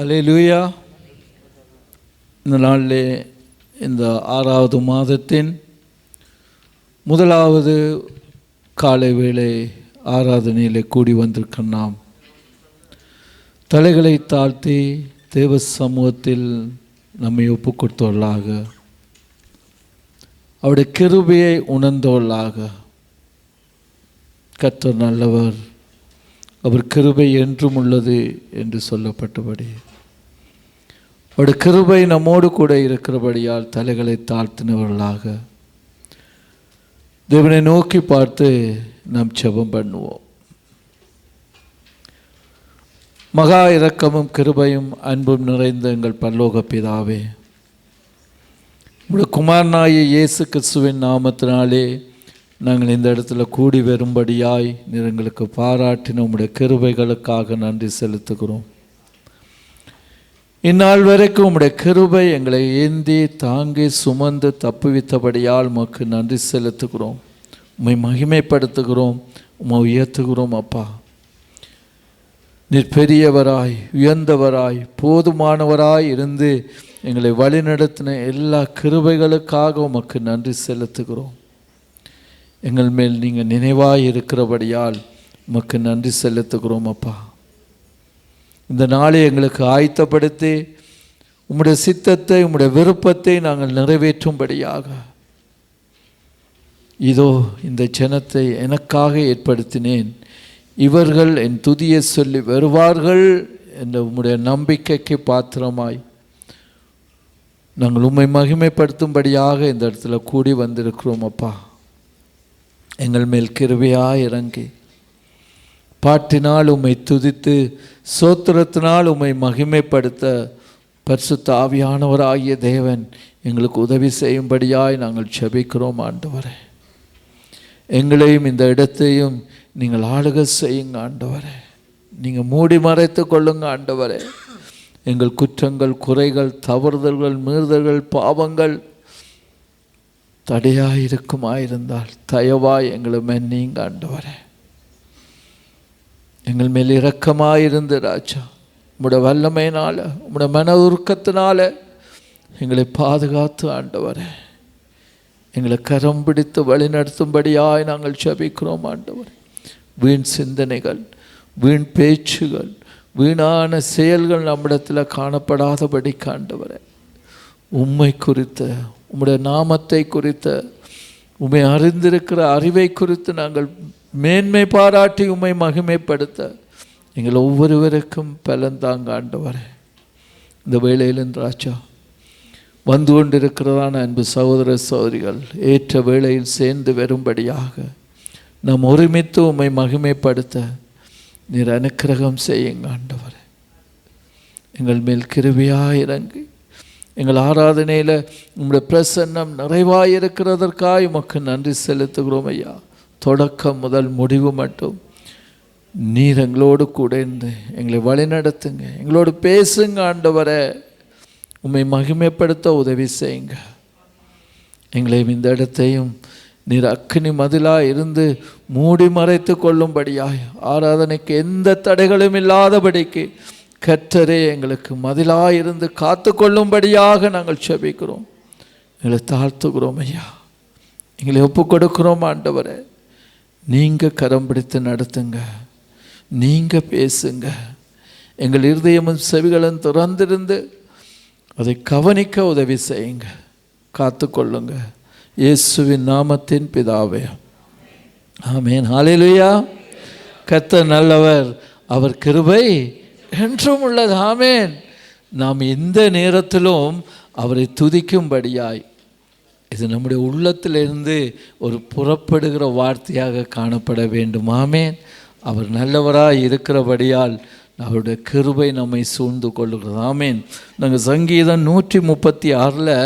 அல்லேலூயா. இந்த நாளிலே இந்த 6வது மாதத்தின் முதலாவது காலை வேளை ஆராதனையிலே கூடி வந்திருக்க நாம் தலைகளை தாழ்த்தி தேவ சமூகத்தில் நம்மை ஒப்பு கொடுத்தவர்களாக, அவருடைய கிருபையை உணர்ந்தவர்களாக, கர்த்தர் நல்லவர், அவர் கிருபை என்றும் உள்ளது என்று சொல்லப்பட்டபடி அவருடைய கிருபை நம்மோடு கூட இருக்கிறபடியால் தலைகளை தாழ்த்தினவர்களாக தேவனை நோக்கி பார்த்து நாம் ஜெபம் பண்ணுவோம். மகா இரக்கமும் கிருபையும் அன்பும் நிறைந்த எங்கள் பரலோக பிதாவே, உம்முடைய குமாரனாகிய இயேசு கிறிஸ்துவின் நாமத்தினாலே நாங்கள் இந்த இடத்துல கூடி வரும்படியாய் நீர் எங்களுக்கு பாராட்டின உம்முடைய கிருபைகளுக்காக நன்றி செலுத்துகிறோம். இந்நாள் வரைக்கும் உம்முடைய கிருபை எங்களை ஏந்தி தாங்கி சுமந்து தப்புவித்தபடியால் உமக்கு நன்றி செலுத்துகிறோம். உம்மை மகிமைப்படுத்துகிறோம், உம்மை உயர்த்துகிறோம். அப்பா, நீர் பெரியவராய் உயர்ந்தவராய் போதுமானவராய் இருந்து எங்களை வழிநடத்தின எல்லா கிருபைகளுக்காக உமக்கு நன்றி செலுத்துகிறோம். எங்கள் மேல் நீங்கள் நினைவாய் இருக்கிறபடியால் உமக்கு நன்றி செலுத்துகிறோம். அப்பா, இந்த நாளை எங்களுக்கு ஆயத்தப்படுத்தி உம்முடைய சித்தத்தை உம்முடைய விருப்பத்தை நாங்கள் நிறைவேற்றும்படியாக இதோ இந்த ஜனத்தை எனக்காக ஏற்படுத்தினேன், இவர்கள் என் துதியை சொல்லி வருவார்கள் என்ற உம்முடைய நம்பிக்கைக்கு பாத்திரமாய் நாங்கள் உம்மை மகிமைப்படுத்தும்படியாக இந்த இடத்துல கூடி வந்திருக்கிறோம். அப்பா, எங்கள் மேல் கிருபையாய் இறங்கி பாட்டினால் உம்மை துதித்து சோத்திரத்தினால் உம்மை மகிமைப்படுத்த பரிசுத்த ஆவியானவராகிய தேவன் எங்களுக்கு உதவி செய்யும்படியாய் நாங்கள் ஜெபிக்கிறோம். ஆண்டவரே, எங்களையும் இந்த இடத்தையும் நீங்கள் ஆளுகை செய்யுங்க. ஆண்டவரே, நீங்கள் மூடி மறைத்து கொள்ளுங்க. ஆண்டவரே, எங்கள் குற்றங்கள், குறைகள், தவறுதல்கள், மீறுதல்கள், பாவங்கள் தடையாயிருக்குமாயிருந்தால் தயவாய் எங்களை மன்னிங்க. ஆண்டவரே, எங்கள் மேல் இரக்கமாயிருந்து ராஜா, உம்முடைய வல்லமையினால உம்முடைய மன உருக்கத்தினால எங்களை பாதுகாத்து ஆண்டவரே எங்களை கரம் பிடித்து வழி நடத்தும்படியாய் நாங்கள் ஜெபிக்கிறோம். ஆண்டவரே, வீண் சிந்தனைகள், வீண் பேச்சுகள், வீணான செயல்கள் நம்மிடத்தில் காணப்படாதபடி ஆண்டவரே உம்மை குறித்த உம்முடைய நாமத்தை குறித்த உம்மை அறிந்திருக்கிற அறிவை குறித்து நாங்கள் மேன்மை பாராட்டி உம்மை மகிமைப்படுத்த எங்கள் ஒவ்வொருவருக்கும் பலன்தாங்க. ஆண்டவரே, இந்த வேளையிலும் ராஜா வந்து கொண்டிருக்கிறதான அன்பு சகோதர சகோதரிகள் ஏற்ற வேளையில் சேர்ந்து வரும்படியாக நாம் ஒருமித்து உம்மை மகிமைப்படுத்த நீர் அனுக்கிரகம் செய்யுங்க. ஆண்டவரே, எங்கள் மேல் கிருபையாய் இறங்கி எங்கள் ஆராதனையில் உம்முடைய பிரசன்னம் நிறைவாயிருக்கிறதற்காக உமக்கு நன்றி செலுத்துகிறோம். ஐயா, தொடக்கம் முதல் முடிவு மட்டும் நீர் எங்களோடு கூட இருந்து எங்களை வழிநடத்துங்க, எங்களோடு பேசுங்க. ஆண்டவரே, உம்மை மகிமைப்படுத்த உதவி செய்யுங்க. எங்களையும் இந்த இடத்தையும் நீர் அக்கினி மதிலாக இருந்து மூடி மறைத்து கொள்ளும்படியாய் ஆராதனைக்கு எந்த தடைகளும் இல்லாதபடிக்கு கர்த்தரே எங்களுக்கு மதிலாக இருந்து காத்து கொள்ளும்படியாக நாங்கள் ஜெபிக்கிறோம். எங்களை தாழ்த்துகிறோம். ஐயா, எங்களை ஒப்பு கொடுக்கிறோம். ஆண்டவரே, நீங்கள் கரம் பிடித்து நடத்துங்க, நீங்கள் பேசுங்க. எங்கள் இருதயமும் செவிகளும் திறந்திருந்து அதை கவனிக்க உதவி செய்யுங்க. காத்து கொள்ளுங்க. இயேசுவின் நாமத்தின் பிதாவே, ஆமென். ஹல்லேலூயா. கர்த்தர் நல்லவர், அவர் கிருபை என்றும் உள்ளது. ஆமென். நாம் எந்த நேரத்திலும் அவரை துதிக்கும்படியாய் இது நம்முடைய உள்ளத்திலிருந்து ஒரு புறப்படுகிற வார்த்தையாக காணப்பட வேண்டும். ஆமென். அவர் நல்லவராய் இருக்கிறபடியால் அவருடைய கிருபை நம்மை சூழ்ந்து கொள்ளுகிறது. ஆமென். நாங்கள் சங்கீதம் 136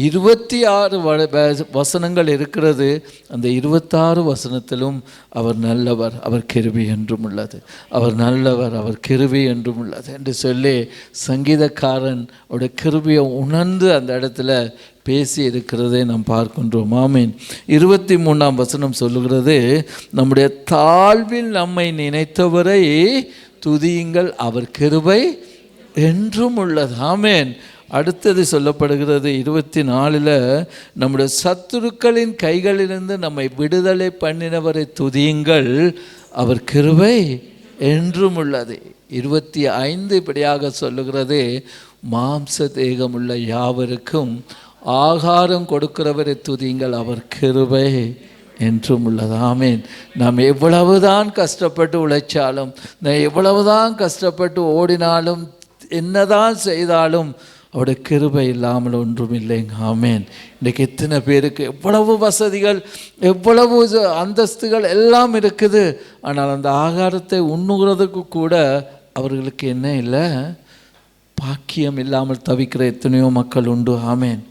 26 வசனங்கள் இருக்கிறது. அந்த 26 வசனத்திலும் அவர் நல்லவர், அவர் கிருபை என்றும் உள்ளது, அவர் நல்லவர், அவர் கிருபை என்றும் உள்ளது என்று சொல்லி சங்கீதக்காரன் அவருடைய கிருபையை உணர்ந்து அந்த இடத்துல பேசி இருக்கிறதை நாம் பார்க்கின்றோம். ஆமீன். 23ஆம் வசனம் சொல்லுகிறது, நம்முடைய தாழ்வில் நம்மை நினைத்தவரை துதியுங்கள், அவர் கிருபை என்றும் உள்ளது. ஆமேன். அடுத்தது சொல்லப்படுகிறது 24 நம்முடைய சத்துருக்களின் கைகளிலிருந்து நம்மை விடுதலை பண்ணினவரை துதியுங்கள், அவர் கிருபை என்றும் உள்ளது. 25 இப்படியாக சொல்லுகிறது, மாம்ச தேகமுள்ள யாவருக்கும் ஆகாரம் கொடுக்கிறவரை துதியுங்கள், அவர் கிருபை என்றும் உள்ளது. ஆமேன். நாம் எவ்வளவுதான் கஷ்டப்பட்டு உழைச்சாலும், எவ்வளவுதான் கஷ்டப்பட்டு ஓடினாலும், என்னதான் செய்தாலும் அவருடைய கிருபை இல்லாமல் ஒன்றும் இல்லைங்க. ஆமேன். இன்றைக்கு எத்தனை பேருக்கு எவ்வளவு வசதிகள், எவ்வளவு அந்தஸ்துகள் எல்லாம் இருக்குது, ஆனால் அந்த ஆகாரத்தை உண்ணுகிறதுக்கு கூட அவர்களுக்கு என்ன இல்லை, பாக்கியம் இல்லாமல் தவிக்கிற எத்தனையோ மக்கள் உண்டு. ஆமேன்.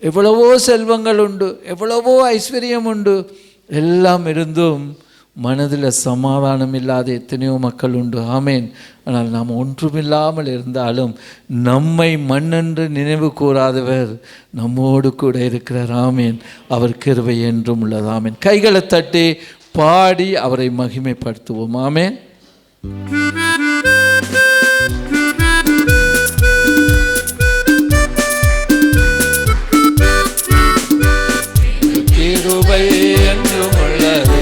எவ்வளவோ செல்வங்கள் உண்டு, எவ்வளவோ ஐஸ்வர்யம் உண்டு, எல்லாம் இருந்தும் மனதில் சமாதானம் இல்லாத எத்தனையோ மக்கள் உண்டு. ஆமேன். ஆனால் நாம் ஒன்றுமில்லாமல் இருந்தாலும் நம்மை மண்ணென்று நினைவு கூறாதவர் நம்மோடு கூட இருக்கிறார். ஆமேன். அவர் கிருபை என்றும் உள்ளது. ஆமேன். கைகளை தட்டி பாடி அவரை மகிமைப்படுத்துவோம். ஆமேன். கிருபை என்றும் உள்ளது,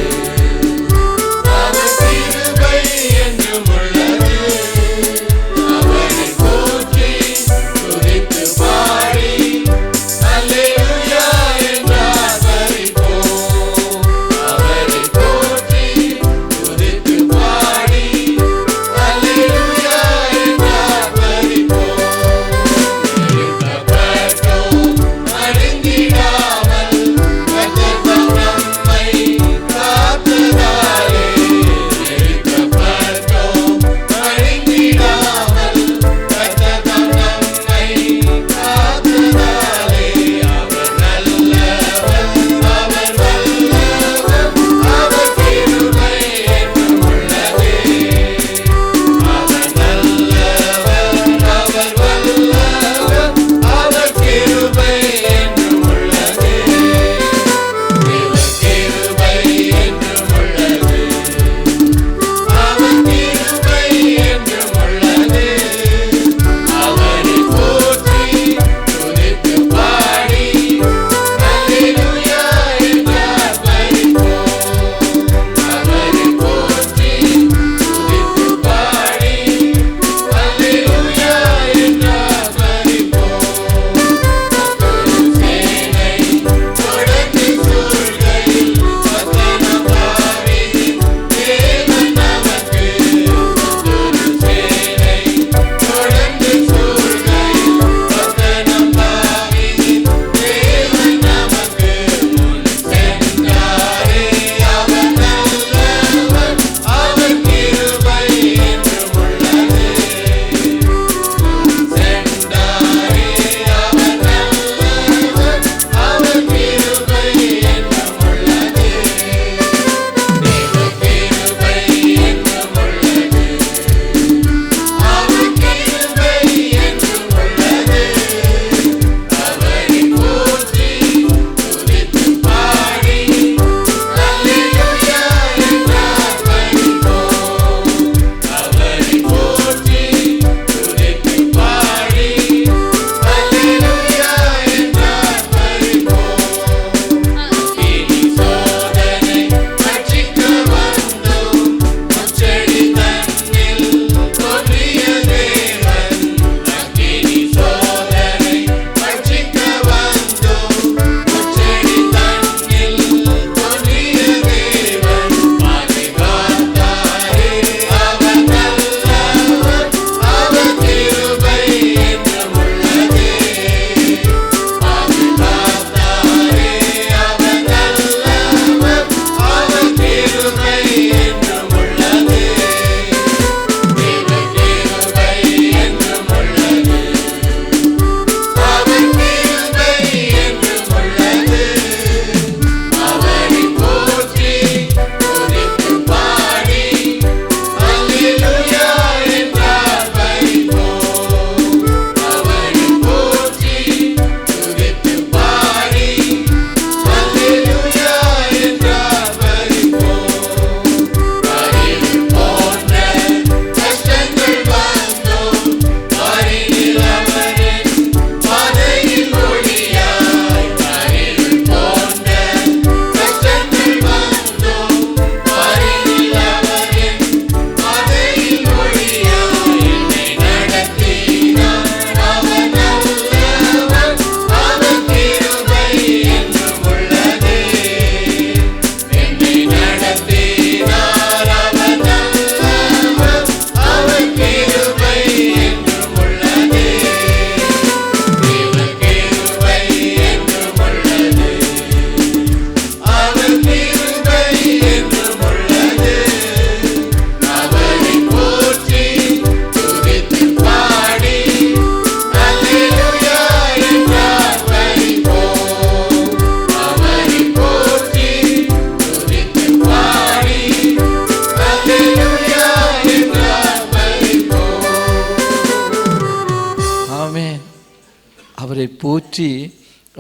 போற்றி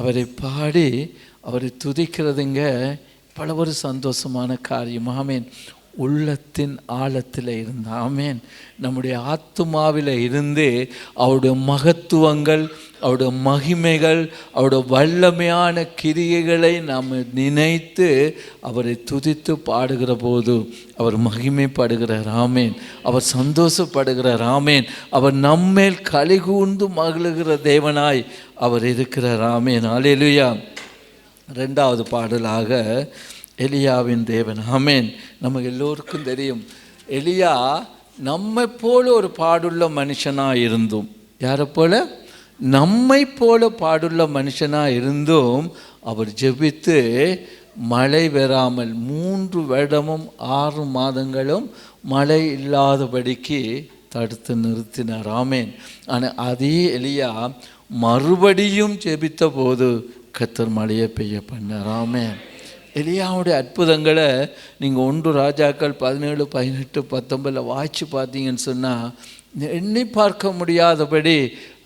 அவரை பாடி அவரை துதிக்கிறதுங்க பல ஒரு சந்தோஷமான காரியம். ஆமேன். உள்ளத்தின் ஆழத்தில் இருந்து, ஆமேன், நம்முடைய ஆத்துமாவில் இருந்து அவருடைய மகத்துவங்கள், அவருடைய மகிமைகள், அவருடைய வல்லமையான கிரியைகளை நாம் நினைத்து அவரை துதித்து பாடுகிற போது அவர் மகிமைப்படுகிறார். ஆமேன். அவர் சந்தோஷப்படுகிறார். ஆமேன். அவர் நம்மேல் கலிகூர்ந்து மகிழுகிற தேவனாய் அவர் இருக்கிறார். ஆமேன். அல்லேலூயா. 2வது பாடலாக எலியாவின் தேவன். ஆமேன். நமக்கு எல்லோருக்கும் தெரியும், எலியா நம்மை போல ஒரு பாடுள்ள மனுஷனாக இருந்தும், யாரை போல? நம்மை போல பாடுள்ள மனுஷனாக இருந்தும் அவர் ஜெபித்து மழை வராமல் 3 வருடமும் 6 மாதங்களும் மழை இல்லாதபடிக்கு தடுத்து நிறுத்தினார். ஆமேன். ஆனால் அதே எலியா மறுபடியும் ஜெபித்த போது கர்த்தர் மழையை பெய்ய பண்ணார். ஆமேன். எலியாவுடைய அற்புதங்களை நீங்கள் 1 ராஜாக்கள் 17, 18, 19 வாய்ச்சி பார்த்தீங்கன்னு சொன்னால் எண்ணி பார்க்க முடியாதபடி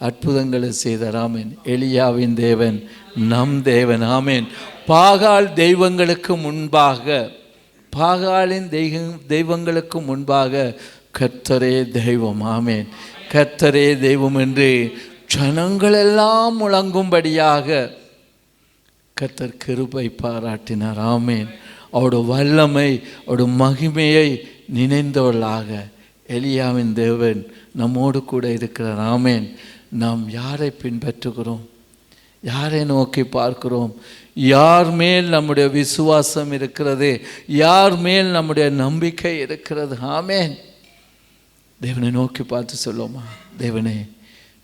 அற்புதங்களை செய்தார். ஆமேன். எலியாவின் தேவன் நம் தேவன். ஆமேன். பாகால் தெய்வங்களுக்கு முன்பாக, பாகாலின் தெய்வங்களுக்கு முன்பாக கர்த்தரே தெய்வம். ஆமேன். கர்த்தரே தெய்வம் என்று ஜனங்களெல்லாம் முழங்கும்படியாக கர்த்தர் கிருபை பாராட்டினார். ஆமேன். அவருடைய வல்லமை, அவருடைய மகிமையை நினைந்தவர்களாக எலியாவின் தேவன் நம்மோடு கூட இருக்கிறார். ஆமேன். நாம் யாரை பின்பற்றுகிறோம்? யாரை நோக்கி பார்க்கிறோம்? யார் மேல் நம்முடைய விசுவாசம் இருக்கிறது? யார் மேல் நம்முடைய நம்பிக்கை இருக்கிறது? ஆமேன். தேவனை நோக்கி பார்த்து சொல்லுவோமா, தேவனே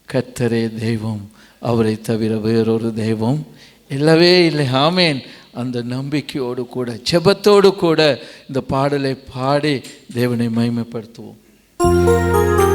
கர்த்தரே தெய்வம், அவரை தவிர வேறொரு தெய்வம் இல்லவே இல்லை. ஆமேன். அந்த நம்பிக்கையோடு கூட ஜெபத்தோடு கூட இந்த பாடலை பாடி தேவனை மகிமைப்படுத்துவோம். Amen.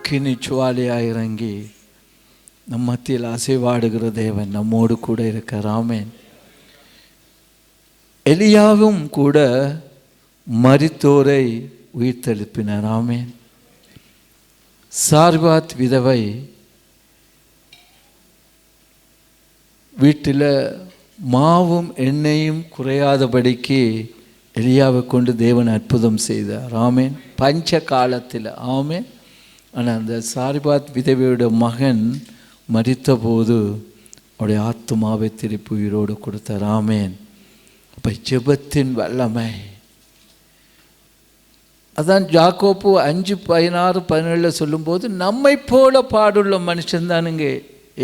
அக்கினி சுவாலியாக இறங்கி நம் மத்தியில் அசைவாடுகிற தேவன் நம்மோடு கூட இருக்கார். ஆமென். எலியாவும் கூட மரித்தோரை உயிர்த்தெழுப்பினார். ஆமென். சார்பாத் விதவை வீட்டில் மாவும் எண்ணெயும் குறையாதபடிக்கு எலியாவை கொண்டு தேவன் அற்புதம் செய்தார். ஆமென். பஞ்ச காலத்தில். ஆமென். ஆனால் அந்த சாரிபாத் விதவையோட மகன் மரித்த போது அவருடைய ஆத்துமாவை திருப்பி உயிரோடு கொடுத்தார். ஆமென். அப்போ ஜெபத்தின் வல்லமை. அதான் யாக்கோப்பு 5:16-17 சொல்லும்போது நம்மை போல பாடுள்ள மனுஷன் தானுங்க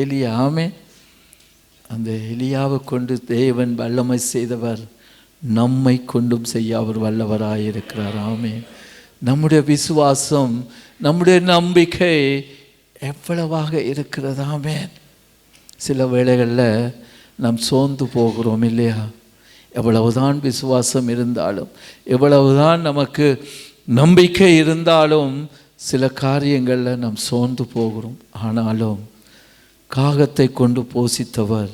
எலியா. ஆமென். அந்த எலியாவை கொண்டு தேவன் வல்லமை செய்தவர் நம்மை கொண்டும் செய்ய அவர் வல்லவராயிருக்கிறார். ஆமென். நம்முடைய விசுவாசம், நம்முடைய நம்பிக்கை எவ்வளவாக இருக்கிறது. ஆமென். சில வேளைகளில் நாம் சோர்ந்து போகிறோம் இல்லையா? எவ்வளவுதான் விசுவாசம் இருந்தாலும், எவ்வளவுதான் நமக்கு நம்பிக்கை இருந்தாலும் சில காரியங்களில் நாம் சோர்ந்து போகிறோம். ஆனாலும் காகத்தை கொண்டு போஷித்தவர்,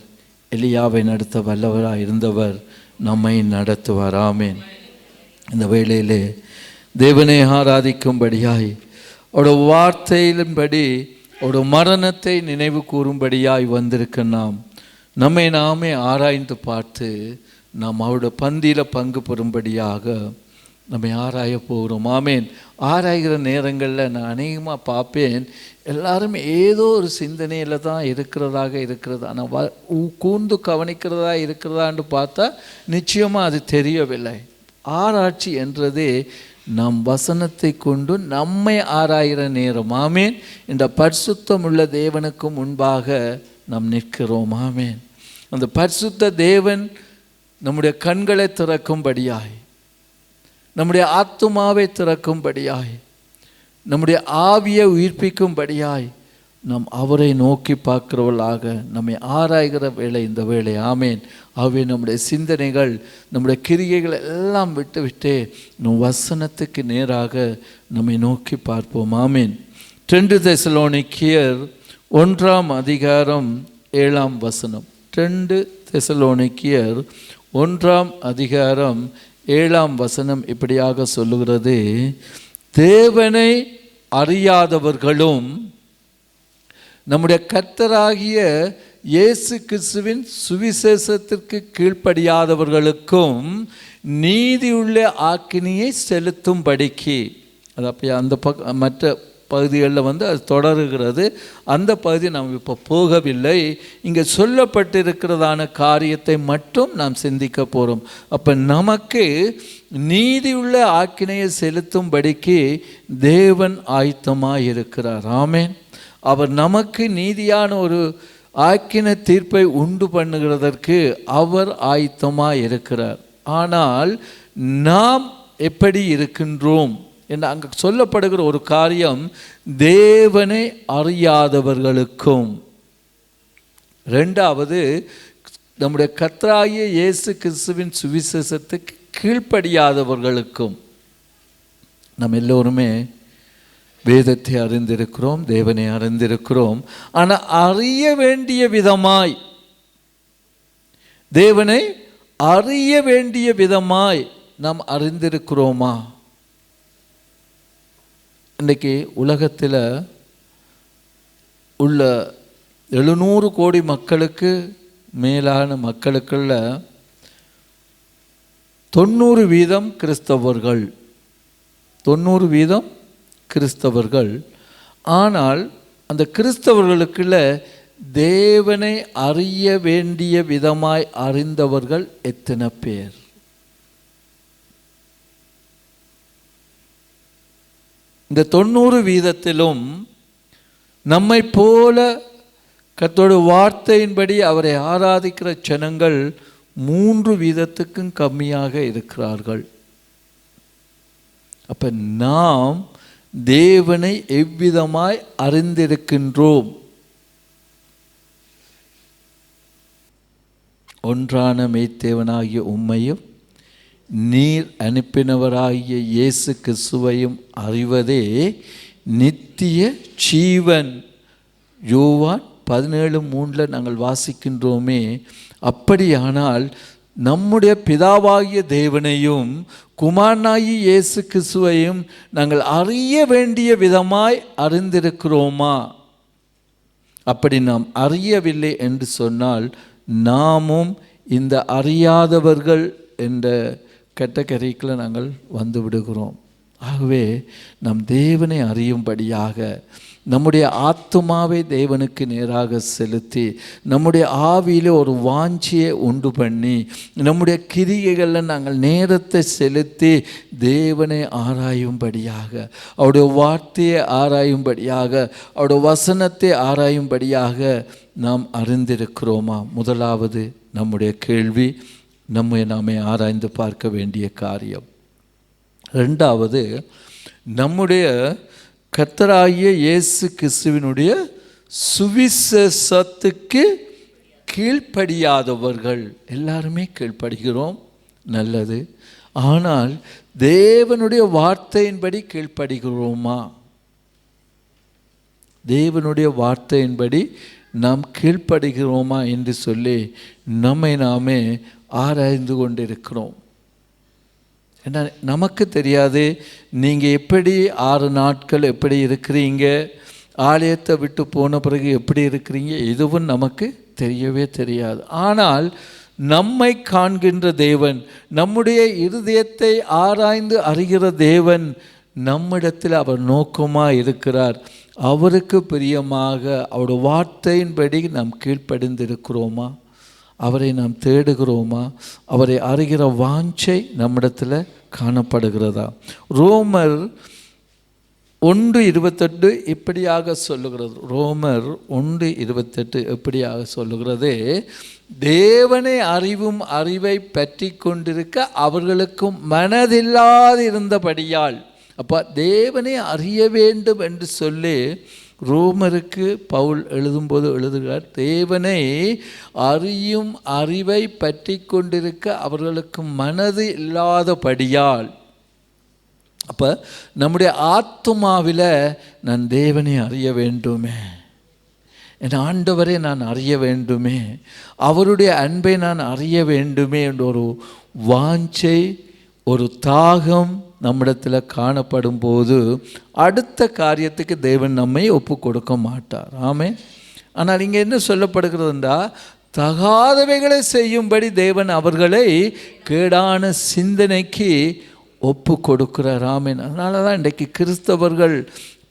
எலியாவை நடத்த வல்லவராக இருந்தவர் நம்மை நடத்துவார். ஆமென். இந்த வேளையிலே தேவனை ஆராதிக்கும்படியாய், அவருடைய வார்த்தையின்படி அவருடைய மரணத்தை நினைவு கூறும்படியாய் வந்திருக்க நம்மை நாமே ஆராய்ந்து பார்த்து நாம் அவருடைய பந்தியில் பங்கு பெறும்படியாக நம்மை ஆராய போகிறோம். ஆமேன். ஆராய்கிற நேரங்களில் நான் அநேகமாக பார்ப்பேன், எல்லாரும் ஏதோ ஒரு சிந்தனையில் தான் இருக்கிறது. ஆனால் கூர்ந்து கவனிக்கிறதா இருக்கிறதான்னு பார்த்தா நிச்சயமாக அது தெரியவில்லை. ஆராய்ச்சி என்றதே நம் வசனத்தை கொண்டு நம்மை ஆராய்கிற நேரம். ஆமேன். இந்த பரிசுத்தம் உள்ள தேவனுக்கு முன்பாக நாம் நிற்கிறோம். ஆமேன். அந்த பரிசுத்த தேவன் நம்முடைய கண்களை திறக்கும்படியாய், நம்முடைய ஆத்துமாவை திறக்கும்படியாய், நம்முடைய ஆவியை உயிர்ப்பிக்கும்படியாய் நாம் அவரை நோக்கி பார்க்கிறவர்களாக நம்மை ஆராய்கிற வேலை இந்த வேலை. ஆமேன். ஆகவே நம்முடைய சிந்தனைகள், நம்முடைய கிரியைகள் எல்லாம் விட்டு நம் வசனத்துக்கு நேராக நம்மை நோக்கி பார்ப்போம். ஆமேன். 2 தெசலோனிக்கேயர் 1:7 2 தெசலோனிக்கேயர் 1:7 இப்படியாக சொல்லுகிறது: தேவனை அறியாதவர்களும் நம்முடைய கர்த்தராகிய இயேசு கிறிஸ்துவின் சுவிசேஷத்திற்கு கீழ்ப்படியாதவர்களுக்கும் நீதியுள்ள ஆக்கினியை செலுத்தும்படிக்கு, அது அப்படியே அந்த மற்ற பகுதிகளில் அது தொடருகிறது. அந்த பகுதி நாம் இப்போ போகவில்லை. இங்கே சொல்லப்பட்டிருக்கிறதான காரியத்தை மட்டும் நாம் சிந்திக்க போகிறோம். அப்போ நமக்கு நீதியுள்ள ஆக்கினையை செலுத்தும்படிக்கு தேவன் ஆயத்தமாக இருக்கிறார். ஆமேன். அவர் நமக்கு நீதியான ஒரு ஆக்கின தீர்ப்பை உண்டு பண்ணுகிறதற்கு அவர் ஆயத்தமாக இருக்கிறார். ஆனால் நாம் எப்படி இருக்கின்றோம் என்று அங்கே சொல்லப்படுகிற ஒரு காரியம், தேவனை அறியாதவர்களுக்கும், ரெண்டாவது நம்முடைய கர்த்தராகிய இயேசு கிறிஸ்துவின் சுவிசேஷத்துக்கு கீழ்ப்படியாதவர்களுக்கும். நம்ம எல்லோருமே வேதத்தை அறிந்திருக்கிறோம், தேவனை அறிந்திருக்கிறோம். ஆனால் அறிய வேண்டிய விதமாய், தேவனை அறிய வேண்டிய விதமாய் நாம் அறிந்திருக்கிறோமா? இன்றைக்கி உலகத்தில் உள்ள 700 கோடி மக்களுக்கு மேலான மக்களுக்குள்ள 90% கிறிஸ்தவர்கள். 90% கிறிஸ்தவர்கள். ஆனால் அந்த கிறிஸ்தவர்களுக்குள்ள தேவனை அறிய வேண்டிய விதமாய் அறிந்தவர்கள் எத்தனை பேர்? இந்த 90%லும் நம்மை போல கர்த்தருடைய வார்த்தையின்படி அவரை ஆராதிக்கிற ஜனங்கள் 3%க்கும் கம்மியாக இருக்கிறார்கள். அப்ப நாம் தேவனை எவ்விதமாய் அறிந்திருக்கின்றோம்? ஒன்றான மெய்த்தேவனாகிய உம்மையும் நீர் அனுப்பினவராகிய இயேசு கிறிஸ்துவையும் அறிவதே நித்திய நித்திய ஜீவன். யோவான் 17:3 நாங்கள் வாசிக்கின்றோமே. அப்படியானால் நம்முடைய பிதாவாகிய தேவனையும் குமாரனாகிய இயேசு கிறிஸ்துவையும் நாங்கள் அறிய வேண்டிய விதமாய் அறிந்திருக்கிறோமா? அப்படி நாம் அறியவில்லை என்று சொன்னால் நாமும் இந்த அறியாதவர்கள் என்ற கேட்டகரிக்குள்ள நாங்கள் வந்து விடுகிறோம். ஆகவே நம் தேவனை அறியும்படியாக நம்முடைய ஆத்துமாவை தேவனுக்கு நேராக செலுத்தி நம்முடைய ஆவியில் ஒரு வாஞ்சியை உண்டு பண்ணி நம்முடைய கிரியைகளில் நாங்கள் நேரத்தை செலுத்தி தேவனை ஆராயும்படியாக, அவருடைய வார்த்தையை ஆராயும்படியாக, அவருடைய வசனத்தை ஆராயும்படியாக நாம் அறிந்திருக்கிறோமா? முதலாவது நம்முடைய கேள்வி, நாமே ஆராய்ந்து பார்க்க வேண்டிய காரியம். ரெண்டாவது, நம்முடைய கர்த்தராகிய இயேசு கிறிஸ்துவினுடைய சுவிசேஷத்துக்கு கீழ்ப்படியாதவர்கள். எல்லாருமே கீழ்ப்படுகிறோம், நல்லது. ஆனால் தேவனுடைய வார்த்தையின்படி கீழ்ப்படுகிறோமா? தேவனுடைய வார்த்தையின்படி நாம் கீழ்ப்படுகிறோமா என்று சொல்லி நம்மை நாமே ஆராய்ந்து கொண்டிருக்கிறோம். ஏன்னா நமக்கு தெரியாது நீங்கள் எப்படி 6 நாட்கள் எப்படி இருக்கிறீங்க, ஆலயத்தை விட்டு போன பிறகு எப்படி இருக்கிறீங்க, எதுவும் நமக்கு தெரியவே தெரியாது. ஆனால் நம்மை காண்கின்ற தேவன், நம்முடைய இருதயத்தை ஆராய்ந்து அறிகிற தேவன் நம்மிடத்தில் அவர் நோக்கமாக இருக்கிறார். அவருக்கு பிரியமாக அவருடைய வார்த்தையின்படி நாம் கீழ்ப்படிந்திருக்கிறோமா? அவரை நாம் தேடுகிறோமா? அவரை அறிகிற வாஞ்சை நம்மிடத்தில் காணப்படுகிறதா? ரோமர் 1:28 இப்படியாக சொல்லுகிறது. ரோமர் 1:28 எப்படியாக சொல்லுகிறது? தேவனை அறிவும் அறிவை பற்றி கொண்டிருக்க அவர்களுக்கும் மனதில்லாதிருந்தபடியால். அப்போ தேவனை அறிய வேண்டும் என்று சொல்லி ரோமருக்கு பவுல் எழுதும்போது எழுதுகிறார், தேவனை அறியும் அறிவை பற்றி கொண்டிருக்க அவர்களுக்கு மனது இல்லாதபடியால். அப்போ நம்முடைய ஆத்துமாவில் நான் தேவனை அறிய வேண்டுமே, என் ஆண்டவரை நான் அறிய வேண்டுமே, அவருடைய அன்பை நான் அறிய வேண்டுமே என்ற ஒரு வாஞ்சை, ஒரு தாகம் நம்மிடத்தில் காணப்படும் போது அடுத்த காரியத்துக்கு தேவன் நம்மை ஒப்பு கொடுக்க மாட்டார். ஆமே. ஆனால் இங்கே என்ன சொல்லப்படுகிறதுண்டா, தகாதவைகளை செய்யும்படி தேவன் அவர்களை கேடான சிந்தனைக்கு ஒப்பு கொடுக்கிறார். ஆமேன். அதனால தான் இன்றைக்கு கிறிஸ்தவர்கள்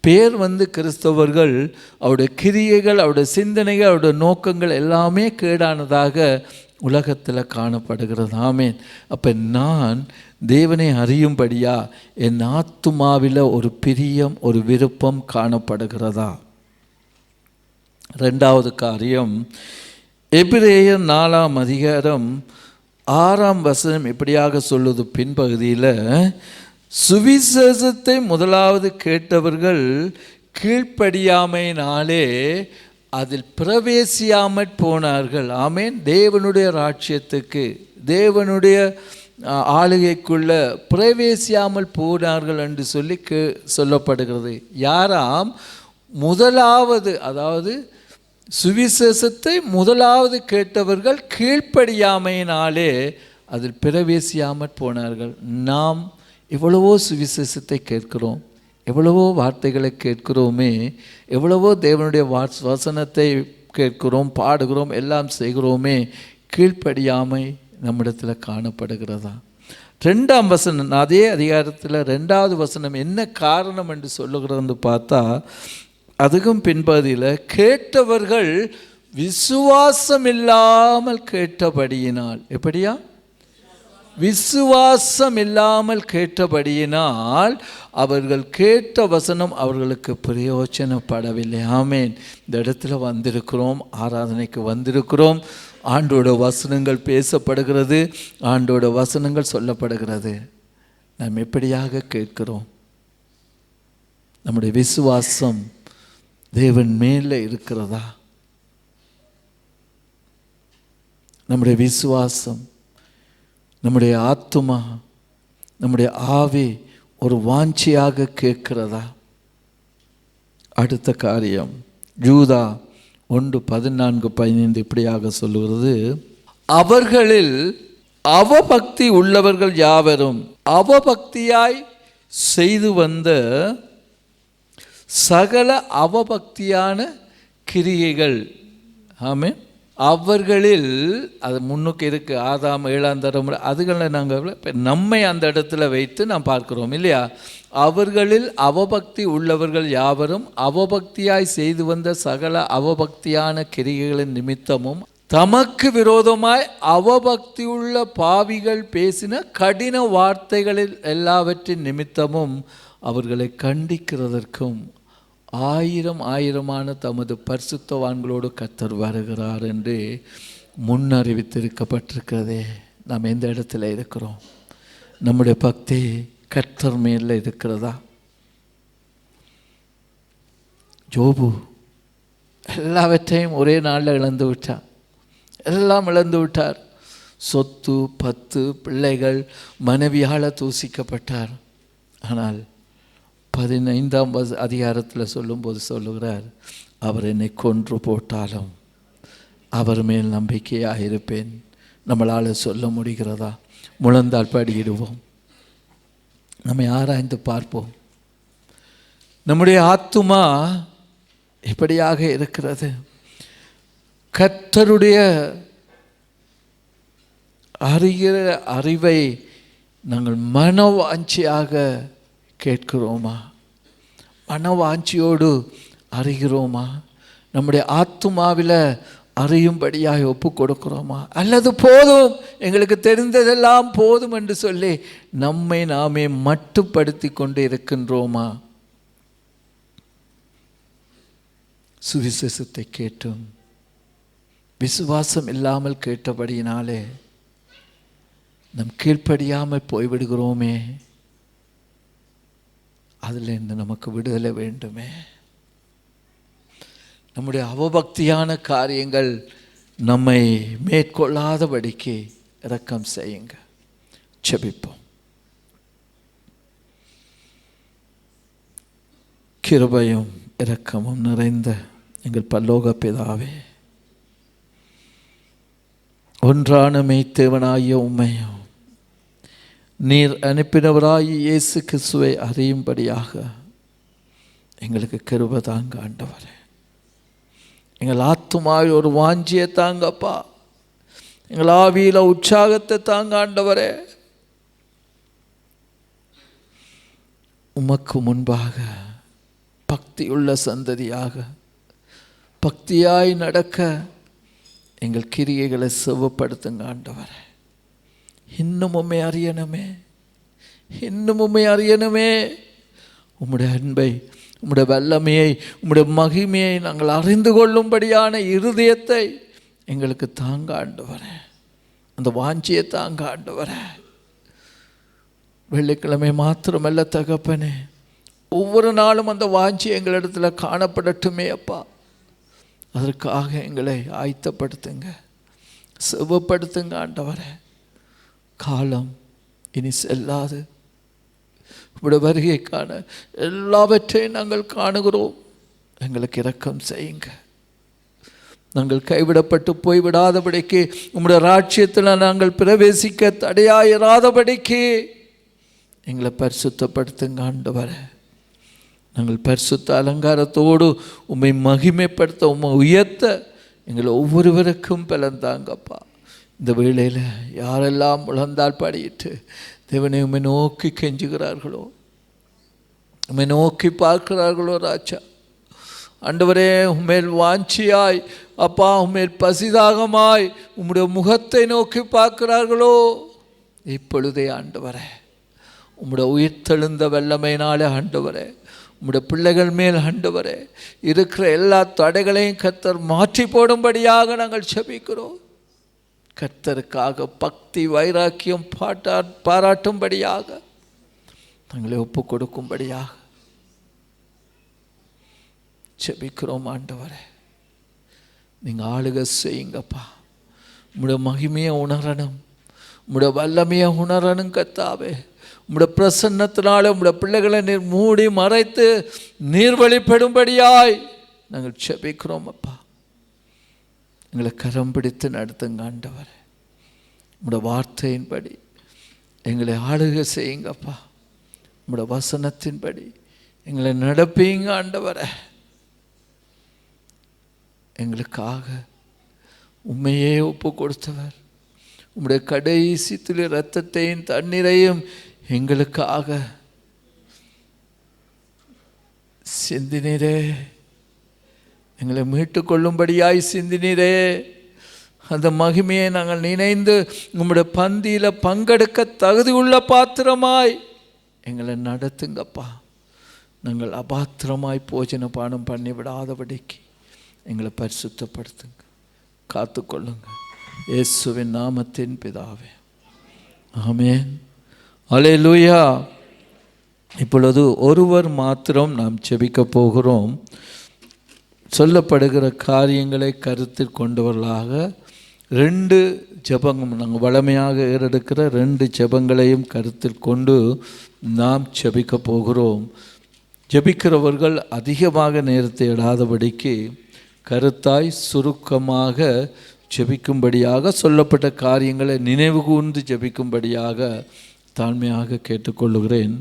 பேர் கிறிஸ்தவர்கள், அவருடைய கிரியைகள், அவருடைய சிந்தனைகள், அவருடைய நோக்கங்கள் எல்லாமே கேடானதாக உலகத்தில் காணப்படுகிறது. ஆமேன். அப்போ நான் தேவனை அறியும்படியா என் ஆத்துமாவில் ஒரு பிரியம், ஒரு விருப்பம் காணப்படுகிறதா? ரெண்டாவது காரியம், எபிரேயர் 4:6 இப்படியாக சொல்லுது. பின்பகுதியில், சுவிசேஷத்தை முதலாவது கேட்டவர்கள் கீழ்ப்படியாமையினாலே அதில் பிரவேசியாமற் போனார்கள். ஆமேன். தேவனுடைய ராஜ்யத்துக்கு, தேவனுடைய ஆளுகைக்குள்ள பிரவேசியாமல் போனார்கள் என்று சொல்லி சொல்லப்படுகிறது. யாராம்? முதலாவது, அதாவது சுவிசேஷத்தை முதலாவது கேட்டவர்கள் கீழ்ப்படியாமையினாலே அதில் பிரவேசியாமற் போனார்கள். நாம் எவ்வளவோ சுவிசேஷத்தை கேட்கிறோம், எவ்வளவோ வார்த்தைகளை கேட்கிறோமே, எவ்வளவோ தேவனுடைய வசனத்தை கேட்கிறோம், பாடுகிறோம், எல்லாம் செய்கிறோமே, கீழ்ப்படியாமை நம்மிடத்தில் காணப்படுகிறதா? 2ஆம் வசனம், அதே அதிகாரத்தில் 2வது வசனம் என்ன காரணம் என்று சொல்லுகிறது பார்த்தா, அதுக்கும் பின்பகுதியில், கேட்டவர்கள் விசுவாசம் இல்லாமல் கேட்டபடியினால். எப்படியா? விசுவாசம் இல்லாமல் கேட்டபடியினால் அவர்கள் கேட்ட வசனம் அவர்களுக்கு பிரயோஜனப்படவில்லை. ஆமேன். இந்த இடத்துல வந்திருக்கிறோம், ஆராதனைக்கு வந்திருக்கிறோம், ஆண்டோட வசனங்கள் பேசப்படுகிறது, ஆண்டோட வசனங்கள் சொல்லப்படுகிறது. நாம் எப்படியாக கேட்கிறோம்? நம்முடைய விசுவாசம் தேவன் மேலே இருக்கிறதா? நம்முடைய விசுவாசம், நம்முடைய ஆத்துமா, நம்முடைய ஆவி ஒரு வாஞ்சியாக கேட்கிறதா? அடுத்த காரியம் யூதா 1:14-15 இப்படியாக சொல்லுகிறது, அவர்களில் அவபக்தி உள்ளவர்கள் யாவரும் அவபக்தியாய் செய்து வந்த சகல அவபக்தியான கிரியைகள். ஆமென். அவர்களில் அது முன்னுக்கு இருக்கு, ஆதாம் 7ஆம் தலைமுறை, அதுகளை நாங்கள் நம்மை அந்த இடத்துல வைத்து நாம் பார்க்கிறோம் இல்லையா. அவர்களில் அவபக்தி உள்ளவர்கள் யாவரும் அவபக்தியாய் செய்து வந்த சகல அவபக்தியான கிரியைகளின் நிமித்தமும் தமக்கு விரோதமாய் அவபக்தியுள்ள பாவிகள் பேசின கடின வார்த்தைகளில் எல்லாவற்றின் நிமித்தமும் அவர்களை கண்டிக்கிறதற்கும் ஆயிரமான தமது பரிசுத்தவான்களோடு கர்த்தர் வருகிறார் என்று முன்னறிவித்திருக்கப்பட்டிருக்கிறதே. நாம் எந்த இடத்துல இருக்கிறோம்? நம்முடைய பக்தி கர்த்தர் மேல இருக்கிறதா? யோபு எல்லாவற்றையும் ஒரே நாளில் இழந்து விட்டார். எல்லாம் இழந்து விட்டார். சொத்து, பத்து, பிள்ளைகள், மனைவியால் தூசிக்கப்பட்டார். ஆனால் 15ஆம் அதிகாரத்தில் சொல்லும்போது சொல்லுகிறார், அவர் என்னை கொன்று போட்டாலும் அவர் மேல் நம்பிக்கையாக இருப்பேன். நம்மளால் சொல்ல முடிகிறதா? முழந்தால் படியிடுவோம். நம்மை ஆராய்ந்து பார்ப்போம். நம்முடைய ஆத்துமா இப்படியாக இருக்கிறது. கர்த்தருடைய அறிவை நாங்கள் மனவாஞ்சியாக கேட்கிறோமா? மனவாஞ்சியோடு அறிகிறோமா? நம்முடைய ஆத்துமாவில் அறியும்படியாக ஒப்பு கொடுக்கிறோமா? அல்லது போதும், எங்களுக்கு தெரிந்ததெல்லாம் போதும் என்று சொல்லி நம்மை நாமே மட்டுப்படுத்தி கொண்டு இருக்கின்றோமா? சுவிசேஷத்தை கேட்டும் விசுவாசம் இல்லாமல் கேட்டபடியினாலே நம் கீழ்ப்படியாமல் போய்விடுகிறோமே. அதிலிருந்து நமக்கு விடுதலை வேண்டுமே. நம்முடைய அவபக்தியான காரியங்கள் நம்மை மேற்கொள்ளாதபடிக்கு இரக்கம் செய்யுங்க. ஜெபிப்போம். கிருபையும் இரக்கமும் நிறைந்த எங்கள் பரலோக பிதாவே, ஒன்றான மெய்த்தேவனாகிய உம்மையும் நீர் அனுப்பினவராகிய இயேசு கிறிஸ்துவை அறியும்படியாக எங்களுக்கு கிருபை தாங்க ஆண்டவரே. எங்கள் ஆத்துமாவில் ஒரு வாஞ்சியை தாங்கப்பா. எங்கள் ஆவியில உற்சாகத்தை தாங்க ஆண்டவரே. உமக்கு முன்பாக பக்தியுள்ள சந்ததியாக பக்தியாய் நடக்க எங்கள் கிரியைகளை செவப்படுத்துங்க ஆண்டவரே. இன்னும் உம்மை அறியணுமே, இன்னும் உம்மை அறியணுமே. உம்முடைய அன்பை, உம்முடைய வல்லமையை, உம்முடைய மகிமையை நாங்கள் அறிந்து கொள்ளும்படியான இருதயத்தை எங்களுக்கு தாங்க ஆண்டவரே. அந்த வாஞ்சியை தாங்க ஆண்டவரே. வெள்ளிக்கிழமை மாத்திரமல்ல தகப்பனே, ஒவ்வொரு நாளும் அந்த வாஞ்சி எங்களிடத்தில் காணப்படட்டுமே அப்பா. அதற்காக எங்களை ஆயத்தப்படுத்துங்க, செவப்படுத்துங்க ஆண்டவரே. காலம் இனி செல்லாது. உம்முடைய வருகைக்கான எல்லாவற்றையும் நாங்கள் காணுகிறோம். எங்களுக்கு இரக்கம் செய்யுங்க. நாங்கள் கைவிடப்பட்டு போய்விடாதபடிக்கு, உம்முடைய ராஜ்யத்தில் நாங்கள் பிரவேசிக்க தடையாயிராதபடிக்கு எங்களை பரிசுத்தப்படுத்துங்க ஆண்டவரே. நாங்கள் பரிசுத்த அலங்காரத்தோடு உம்மை மகிமைப்படுத்த, உம்மை உயர்த்த எங்களை ஒவ்வொருவருக்கும் பலந்தாங்கப்பா. இந்த வேளையில் யாரெல்லாம் முழந்தால் பாடிட்டு தேவனை உம்மை நோக்கி கெஞ்சுகிறார்களோ, உம்மை நோக்கி பார்க்கிறார்களோ ராஜா ஆண்டவரே, உம்மேல் வாஞ்சியாய் அப்பா, உம்மேல் பசிதாகமாய் உம்முடைய முகத்தை நோக்கி பார்க்கிறார்களோ, இப்பொழுதே ஆண்டவரே உம்முடைய உயிர்த்தெழுந்த வல்லமையினாலே ஆண்டவரே, உம்முடைய பிள்ளைகள் மேல் ஆண்டவரே இருக்கிற எல்லா தடைகளையும் கர்த்தர் மாற்றி போடும்படியாக நாங்கள் செபிக்கிறோம். கர்த்தருக்காக பக்தி வைராக்கியம் பாராட்டும்படியாக தங்களை ஒப்பு கொடுக்கும்படியாக செபிக்கிறோம் ஆண்டவரே. நீங்கள் ஆளுகை செய்யுங்கப்பா. உம்முடைய மகிமையை உணரணும், உம்முடைய வல்லமையை உணரணும் கர்த்தாவே. உம்முடைய பிரசன்னத்தினால உம்முடைய பிள்ளைகளை நீர் மூடி மறைத்து நீர் வழிபடும்படியாய் நாங்கள் செபிக்கிறோம் அப்பா. எங்களை கரம் பிடித்து நடத்துங்க ஆண்டவரே. உம்முடைய வார்த்தையின்படி எங்களை ஆளுகை செய்யுங்கப்பா. உம்முடைய வசனத்தின்படி எங்களை நடப்பீங்க ஆண்டவரே. எங்களுக்காக உண்மையே ஒப்பு கொடுத்தவர், உம்முடைய கடைசி துளி இரத்தத்தையும் தண்ணீரையும் எங்களுக்காக சிந்தினீரே. எங்களை மீட்டு கொள்ளும்படியாய் சிந்தினீரே. அந்த மகிமையை நாங்கள் நினைந்து உம்முடைய பந்தியில் பங்கெடுக்க தகுதியுள்ள பாத்திரமாய் எங்களை நடத்துங்கப்பா. நாங்கள் அபாத்திரமாய் போஜன பானம் பண்ணி விடாதபடிக்கு எங்களை பரிசுத்தப்படுத்துங்க, காத்துக்கொள்ளுங்க. இயேசுவின் நாமத்தின் பிதாவே, ஆமென். அல்லேலூயா. இப்பொழுது ஒருவர் மாத்திரம் நாம் ஜெபிக்க போகிறோம். சொல்லப்படுகிற காரியங்களை கருத்தில் கொண்டவர்களாக 2 ஜெபங்கள் நாங்கள் வழமையாக ஏறெடுக்கிற 2 ஜெபங்களையும் கருத்தில் கொண்டு நாம் ஜெபிக்க போகிறோம். ஜெபிக்கிறவர்கள் அதிகமாக நேரத்தை இடாதபடிக்கு கருத்தாய் சுருக்கமாக ஜெபிக்கும்படியாக, சொல்லப்பட்ட காரியங்களை நினைவு கூர்ந்து ஜெபிக்கும்படியாக தாழ்மையாக கேட்டுக்கொள்ளுகிறேன்.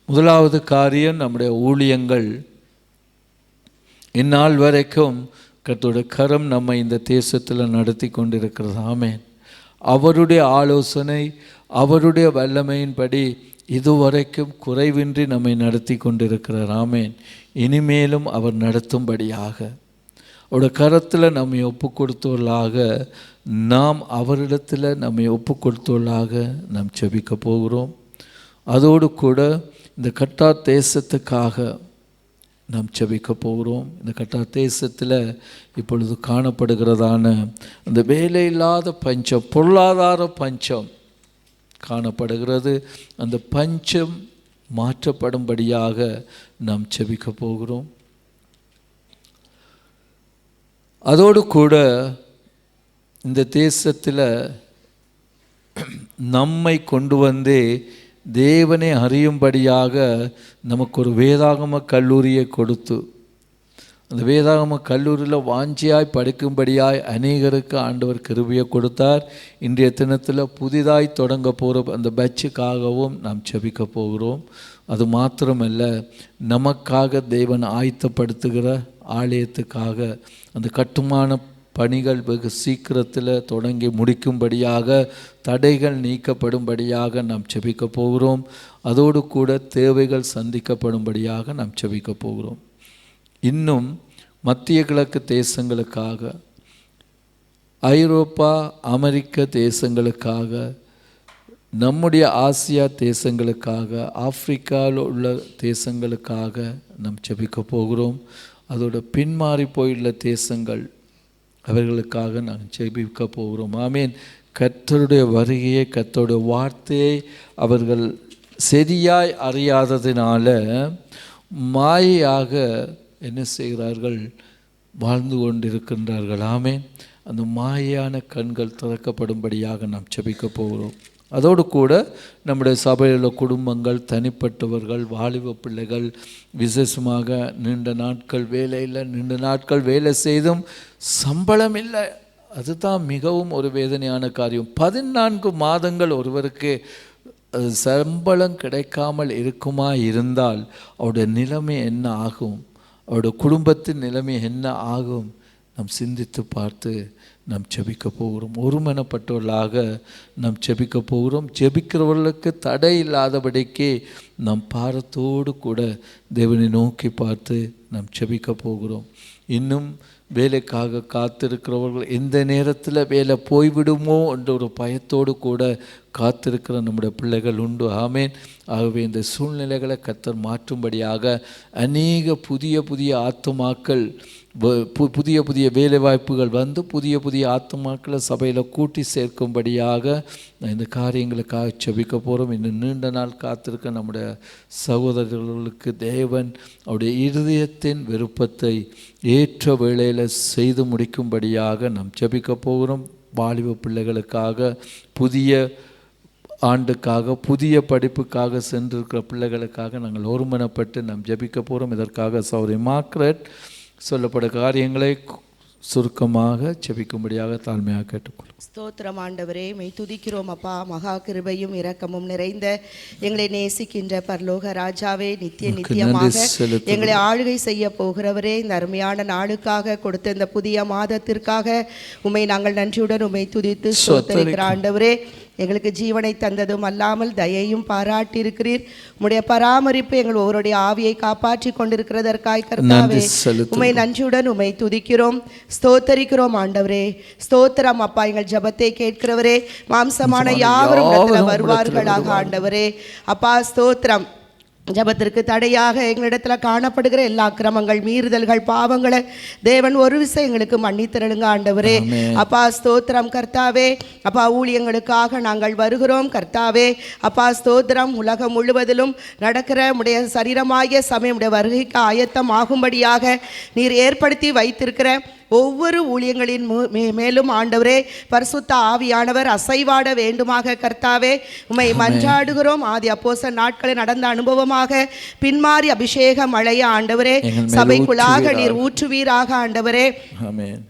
முதலாவது காரியம், நம்முடைய ஊழியங்கள் இந்நாள் வரைக்கும் கர்த்தருடைய கரம் நம்மை இந்த தேசத்தில் நடத்தி கொண்டிருக்கிறது. ஆமென். அவருடைய ஆலோசனை, அவருடைய வல்லமையின்படி இதுவரைக்கும் குறைவின்றி நம்மை நடத்தி கொண்டிருக்கிறார். ஆமென். இனிமேலும் அவர் நடத்தும்படியாக அவருடைய கரத்தில் நம்மை ஒப்பு கொடுத்தவர்களாக, நாம் அவரிடத்தில் நம்மை ஒப்பு கொடுத்தவர்களாக நாம் ஜெபிக்க போகிறோம். அதோடு கூட இந்த கட்டார் தேசத்துக்காக நாம் ஜெபிக்க போகிறோம். இந்த கட்டார் தேசத்தில் இப்பொழுது காணப்படுகிறதான அந்த வேலையில்லாத பஞ்சம், பொருளாதார பஞ்சம் காணப்படுகிறது. அந்த பஞ்சம் மாற்றப்படும்படியாக நாம் ஜெபிக்க போகிறோம். அதோடு கூட இந்த தேசத்தில் நம்மை கொண்டு வந்து தேவனை அறியும்படியாக நமக்கு ஒரு வேதாகம கல்லூரியை கொடுத்து, அந்த வேதாகம கல்லூரியில் வாஞ்சியாய் படிக்கும்படியாய் அநேகருக்கு ஆண்டவர் கிருபையை கொடுத்தார். இன்றைய தினத்தில் புதிதாய் தொடங்க போகிற அந்த பேட்சுக்காகவும் நாம் ஜெபிக்க போகிறோம். அது மாத்திரமல்ல, நமக்காக தேவன் ஆயத்தப்படுத்துகிற ஆலயத்துக்காக அந்த கட்டுமான பணிகள் வெகு சீக்கிரத்தில் தொடங்கி முடிக்கும்படியாக, தடைகள் நீக்கப்படும்படியாக நாம் ஜெபிக்க போகிறோம். அதோடு கூட தேவைகள் சந்திக்கப்படும்படியாக நாம் ஜெபிக்க போகிறோம். இன்னும் மத்திய கிழக்கு தேசங்களுக்காக, ஐரோப்பா அமெரிக்க தேசங்களுக்காக, நம்முடைய ஆசியா தேசங்களுக்காக, ஆப்பிரிக்காவில் உள்ள தேசங்களுக்காக நாம் ஜெபிக்க போகிறோம். அதோட பின்மாறி போயுள்ள தேசங்கள், அவர்களுக்காக நாங்கள் ஜெபிக்க போகிறோம். ஆமீன். கர்த்தருடைய வருகையை, கர்த்தருடைய வார்த்தையை அவர்கள் சரியாய் அறியாததினால மாயையாக என்ன செய்கிறார்கள், வாழ்ந்து கொண்டிருக்கின்றார்கள். ஆமீன். அந்த மாயான கண்கள் திறக்கப்படும்படியாக நாம் ஜெபிக்க போகிறோம். அதோடு கூட நம்முடைய சபையில் உள்ள குடும்பங்கள், தனிப்பட்டவர்கள், வாலிப பிள்ளைகள், விசேஷமாக நீண்ட நாட்கள் வேலையில், நீண்ட நாட்கள் வேலை செய்தும் சம்பளம் இல்லை. அதுதான் மிகவும் ஒரு வேதனையான காரியம். 14 மாதங்கள் ஒருவருக்கு சம்பளம் கிடைக்காமல் இருக்குமா இருந்தால் அவருடைய நிலைமை என்ன ஆகும், அவருடைய குடும்பத்தின் நிலைமை என்ன ஆகும், நாம் சிந்தித்து பார்த்து நாம் ஜெபிக்க போகிறோம். ஒருமனப்பட்டவர்களாக நாம் ஜெபிக்க போகிறோம். ஜெபிக்கிறவர்களுக்கு தடை இல்லாதபடிக்கு நாம் பாரத்தோடு கூட தேவனை நோக்கி பார்த்து நாம் ஜெபிக்க போகிறோம். இன்னும் வேலைக்காக காத்திருக்கிறவர்கள், எந்த நேரத்தில் வேலை போய்விடுமோ என்ற ஒரு பயத்தோடு கூட காத்திருக்கிற நம்முடைய பிள்ளைகள் உண்டு. ஆமேன். ஆகவே இந்த சூழ்நிலைகளை கர்த்தர் மாற்றும்படியாக அநேக புதிய ஆத்துமாக்கள், புதிய வேலைவாய்ப்புகள் வந்து புதிய ஆத்துமாக்களை சபையில் கூட்டி சேர்க்கும்படியாக இந்த காரியங்களுக்காக ஜெபிக்க போகிறோம். இன்னும் நீண்ட நாள் காத்திருக்க நம்முடைய சகோதரர்களுக்கு தேவன் அவருடைய இருதயத்தின் விருப்பத்தை ஏற்ற வேளையில் செய்து முடிக்கும்படியாக நாம் ஜெபிக்க போகிறோம். வாலிப பிள்ளைகளுக்காக, புதிய ஆண்டுக்காக புதிய படிப்புக்காக சென்றிருக்கிற பிள்ளைகளுக்காக நாங்கள் ஒருமனப்பட்டு நாம் ஜெபிக்க போகிறோம். இதற்காக சௌரி மார்க்ரெட் சொல்லப்பட்ட காரியங்களை சுருக்கமாக ஜெபிக்கும்படியாக தாழ்மையாக கேட்டுக்கொள்ளும். ஸ்தோத்திரம் ஆண்டவரே, மெய் துதிக்கிறோம் அப்பா. மகா கிருபையும் இரக்கமும் நிறைந்த எங்களை நேசிக்கின்ற பரலோக ராஜாவே, நித்தியமாக எங்களை ஆளுகை செய்ய போகிறவரே, இந்த அருமையான நாளுக்காக கொடுத்த இந்த புதிய மாதத்திற்காக உம்மை நாங்கள் நன்றியுடன் உம்மை துதித்து ஸ்தோத்திரிக்கிற ஆண்டவரே. எங்களுக்கு ஜீவனை தந்ததும் அல்லாமல் தயையும் பாராட்டி இருக்கிறீர். உம்முடைய பராமரிப்பு எங்கள் ஒவ்வொருடைய ஆவியை காப்பாற்றி கொண்டிருக்கிறதற்காய் கர்த்தாவே உம்மை நன்றியுடன் உம்மை துதிக்கிறோம், ஸ்தோத்தரிக்கிறோம் ஆண்டவரே. ஸ்தோத்திரம் அப்பா. எங்கள் ஜபத்தை கேட்கிறவரே, மாம்சமான யாவரும் வருவார்களாக ஆண்டவரே. அப்பா ஸ்தோத்திரம். ஜபத்திற்கு தடையாக எங்களிடத்தில் காணப்படுகிற எல்லா அக்கிரமங்கள், மீறுதல்கள், பாவங்களை தேவன் ஒரு விஷயம் எங்களுக்கு மன்னித்திரளுங்க ஆண்டவரே. அப்பா ஸ்தோத்திரம் கர்த்தாவே. அப்பா ஊழியங்களுக்காக நாங்கள் வருகிறோம் கர்த்தாவே. அப்பா ஸ்தோத்திரம். உலகம் முழுவதிலும் நடக்கிற உடைய சரீரமாகிய சமயம் உடைய வருகைக்கு ஆயத்தம் ஆகும்படியாக நீர் ஏற்படுத்தி வைத்திருக்கிற ஒவ்வொரு ஊழியங்களின் மேலும் ஆண்டவரே பரிசுத்த ஆவியானவர் அசைவாட வேண்டுமாக கர்த்தாவே உம்மை மன்றாடுகிறோம். ஆதி அப்போஸ்தலர் நாட்களில் நடந்த அனுபவமாக பின்மாறி அபிஷேக மழைய ஆண்டவரே சபைக்குள்ளாக நீர் ஊற்றுவீராக ஆண்டவரே.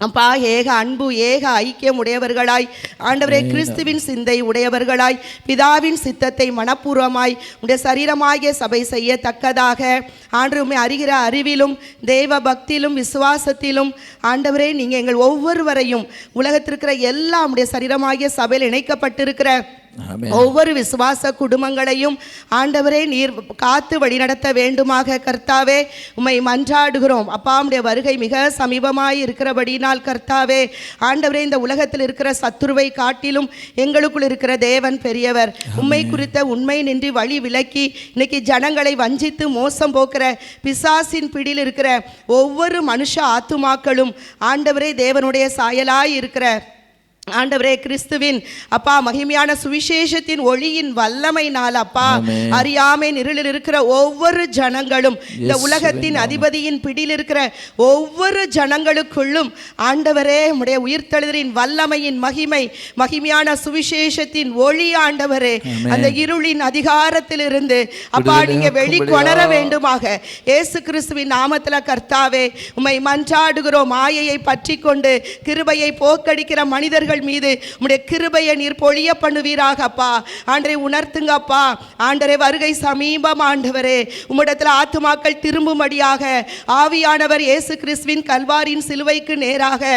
அப்பா ஏக அன்பு ஏக ஐக்கியம் உடையவர்களாய் ஆண்டவரே, கிறிஸ்துவின் சிந்தை உடையவர்களாய், பிதாவின் சித்தத்தை மனப்பூர்வமாய் உடைய சரீரமாகிய சபை செய்யத்தக்கதாக ஆண்டு உம்மை அறிகிற அறிவிலும் தேவ பக்தியிலும் விசுவாசத்திலும் ஆண்டவரே நீங்க எங்கள் ஒவ்வொருவரையும் உலகத்திற்கிற எல்லா உடைய சரீரமாகிய சபையில் இணைக்கப்பட்டிருக்கிற ஒவ்வொரு விசுவாச குடும்பங்களையும் ஆண்டவரே நீர் காத்து வழிநடத்த வேண்டுமாக கர்த்தாவே உம்மை மன்றாடுகிறோம். அப்பா உம்முடைய வருகை மிக சமீபமாய் இருக்கிறபடினால் கர்த்தாவே ஆண்டவரே, இந்த உலகத்தில் இருக்கிற சத்துருவை காட்டிலும் எங்களுக்குள் இருக்கிற தேவன் பெரியவர். உம்மை குறித்த உண்மை நின்று வழி விலக்கி இன்னைக்கு ஜனங்களை வஞ்சித்து மோசம் போக்குற பிசாசின் பிடியில் இருக்கிற ஒவ்வொரு மனுஷ ஆத்துமாக்களும் ஆண்டவரே தேவனுடைய சாயலாய் இருக்கிற ஆண்டவரே கிறிஸ்துவின் அப்பா மகிமையான சுவிசேஷத்தின் ஒளியின் வல்லமையினால் அப்பா அறியாமை இருளில் இருக்கிற ஒவ்வொரு ஜனங்களும், இந்த உலகத்தின் அதிபதியின் பிடியில் இருக்கிற ஒவ்வொரு ஜனங்களுக்குள்ளும் ஆண்டவரே உம்முடைய உயிர்த்தெழுதலின் வல்லமையின் மகிமையான சுவிசேஷத்தின் ஒளி ஆண்டவரே அந்த இருளின் அதிகாரத்தில் இருந்து அப்பா நீங்க வெளிக்கொணர வேண்டுமாக இயேசு கிறிஸ்துவின் நாமத்தில் கர்த்தாவே உம்மை மன்றாடுகிறோம். மாயையை பற்றி கொண்டு கிருபையை போக்கடிக்கிற மனிதர்கள் மீது உம்முடைய கிருபையை நீர் பொழிய பண்ணுவீராக அப்பா. ஆண்டவரே உணர்த்துங்கப்பா. ஆண்டவரே வருகை சமீபம் ஆண்டவரே. உம்மிடத்தில் ஆத்துமாக்கள் திரும்பும்படியாக ஆவியானவர் இயேசு கிறிஸ்துவின் கல்வாரியின் சிலுவைக்கு நேராக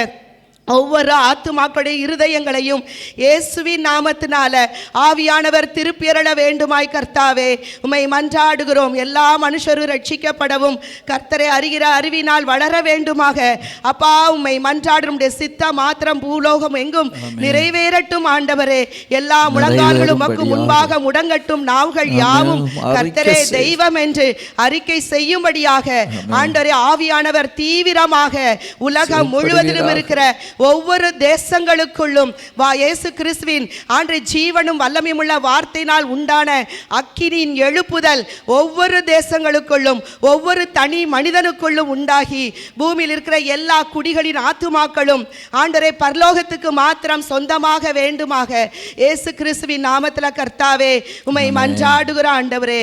ஒவ்வொரு ஆத்துமாக்களுடைய இருதயங்களையும் இயேசுவின் நாமத்தினால ஆவியானவர் திருப்பியறள வேண்டுமாய் கர்த்தாவே உம்மை மன்றாடுகிறோம். எல்லா மனுஷரும் ரட்சிக்கப்படவும் கர்த்தரை அறிகிற அறிவினால் வளர வேண்டுமாக அப்பா உம்மை மன்றாடும். சித்த மாத்திரம் பூலோகம் எங்கும் நிறைவேறட்டும் ஆண்டவரே. எல்லா முழங்கால்களும் உமக்கு முன்பாக முடங்கட்டும், நாவுகள் யாவும் கர்த்தரே தெய்வம் என்று அறிக்கை செய்யும்படியாக ஆண்டவரே ஆவியானவர் தீவிரமாக உலகம் முழுவதிலும் இருக்கிற ஒவ்வொரு தேசங்களுக்குள்ளும் இயேசு கிறிஸ்துவின் ஆண்டு ஜீவனும் வல்லமையும் உள்ள வார்த்தையினால் உண்டான அக்கினியின் எழுப்புதல் ஒவ்வொரு தேசங்களுக்குள்ளும் ஒவ்வொரு தனி மனிதனுக்குள்ளும் உண்டாகி பூமியில் இருக்கிற எல்லா குடிகளின் ஆத்துமாக்களும் ஆண்டவரே பரலோகத்துக்கு மாத்திரம் சொந்தமாக வேண்டுமாக இயேசு கிறிஸ்துவின் நாமத்தில் கர்த்தாவே உம்மை மன்றாடுகிற ஆண்டவரே.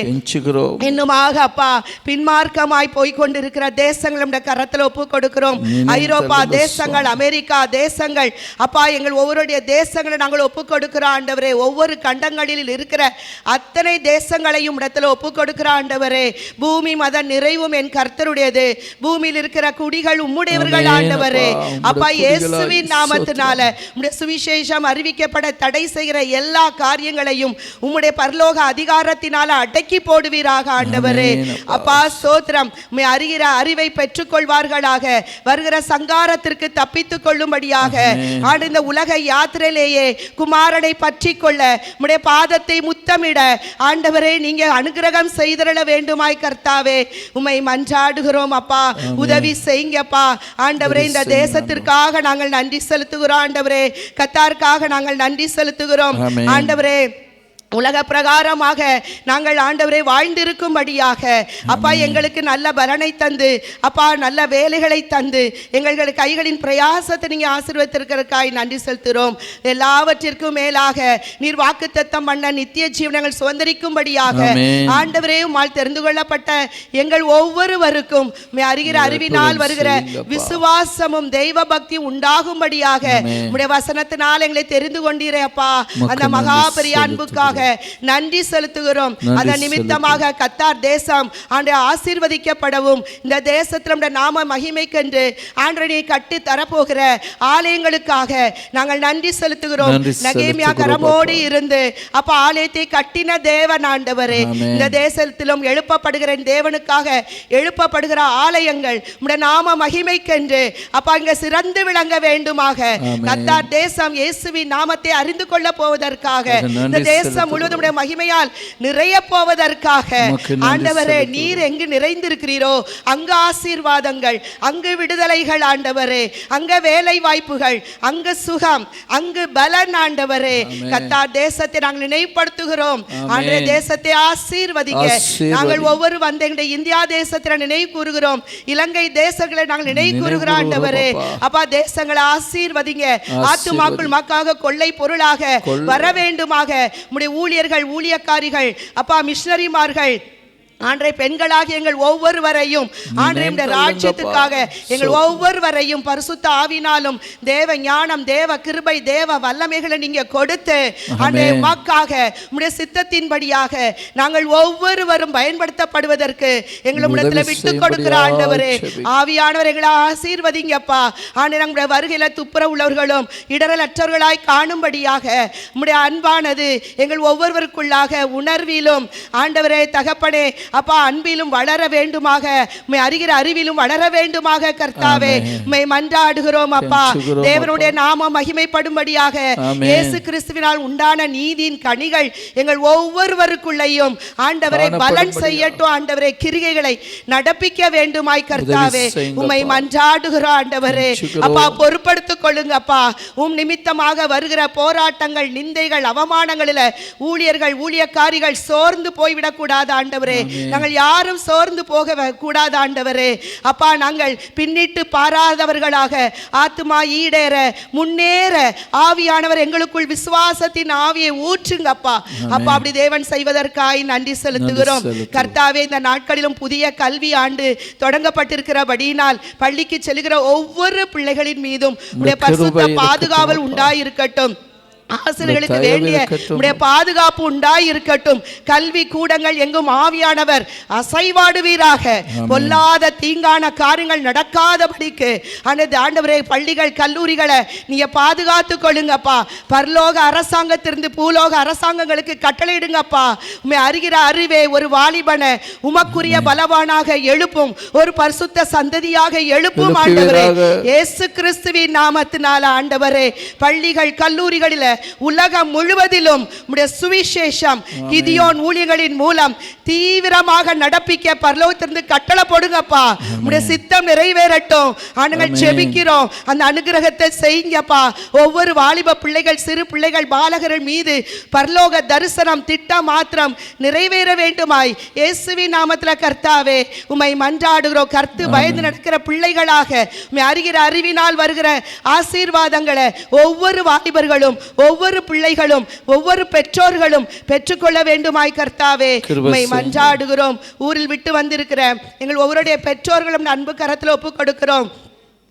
இன்னுமாக அப்பா பின்மார்க்கமாய் போய்கொண்டிருக்கிற தேசங்கள் கரத்தில் ஒப்பு கொடுக்கிறோம். ஐரோப்பா தேசங்கள், அமெரிக்கா தேசங்கள் அப்பா எங்கள் ஒவ்வொருடைய தேசங்களை நாங்கள் ஒப்புக் கொடுக்கிற ஆண்டவரே. ஒவ்வொரு கண்டங்களில் இருக்கிற அத்தனை தேசங்களையும் இடத்துல ஒப்புக் கொடுக்கிற ஆண்டவரே. பூமி மத நிறைவும் என் கர்த்தருடையது, பூமியில் இருக்கிற குடிகள் உம்முடையவர்கள் ஆண்டவரே. அப்பா இயேசுவின் நாமத்தினால உம்முடைய சுவிசேஷம் அறிவிக்கப்பட தடை செய்கிற எல்லா காரியங்களையும் உம்முடைய பரலோக அதிகாரத்தினால அடக்கி போடுவீராக ஆண்டவரே. அப்பா ஸ்தோத்திரம். உம்மை அறிகிற அறிவை பெற்றுக்கொள்வார்களாக, வருகிற சங்காரத்திற்கு தப்பித்துக் கொள்ளும்படியாக ஆண்டு இந்த உலக யாத்திரையிலேயே குமாரனை பற்றி கொள்ள உம்முடைய பாதத்தை முத்தமிட ஆண்டவரே நீங்க அனுகிரகம் செய்திட வேண்டுமாய் கர்த்தாவே உம்மை மன்றாடுகிறோம். அப்பா உதவி செய்யுங்கப்பா ஆண்டவரே. இந்த தேசத்திற்காக நாங்கள் நன்றி செலுத்துகிறோம் ஆண்டவரே. கத்தாருக்காக நாங்கள் நன்றி செலுத்துகிறோம் ஆண்டவரே. உலக பிரகாரமாக நாங்கள் ஆண்டவரை வாழ்ந்திருக்கும்படியாக அப்பா எங்களுக்கு நல்ல பலனை தந்து அப்பா நல்ல வேலைகளை தந்து எங்கள் கைகளின் பிரயாசத்தை நீங்க ஆசீர்வதித்திருக்கிறதுக்காய் நன்றி செலுத்துகிறோம். எல்லாவற்றிற்கும் மேலாக நீர் வாக்குத்தத்தம் பண்ண நித்திய ஜீவனங்கள் சுதந்திரிக்கும்படியாக ஆண்டவரே உம்மால் தெரிந்து கொள்ளப்பட்ட எங்கள் ஒவ்வொருவருக்கும் அறிகிற அறிவினால் வருகிற விசுவாசமும் தெய்வ பக்தி உண்டாகும்படியாக உம்முடைய வசனத்தினால் எங்களை தெரிந்து கொண்டீரே அப்பா. அந்த மகா பெரிய அன்புக்காக நன்றி செலுத்துகிறோம். அதன் நிமித்தமாக கத்தார் தேசம் ஆண்டவரே ஆசீர்வதிக்கப்படவும் இந்த தேசத்தில் நம்முடைய நாம மகிமைக்கென்று ஆண்டவரே கட்டி தரப்போகிற ஆலயங்களுக்காக நாங்கள் நன்றி செலுத்துகிறோம். நகேமியா கரமோடு இருந்து அப்ப ஆலயத்தை கட்டின தேவன் ஆண்டவரே, இந்த தேசத்திலும் எழுப்பப்படுகிற தேவனுக்காக எழுப்பப்படுகிற ஆலயங்கள் உம்முடைய நாம மகிமைக்கென்று அப்பா இங்க சிறந்து விளங்க வேண்டுமாக கத்தார் தேசம் இயேசுவின் நாமத்தை அறிந்து கொள்ள போவதற்காக இந்த தேசம் முழுவதும் மகிமையால் நிறைய போவதற்காக ஆண்டவரே நீர் எங்கு நிறைந்திருக்கிறீரோ அங்கு ஆசீர்வாதங்கள், அங்கு விடுதலைகள் ஆண்டவரே, அங்கு வேலை வாய்ப்புகள், அங்கு சுகம், அங்கு பலன் ஆண்டவரே. கத்தார் தேசத்தை நாங்கள் நினைவுபடுத்துகிறோம். ஆண்டவரே தேசத்தை ஆசீர்வதிக்க நாங்கள் ஒவ்வொரு வந்து எங்களுடைய இந்தியா தேசத்தை நினைவு கூறுகிறோம். இலங்கை தேசங்களை நாங்கள் நினைவு கூறுகிறோம் ஆண்டவரே. அப்பா தேசங்களை ஆசீர்வதிங்க. ஆத்துமாக்கள் மக்காக கொள்ளை பொருளாக வர வேண்டுமாக உம்முடைய ஊழியர்கள், ஊழியக்காரிகள், அப்பா மிஷனரிமார்கள் ஆண்டவரே பெண்களாகிய எங்கள் ஒவ்வொருவரையும் ஆண்டவரே இந்த ராஜ்யத்துக்காக எங்கள் ஒவ்வொருவரையும் பரிசுத்த ஆவினாலும் தேவ ஞானம், தேவ கிருபை, தேவ வல்லமைகளை நீங்க கொடுத்து ஆண்டவரே உமக்காக உம்முடைய சித்தத்தின்படியாக நாங்கள் ஒவ்வொருவரும் பயன்படுத்தப்படுவதற்கு எங்களை உம்மிடத்தில் விட்டு கொடுக்கிற ஆண்டவரே ஆவியானவர் எங்களை ஆசீர்வதிங்கப்பா. ஆண்டவரே நம்முடைய வருகையில துப்புரவு உள்ளவர்களும் இடரலற்றவர்களாய் காணும்படியாக உம்முடைய அன்பானது எங்கள் ஒவ்வொருவருக்குள்ளாக உணர்விலும் ஆண்டவரே தகப்பனே அப்பா அன்பிலும் வளர வேண்டுமாக, உம்மை அறிகிற அறிவிலும் வளர வேண்டுமாக கர்த்தாவே உம்மை மன்றாடுகிறோம் அப்பா. தேவனுடைய நாமம் மகிமைப்படும்படியாக இயேசு கிறிஸ்துவினால் உண்டான நீதியின் கனிகள் எங்கள் ஒவ்வொருவருக்குள்ளேயும் ஆண்டவரை பலன் செய்யட்டும். ஆண்டவரே கிரிகைகளை நடப்பிக்க வேண்டுமாய் கர்த்தாவே உம்மை மன்றாடுகிறோம் ஆண்டவரே. அப்பா பொறுப்படுத்திக் கொள்ளுங்க அப்பா. நிமித்தமாக வருகிற போராட்டங்கள், நிந்தைகள், அவமானங்களில் ஊழியர்கள், ஊழியக்காரிகள் சோர்ந்து போய்விடக் கூடாது ஆண்டவரே. நாங்கள் யாரும் சோர்ந்து போக கூடாது ஆண்டவரே. அப்பா நாங்கள் பின்னிட்டு பாராதவர்களாக ஆத்துமா ஈடேற முன்னேற ஆவியானவர் எங்களுக்குள் விசுவாசத்தின் ஆவியை ஊற்றுங்க அப்பா. அப்பா அப்படி தேவன் செய்வதற்காய் நன்றி செலுத்துகிறோம் கர்த்தாவே. இந்த நாட்களிலும் புதிய கல்வி ஆண்டு தொடங்கப்பட்டிருக்கிறபடியினால் பள்ளிக்கு செல்கிற ஒவ்வொரு பிள்ளைகளின் மீதும் பரிசுத்த பாதுகாவல் உண்டாயிருக்கட்டும். ஆசிரியர்களுக்கு வேண்டிய உடைய பாதுகாப்பு உண்டாயிருக்கட்டும். கல்வி கூடங்கள் எங்கும் ஆவியானவர் அசைவாடுவீராக. பொல்லாத தீங்கான காரியங்கள் நடக்காதபடிக்கு ஆண்டவரே பள்ளிகள், கல்லூரிகளை நீங்க பாதுகாத்து கொள்ளுங்கப்பா. பரலோக அரசாங்கத்திலிருந்து பூலோக அரசாங்கங்களுக்கு கட்டளையிடுங்கப்பா. உம்மை அறிகிற அறிவே ஒரு வாலிபனை உமக்குரிய பலவானாக எழுப்பும், ஒரு பரிசுத்த சந்ததியாக எழுப்பும் ஆண்டவரே. இயேசு கிறிஸ்துவின் நாமத்தினால ஆண்டவரே பள்ளிகள், கல்லூரிகளில் உலகம் முழுவதிலும் உம்முடைய சுவிசேஷம் கிதியோன் ஊழியர்களின் மூலம் தீவிரமாக நடப்பிக்க பரலோகத்திலிருந்து கட்டளை போடுங்கப்பா. உம்முடைய சித்தம் நிறைவேறட்டும். நாங்கள் ஜெபிக்கிறோம். அந்த அனுகிரகத்தை செய்யுங்கப்பா. ஒவ்வொரு வாலிப பிள்ளைகள், சிறு பிள்ளைகள், பாலகர்கள் மீது பரலோக தரிசனம், திட்டம் மாத்திரம் நிறைவேற வேண்டுமாய் இயேசுவின் நாமத்தில் கர்த்தாவே உம்மை மன்றாடுகிறோம். கர்த்து பயந்து நடக்கிற பிள்ளைகளாக உம்மை அறிகிற அறிவினால் வருகிற ஆசீர்வாதங்களை ஒவ்வொரு வாலிபர்களும், ஒவ்வொரு பிள்ளைகளும், ஒவ்வொரு பெற்றோர்களும் பெற்றுக்கொள்ள வேண்டுமாய் கர்த்தாவே உம்மை மன்றாடுகிறோம். ஊரில் விட்டு வந்திருக்கிற எங்கள் ஒவ்வொருடைய பெற்றோர்களும் அன்பு கரத்தில் ஒப்புக் கொடுக்கிறோம்.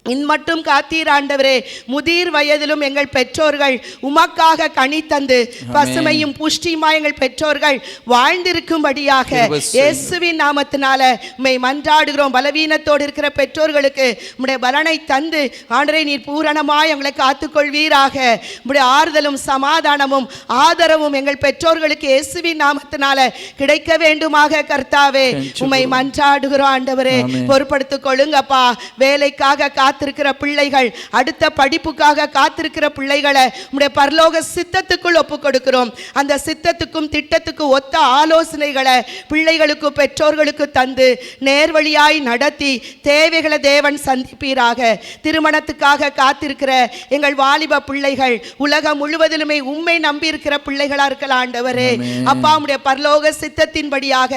இன்மட்டும் காத்தீர் ஆண்டவரே. முதிர் வயதிலும் எங்கள் பெற்றோர்கள் உமக்காக கனி தந்து பசுமையும் புஷ்டியுமாய் எங்கள் பெற்றோர்கள் வாழ்ந்திருக்கும்படியாக இயேசுவின் நாமத்தினால உம்மை மன்றாடுகிறோம். பலவீனத்தோடு இருக்கிற பெற்றோர்களுக்கு உம்முடைய பலனை தந்து ஆண்டவரே நீர் பூரணமாய் எங்களை காத்துக்கொள்வீராக. உம்முடைய ஆறுதலும் சமாதானமும் ஆதரவும் எங்கள் பெற்றோர்களுக்கு இயேசுவின் நாமத்தினால கிடைக்க வேண்டுமாக கர்த்தாவே உம்மை மன்றாடுகிறோம் ஆண்டவரே. பொறுப்படுத்திக் கொள்ளுங்கப்பா. வேலைக்காக காத்திருக்கிற பிள்ளைகள், அடுத்த படிப்புக்காக காத்திருக்கிற பிள்ளைகளை உம்முடைய பரலோக சித்தத்துக்குள் ஒப்பு கொடுக்கிறோம். அந்த சித்தத்துக்கும் திட்டத்துக்கும் ஒத்த ஆலோசனைகளை பிள்ளைகளுக்கு பெற்றோர்களுக்கு தந்து நேர்வழியாய் நடத்தி தேவைகளை தேவன் சந்திப்பீராக. திருமணத்துக்காக காத்திருக்கிற எங்கள் வாலிப பிள்ளைகள், உலகம் முழுவதிலுமே உம்மை நம்பி இருக்கிற பிள்ளைகளா இருக்கலாம் ஆண்டவரே. அப்பா, உம்முடைய பரலோக சித்தத்தின்படியாக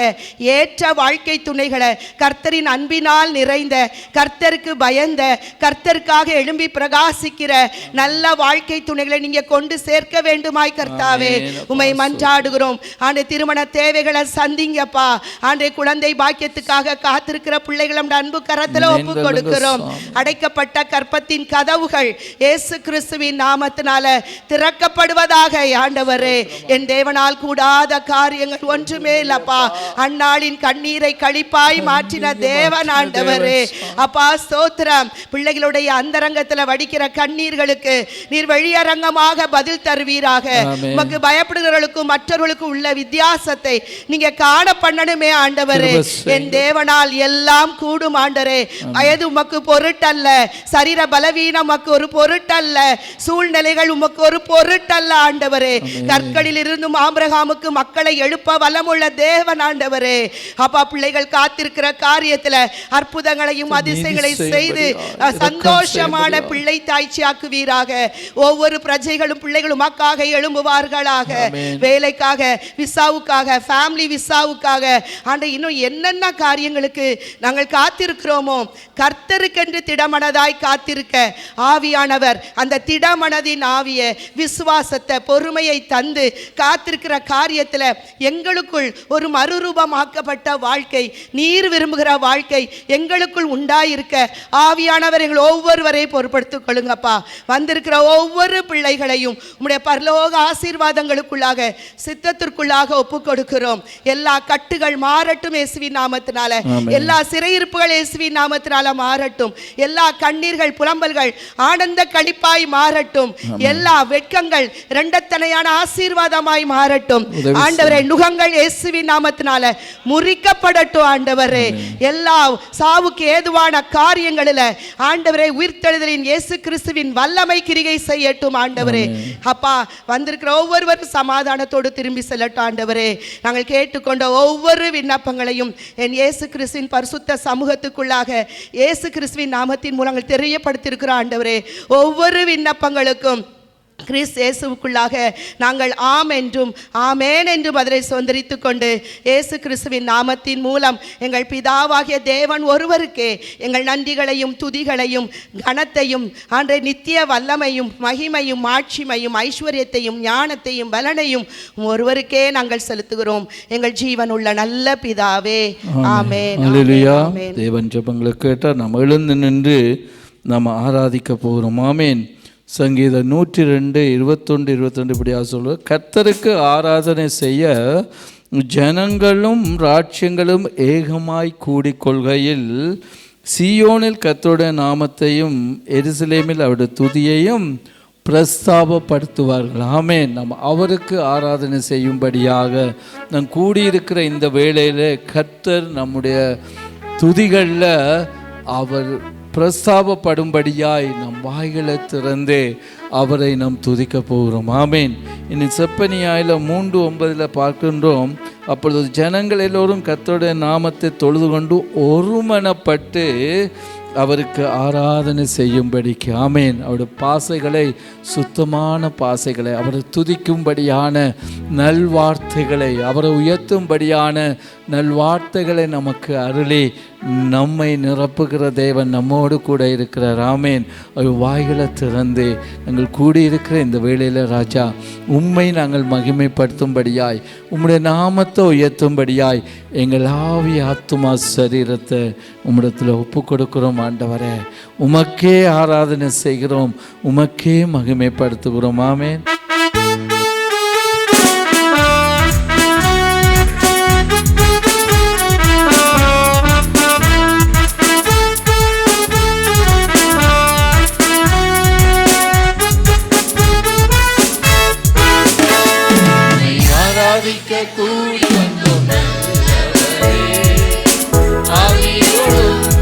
ஏற்ற வாழ்க்கை துணைகளை, கர்த்தரின் அன்பினால் நிறைந்த, கர்த்தருக்கு பயந்த, கர்த்தருக்காக எழும்பி பிரகாசிக்கிற நல்ல வாழ்க்கை துணைகளை நீங்க கொண்டு சேர்க்க வேண்டுமாய் கர்த்தாவே உம்மை மன்றாடுகிறோம். ஆண்டு திருமண தேவைகளை சந்திங்கப்பா. ஆண்டு குழந்தை பாக்கியத்துக்காக காத்திருக்கிற பிள்ளைகளை அன்பு கரத்துல ஒப்பு கொடுக்கிறோம். அடைக்கப்பட்ட கற்பத்தின் கதவுகள் இயேசு கிறிஸ்துவின் நாமத்தினால திறக்கப்படுவதாக. ஆண்டவரே, என் தேவனால் கூடாத காரியங்கள் ஒன்றுமே இல்லப்பா. அன்னாளின் கண்ணீரை களிப்பாய் மாற்றின தேவன் ஆண்டவரே. அப்பா ஸ்தோத்திரம். பிள்ளைகளுடைய அந்தரங்கத்தில் வடிக்கிற கண்ணீர்களுக்கு நீர் வெளியரங்கமாக பதில் தருவீராக. உமக்கு பயப்படுகிறவர்களுக்கும் மற்றவர்களுக்கும் உள்ள வித்தியாசத்தை நீங்க காண பண்ணணுமே ஆண்டவரே. என் தேவனால் எல்லாம் கூடும் ஆண்டவரே. வயது உமக்கு பொருட்டல்ல, சரீர பலவீனம் உமக்கு ஒரு பொருட்டல்ல, சூழ்நிலைகள் உமக்கு ஒரு பொருட்டல்ல ஆண்டவரே. கற்களில் இருந்தும் ஆபிரகாமுக்கு மக்களை எழுப்ப வல்லமுள்ள தேவன் ஆண்டவரே. அப்பா, பிள்ளைகள் காத்திருக்கிற காரியத்தில் அற்புதங்களையும் அதிசயங்களை செய்து சந்தோஷமான பிள்ளை தாய்ச்சியாக்குவீராக. ஒவ்வொரு பிரஜைகளும் பிள்ளைகளும் உமக்காக எழும்புவார்களாக. வேலைக்காக, விசாவுக்காக, ஃபேமிலி விசாவுக்காக, ஆண்டு இன்னும் என்னென்ன காரியங்களுக்கு நாங்கள் காத்திருக்கிறோமோ கர்த்தருக்கென்று திடமனதாய் காத்திருக்க ஆவியானவர் அந்த திடமனதின் ஆவிய விசுவாசத்தை, பொறுமையை தந்து காத்திருக்கிற காரியத்தில் எங்களுக்குள் ஒரு மறுரூபமாக்கப்பட்ட வாழ்க்கை, நீர் விரும்புகிற வாழ்க்கை எங்களுக்குள் உண்டாயிருக்க ஆவியானவர் எங்கள் ஒவ்வொருவரை பொறுப்படுத்திக் கொள்ளுங்கப்பா. வந்திருக்கிற ஒவ்வொரு பிள்ளைகளையும் உம்முடைய பரலோக ஆசீர்வாதங்களுக்குள்ளாக, சித்தத்திற்குள்ளாக ஒப்பு கொடுக்கிறோம். எல்லா கட்டுகள் மாறட்டும் இயேசுவின் நாமத்தினால. எல்லா சிறையிருப்புகள் இயேசுவின் நாமத்தினால மாறட்டும். எல்லா கண்ணீர்கள், புலம்பல்கள் ஆனந்த களிப்பாய் மாறட்டும். எல்லா வெட்கங்கள் இரண்டத்தனையான ஆசீர்வாதமாய் மாறட்டும் ஆண்டவரே. நுகங்கள் இயேசுவின் நாமத்தினால முறிக்கப்படட்டும் ஆண்டவரே. எல்லா சாவுக்கு ஏதுவான காரியங்களில் ஆண்டவரே உயிர்த்தெழுதலின் இயேசு கிறிஸ்துவின் வல்லமை கிரிகை செய்யட்டும் ஆண்டவரே. அப்பா, வந்திருக்கிற ஒவ்வொருவரும் சமாதானத்தோடு திரும்பி செல்லட்டும் ஆண்டவரே. நாங்கள் கேட்டுக்கொண்ட ஒவ்வொரு விண்ணப்பங்களையும் என் இயேசு கிறிஸ்துவின் பரிசுத்த சமூகத்துக்குள்ளாக இயேசு கிறிஸ்துவின் நாமத்தின் மூலங்கள் தெரியப்படுத்தியிருக்கிறோம் ஆண்டவரே. ஒவ்வொரு விண்ணப்பங்களுக்கும் கிறிஸ்து இயேசுவுக்குள்ளாக நாங்கள் ஆம் என்றும் ஆமேன் என்றும் அதனை சொந்தரித்து கொண்டு இயேசு கிறிஸ்துவின் நாமத்தின் மூலம் எங்கள் பிதாவாகிய தேவன் ஒருவருக்கே எங்கள் நன்றிகளையும் துதிகளையும் கனத்தையும் ஆண்டே நித்திய வல்லமையும் மகிமையும் மாட்சிமையும் ஐஸ்வர்யத்தையும் ஞானத்தையும் பலனையும் ஒருவருக்கே நாங்கள் செலுத்துகிறோம் எங்கள் ஜீவன் உள்ள நல்ல பிதாவே. ஆமென். அல்லேலூயா. தேவன் ஜெபங்களை கேட்டால் நம்ம எழுந்து நின்று நம்ம ஆராதிக்க போகிறோம். ஆமென். சங்கீதம் 102, 21, 22 இப்படியா சொல்லுவோம். கர்த்தருக்கு ஆராதனை செய்ய ஜனங்களும் ராட்சியங்களும் ஏகமாய் கூடிக்கொள்கையில் சீயோனில் கர்த்தருடைய நாமத்தையும் எருசலேமில் அவருடைய துதியையும் பிரஸ்தாபப்படுத்துவார்கள். ஆமென். நம்ம அவருக்கு ஆராதனை செய்யும்படியாக நம் கூடியிருக்கிற இந்த வேளையில் கர்த்தர் நம்முடைய துதிகளில் அவர் பிரஸ்தாபப்படும்படியாய் நம் வாய்களை திறந்தே அவரை நாம் துதிக்க போகிறோம். ஆமேன். இனி செப்பனியாயில் 3:9 பார்க்கின்றோம். அப்பொழுது ஜனங்கள் எல்லோரும் கர்த்தருடைய நாமத்தை தொழுது கொண்டு ஒருமனப்பட்டு அவருக்கு ஆராதனை செய்யும்படிக்கு. ஆமேன். அவருடைய பாசைகளை, சுத்தமான பாசைகளை, அவரை துதிக்கும்படியான நல்வார்த்தைகளை, அவரை உயர்த்தும்படியான நல்வார்த்தைகளை நமக்கு அருளி நம்மை நிரப்புகிற தேவன் நம்மோடு கூட இருக்கிறார். ஆமேன். அவர் வாய்களை திறந்து நாங்கள் கூடியிருக்கிற இந்த வேளையில் ராஜா உம்மை நாங்கள் மகிமைப்படுத்தும்படியாய், உம்முடைய நாமத்தை உயர்த்தும்படியாய் எங்கள் ஆவி ஆத்துமா சரீரத்தை உம்மிடத்தில் ஒப்பு கொடுக்கிறோம் ஆண்டவரே. உமக்கே ஆராதனை செய்கிறோம், உமக்கே மகிமைப்படுத்துகிறோம். ஆமேன். கூடி வந்தோம் ஆவியோடும்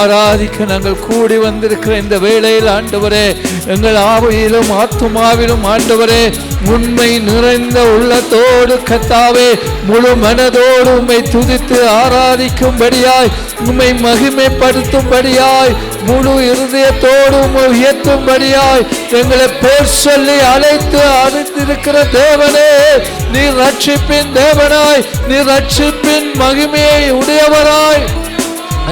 ஆராதிக்க நாங்கள் கூடி வந்திருக்கிற இந்த வேளையில் ஆண்டவரே, எங்கள் ஆவியிலும் ஆத்துமாவிலும் ஆண்டவரே உண்மை நிறைந்த உள்ளத்தோடு கர்த்தாவே முழு மனதோடு உம்மை துதித்து ஆராதிக்கும்படியாய், உம்மை மகிமைப்படுத்தும்படியாய், முழு இருதயத்தோடு உம்மை உயர்த்தும்படியாய் எங்களை பேர் சொல்லி அழைத்து அறிந்திருக்கிற தேவனே, நீர் ரட்சிப்பின் தேவனாய், நீர் ரட்சிப்பின் மகிமையை உடையவராய்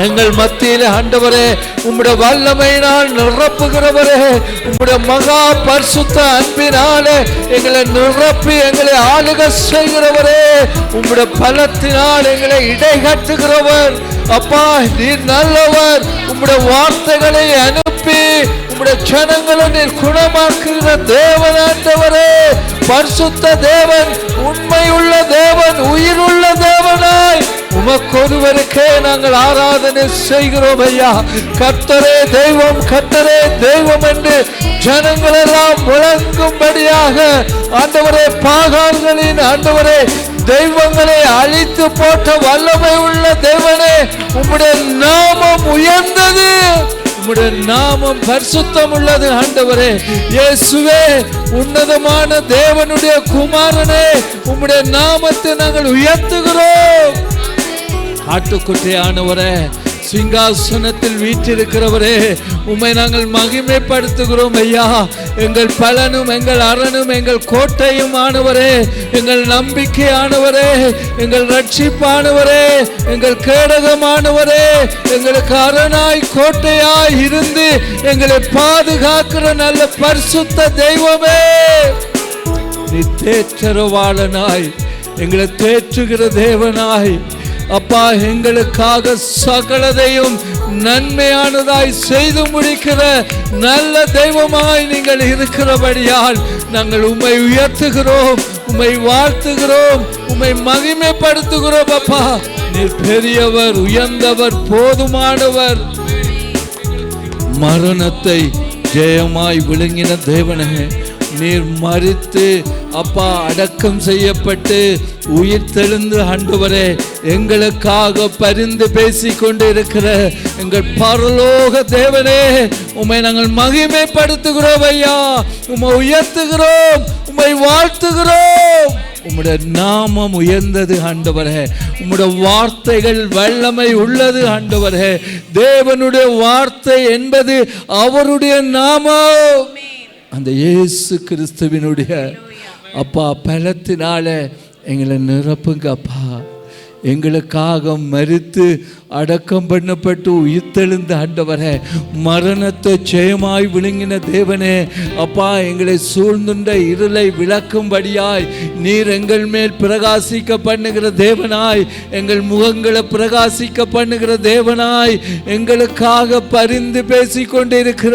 எங்கள் மத்தியிலே ஆண்டவரே உம்முடைய வல்லமையினால் நிரப்புகிறவரே, உம்முடைய மகா பரிசுத்த அன்பினாலே எங்களை நிரப்பி எங்களை ஆளுக செய்கிறவரே, உம்முடைய பலத்தினால் எங்களை இடைகட்டுகிறவர் அப்பா, நீர் நல்லவர். உம்முடைய வார்த்தைகளை அனுப்பி உம்முடைய ஜனங்களை நீர் குணமாக்குகிற தேவன் ஆண்டவரே, பரிசுத்த தேவன், உண்மையுள்ள தேவன், உயிருள்ள தேவனாய் உமக்கொருவருக்கே நாங்கள் ஆராதனை செய்கிறோம் ஐயா. கர்த்தரே தெய்வம், கர்த்தரே தெய்வம் என்று ஜனங்கள் எல்லாம் முழங்கும்படியாக ஆண்டவரே, பாகால்களின் ஆண்டவரே தெய்வங்களை அழித்து போட்ட வல்லமை உள்ள தேவனே, உம்முடைய நாமம் உயர்ந்தது, உம்முடைய நாமம் பரிசுத்தம் உள்ளது ஆண்டவரே. இயேசுவே, உன்னதமான தேவனுடைய குமாரனே, உம்முடைய நாமத்தை நாங்கள் உயர்த்துகிறோம். ஆட்டுக்குட்டியானவரே, சிங்காசனத்தில் வீற்றிருக்கிறவரே, உம்மை நாங்கள் மகிமைப்படுத்துகிறோம் ஐயா. எங்கள் பலனும் எங்கள் அரணும் எங்கள் கோட்டையும் ஆனவரே, எங்கள் நம்பிக்கையானவரே, எங்கள் ரட்சிப்பானவரே, எங்கள் கேடகமானவரே, எங்களுக்கு அரணாய் கோட்டையாய் இருந்து எங்களை பாதுகாக்கிற நல்ல பரிசுத்த தெய்வமே, நீ தேற்றரவாளனாய் எங்களை தேற்றுகிற தேவனாய் அப்பா, எங்களுக்காக சகலதையும் நன்மையானதாய் செய்து முடிக்கிற நல்ல தெய்வமாய் நீங்கள் இருக்கிறபடியால் நாங்கள் உம்மை உயர்த்துகிறோம், உம்மை வாழ்த்துகிறோம், உம்மை மகிமைப்படுத்துகிறோம். அப்பா, நீர் பெரியவர், உயர்ந்தவர், போதுமானவர். மரணத்தை ஜெயமாய் விழுங்கின தேவனே, நீர் மரித்து அப்பா அடக்கம் செய்யப்பட்டு உயிர் தெழுந்து ஆண்டவரே எங்களுக்காக பரிந்து பேசிக்கொண்டு இருக்கிற எங்கள் பரலோக தேவனே, உம்மை நாங்கள் மகிமைப்படுத்துகிறோம் ஐயா, உம்மை உயர்த்துகிறோம், உம்மை வாழ்த்துகிறோம். உம்முடைய நாமம் உயர்ந்தது ஆண்டவரே, உம்முடைய வார்த்தைகள் வல்லமை உள்ளது ஆண்டவரே. தேவனுடைய வார்த்தை என்பது அவருடைய நாமம். அந்த இயேசு கிறிஸ்துவினுடைய அப்பா பலத்தினால எங்களை நிரப்புங்க அப்பா. எங்களுக்காக மரித்து அடக்கம் பண்ணப்பட்டு உயிர்த்தெழுந்த ஆண்டவரே, மரணத்தை ஜெயமாய் விழுங்கின தேவனே அப்பா, எங்களை சூழ்ந்துண்ட இருளை விளக்கும்படியாய் நீர் எங்கள் மேல் பிரகாசிக்க பண்ணுகிற தேவனாய், எங்கள் முகங்களை பிரகாசிக்க பண்ணுகிற தேவனாய், எங்களுக்காக பரிந்து பேசிக்கொண்டிருக்கிற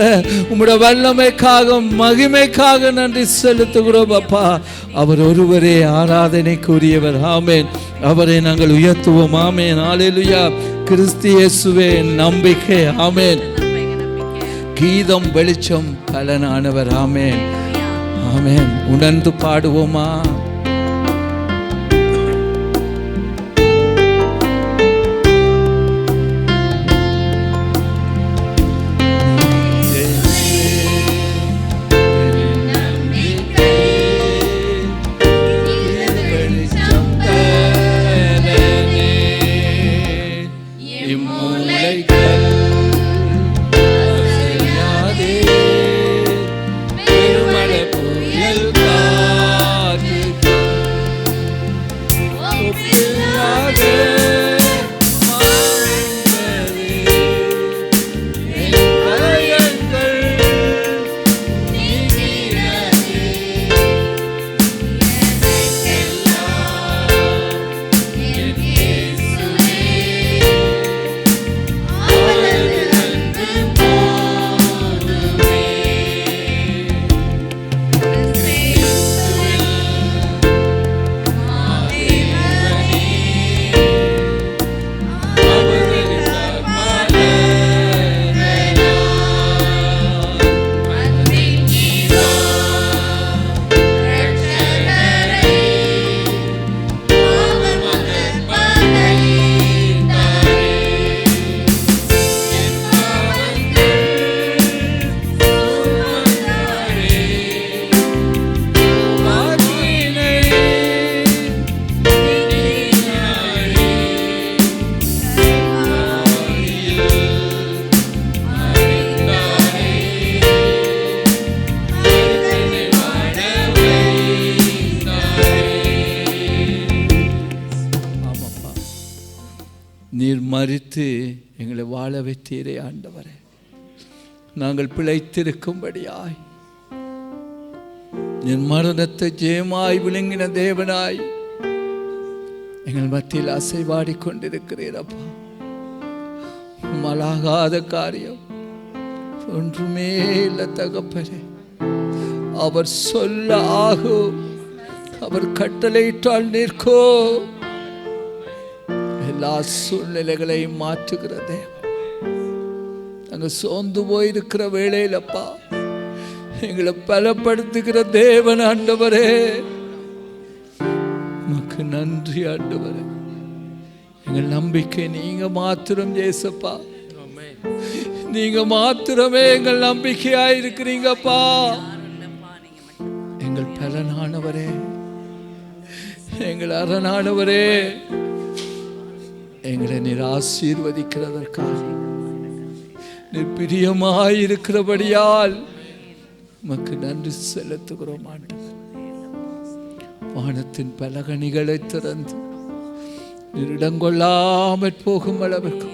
உம்முடைய வல்லமைக்காக மகிமைக்காக நன்றி செலுத்துகிறோம் அப்பா. அவர் ஒருவரே ஆராதனைக்குரியவர். ஆமேன். அவரை நாங்கள் உயர்த்துவோம். ஆமேன். அல்லேலூயா. கிறிஸ்து இயேசுவே நம்பிக்கை. ஆமேன். கீதம் வெளிச்சம் பலனானவர். ஆமேன். ஆமேன். உணர்ந்து பாடுவோமா? மரித்து எங்களை வாழ வைத்தீரே ஆண்டவரே. நாங்கள் பிழைத்திருக்கும்படியாய் என் மரணத்தை ஜெயமாய் விளங்கின தேவனாய் எங்கள் மத்தியில் அசைவாடி கொண்டிருக்கிறீரப்பா. உம்மாலாகாத காரியம் ஒன்றுமே இல்லை தகப்பனே. அவர் சொல்ல ஆகும், அவர் கட்டளையிட்டால் நிற்கோ. எல்லா சூழ்நிலைகளையும் மாற்றுகிற தேவன். நாங்கள் சோர்ந்து போயிருக்கிற வேளையிலப்பா எங்களை பலப்படுத்துகிற தேவன் ஆண்டவரே. உமக்கு நன்றி ஆண்டவரே. எங்கள் நம்பிக்கை நீங்க மாத்திரம் ஏசப்பா. நீங்க மாத்திரமே எங்கள் நம்பிக்கையாயிருக்கிறீங்கப்பா. எங்கள் பலனானவரே, எங்கள் அரணானவரே, எங்களை நீர் ஆசீர்வதிக்கிறதற்காக நீர் பிரியமாயிருக்கிறபடியால் உமக்கு நன்றி செலுத்துகிறோம் ஆண்டவர். வானத்தின் பலகணிகளை திறந்து நீர் இடங்கொள்ளாமற் போகும் அளவுக்கு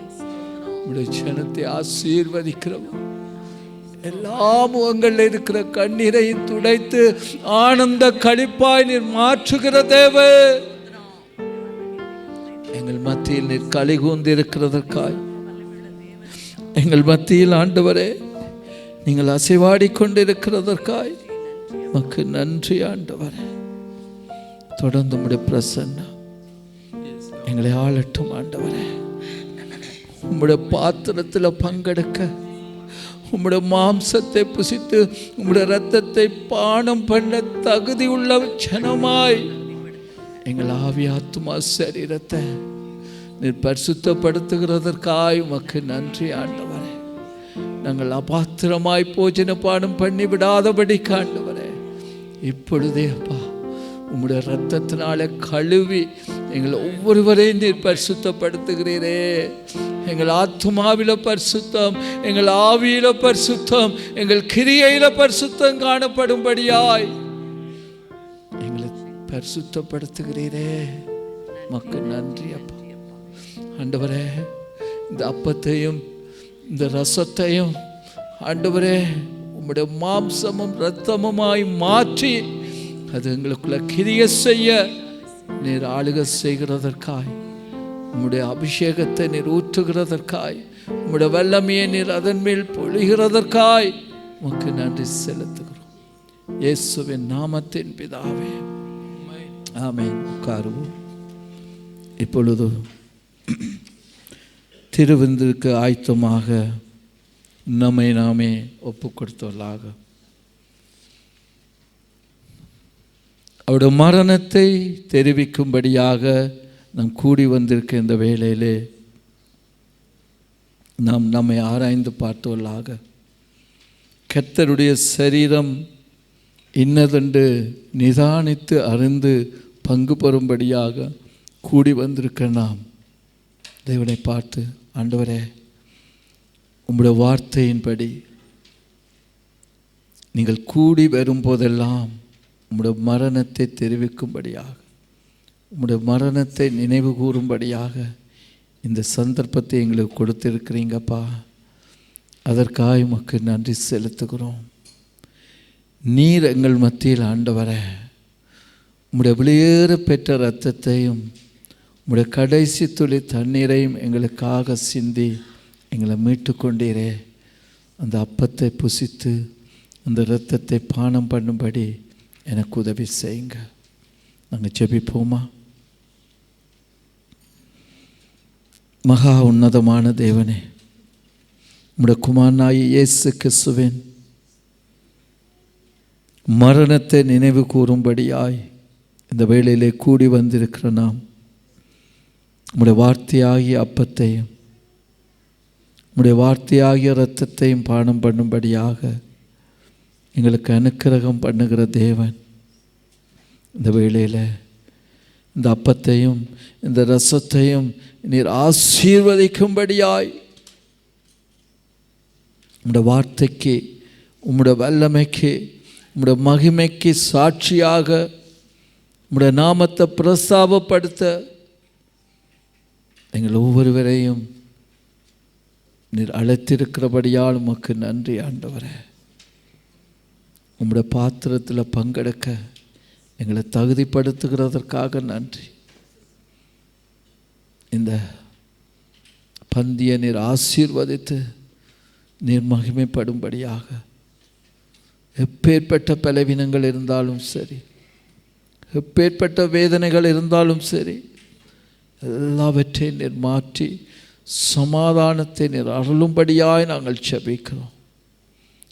உடைய ஜனத்தை ஆசீர்வதிக்கிறோம். எல்லா முகங்களில் இருக்கிற கண்ணீரையும் துடைத்து ஆனந்த களிப்பாய் நீர் மாற்றுகிற தேவன். எங்கள் மத்தியில் நீர் களி கூர்ந்திருக்கிறதற்காய், எங்கள் மத்தியில் ஆண்டவரே நீங்கள் அசைவாடி கொண்டிருக்கிறதற்காய் உமக்கு நன்றி ஆண்டவரே. தொடர்ந்து உம்முடைய பிரசன்னம் எங்களை ஆளட்டும் ஆண்டவரே. உம்முடைய பாத்திரத்தில் பங்கெடுக்க, உம்முடைய மாம்சத்தை புசித்து உம்முடைய இரத்தத்தை பானம் பண்ண தகுதி உள்ள ஜனமாய் எங்கள் ஆவி ஆத்துமா சரீரத்தை நீர் பரிசுத்தப்படுத்துகிறதற்காய் உமக்கு நன்றி ஆண்டவரே. நாங்கள் அபாத்திரமாய் போஜன பானம் பண்ணி விடாதபடி ஆண்டவரே, இப்பொழுதே அப்பா உம்முடைய இரத்தத்தினால கழுவி எங்களை ஒவ்வொருவரையும் நீர் பரிசுத்தப்படுத்துகிறீரே. எங்கள் ஆத்துமாவில பரிசுத்தம், எங்கள் ஆவியில பரிசுத்தம், எங்கள் கிரியையில பரிசுத்தம் காணப்படும்படியாய் எங்களை பரிசுத்தப்படுத்துகிறீரே. மக்கள் நன்றி அப்பா ஆண்டவரே. இந்த அப்பத்தையும் இந்த ரசத்தையும் ஆண்டவரே உம்முடைய மாம்சமும் இரத்தமுமாய் மாற்றி அது எங்களுக்குள்ள கிரிய செய்ய நீர் ஆளுக செய்கிறதற்காய், உம்முடைய அபிஷேகத்தை நீர் ஊற்றுகிறதற்காய், உம்முடைய வல்லமையை நீர் அதன் மேல் பொழிகிறதற்காய் உமக்கு நன்றி செலுத்துகிறோம். இயேசுவின் நாமத்தின் பிதாவே, ஆமென். உட்காருவோம். இப்பொழுது திருவிருந்துக்கு ஆயத்தமாக நம்மை நாமே ஒப்பு கொடுத்தவர்களாக அவருடைய மரணத்தை தெரிவிக்கும்படியாக நாம் கூடி வந்திருக்க இந்த வேளையிலே நாம் நம்மை ஆராய்ந்து பார்த்தவர்களாக கர்த்தருடைய சரீரம் இன்னதென்று நிதானித்து அறிந்து பங்கு பெறும்படியாக கூடி வந்திருக்க நாம் தேவனை பார்த்து, ஆண்டவரே உம்முடைய வார்த்தையின்படி நீங்கள் கூடி வரும்போதெல்லாம் உம்முடைய மரணத்தை தெரிவிக்கும்படியாக, உம்முடைய மரணத்தை நினைவு கூறும்படியாக இந்த சந்தர்ப்பத்தை எங்களுக்கு கொடுத்திருக்கிறீங்கப்பா. அதற்காக உமக்கு நன்றி செலுத்துகிறோம். நீர் எங்கள் மத்தியில் ஆண்டவரே உம்முடைய வெளியேற பெற்ற இரத்தத்தையும் உம்முடைய கடைசி துளி தண்ணீரையும் எங்களுக்காக சிந்தி எங்களை மீட்டு கொண்டீரே. அந்த அப்பத்தை புசித்து அந்த இரத்தத்தை பானம் பண்ணும்படி எனக்கு உதவி செய்யுங்க. நாங்கள் ஜெபிப்போமா? மகா உன்னதமான தேவனே, உம்முடைய குமாரனாகிய இயேசு கிறிஸ்துவின் மரணத்தை நினைவு கூறும்படியாய் இந்த வேளையிலே கூடி வந்திருக்கிற நாம் உம்முடைய வார்த்தையாகிய அப்பத்தையும் உம்முடைய வார்த்தையாகிய இரத்தத்தையும் பானம் பண்ணும்படியாக எங்களுக்கு அனுக்கிரகம் பண்ணுகிற தேவன், இந்த வேளையில் இந்த அப்பத்தையும் இந்த ரசத்தையும் நீர் ஆசீர்வதிக்கும்படியாய் உம்முடைய வார்த்தைக்கு, உம்முடைய வல்லமைக்கு, உம்முடைய மகிமைக்கு சாட்சியாக உம்முடைய நாமத்தை பிரஸ்தாபப்படுத்த எங்கள் ஒவ்வொருவரையும் நீர் அழைத்திருக்கிறபடியால் உமக்கு நன்றி ஆண்டவரே. உம்முடைய பாத்திரத்தில் பங்கெடுக்க எங்களை தகுதிப்படுத்துகிறதற்காக நன்றி. இந்த பந்தியை நீர் ஆசீர்வதித்து நீர் மகிமைப்படும்படியாக எப்பேற்பட்ட பலவீனங்கள் இருந்தாலும் சரி, எப்பேற்பட்ட வேதனைகள் இருந்தாலும் சரி, எல்லாவற்றையும் நீர் மாற்றி சமாதானத்தை நீர் அருளும்படியாய் நாங்கள் செபிக்கிறோம்.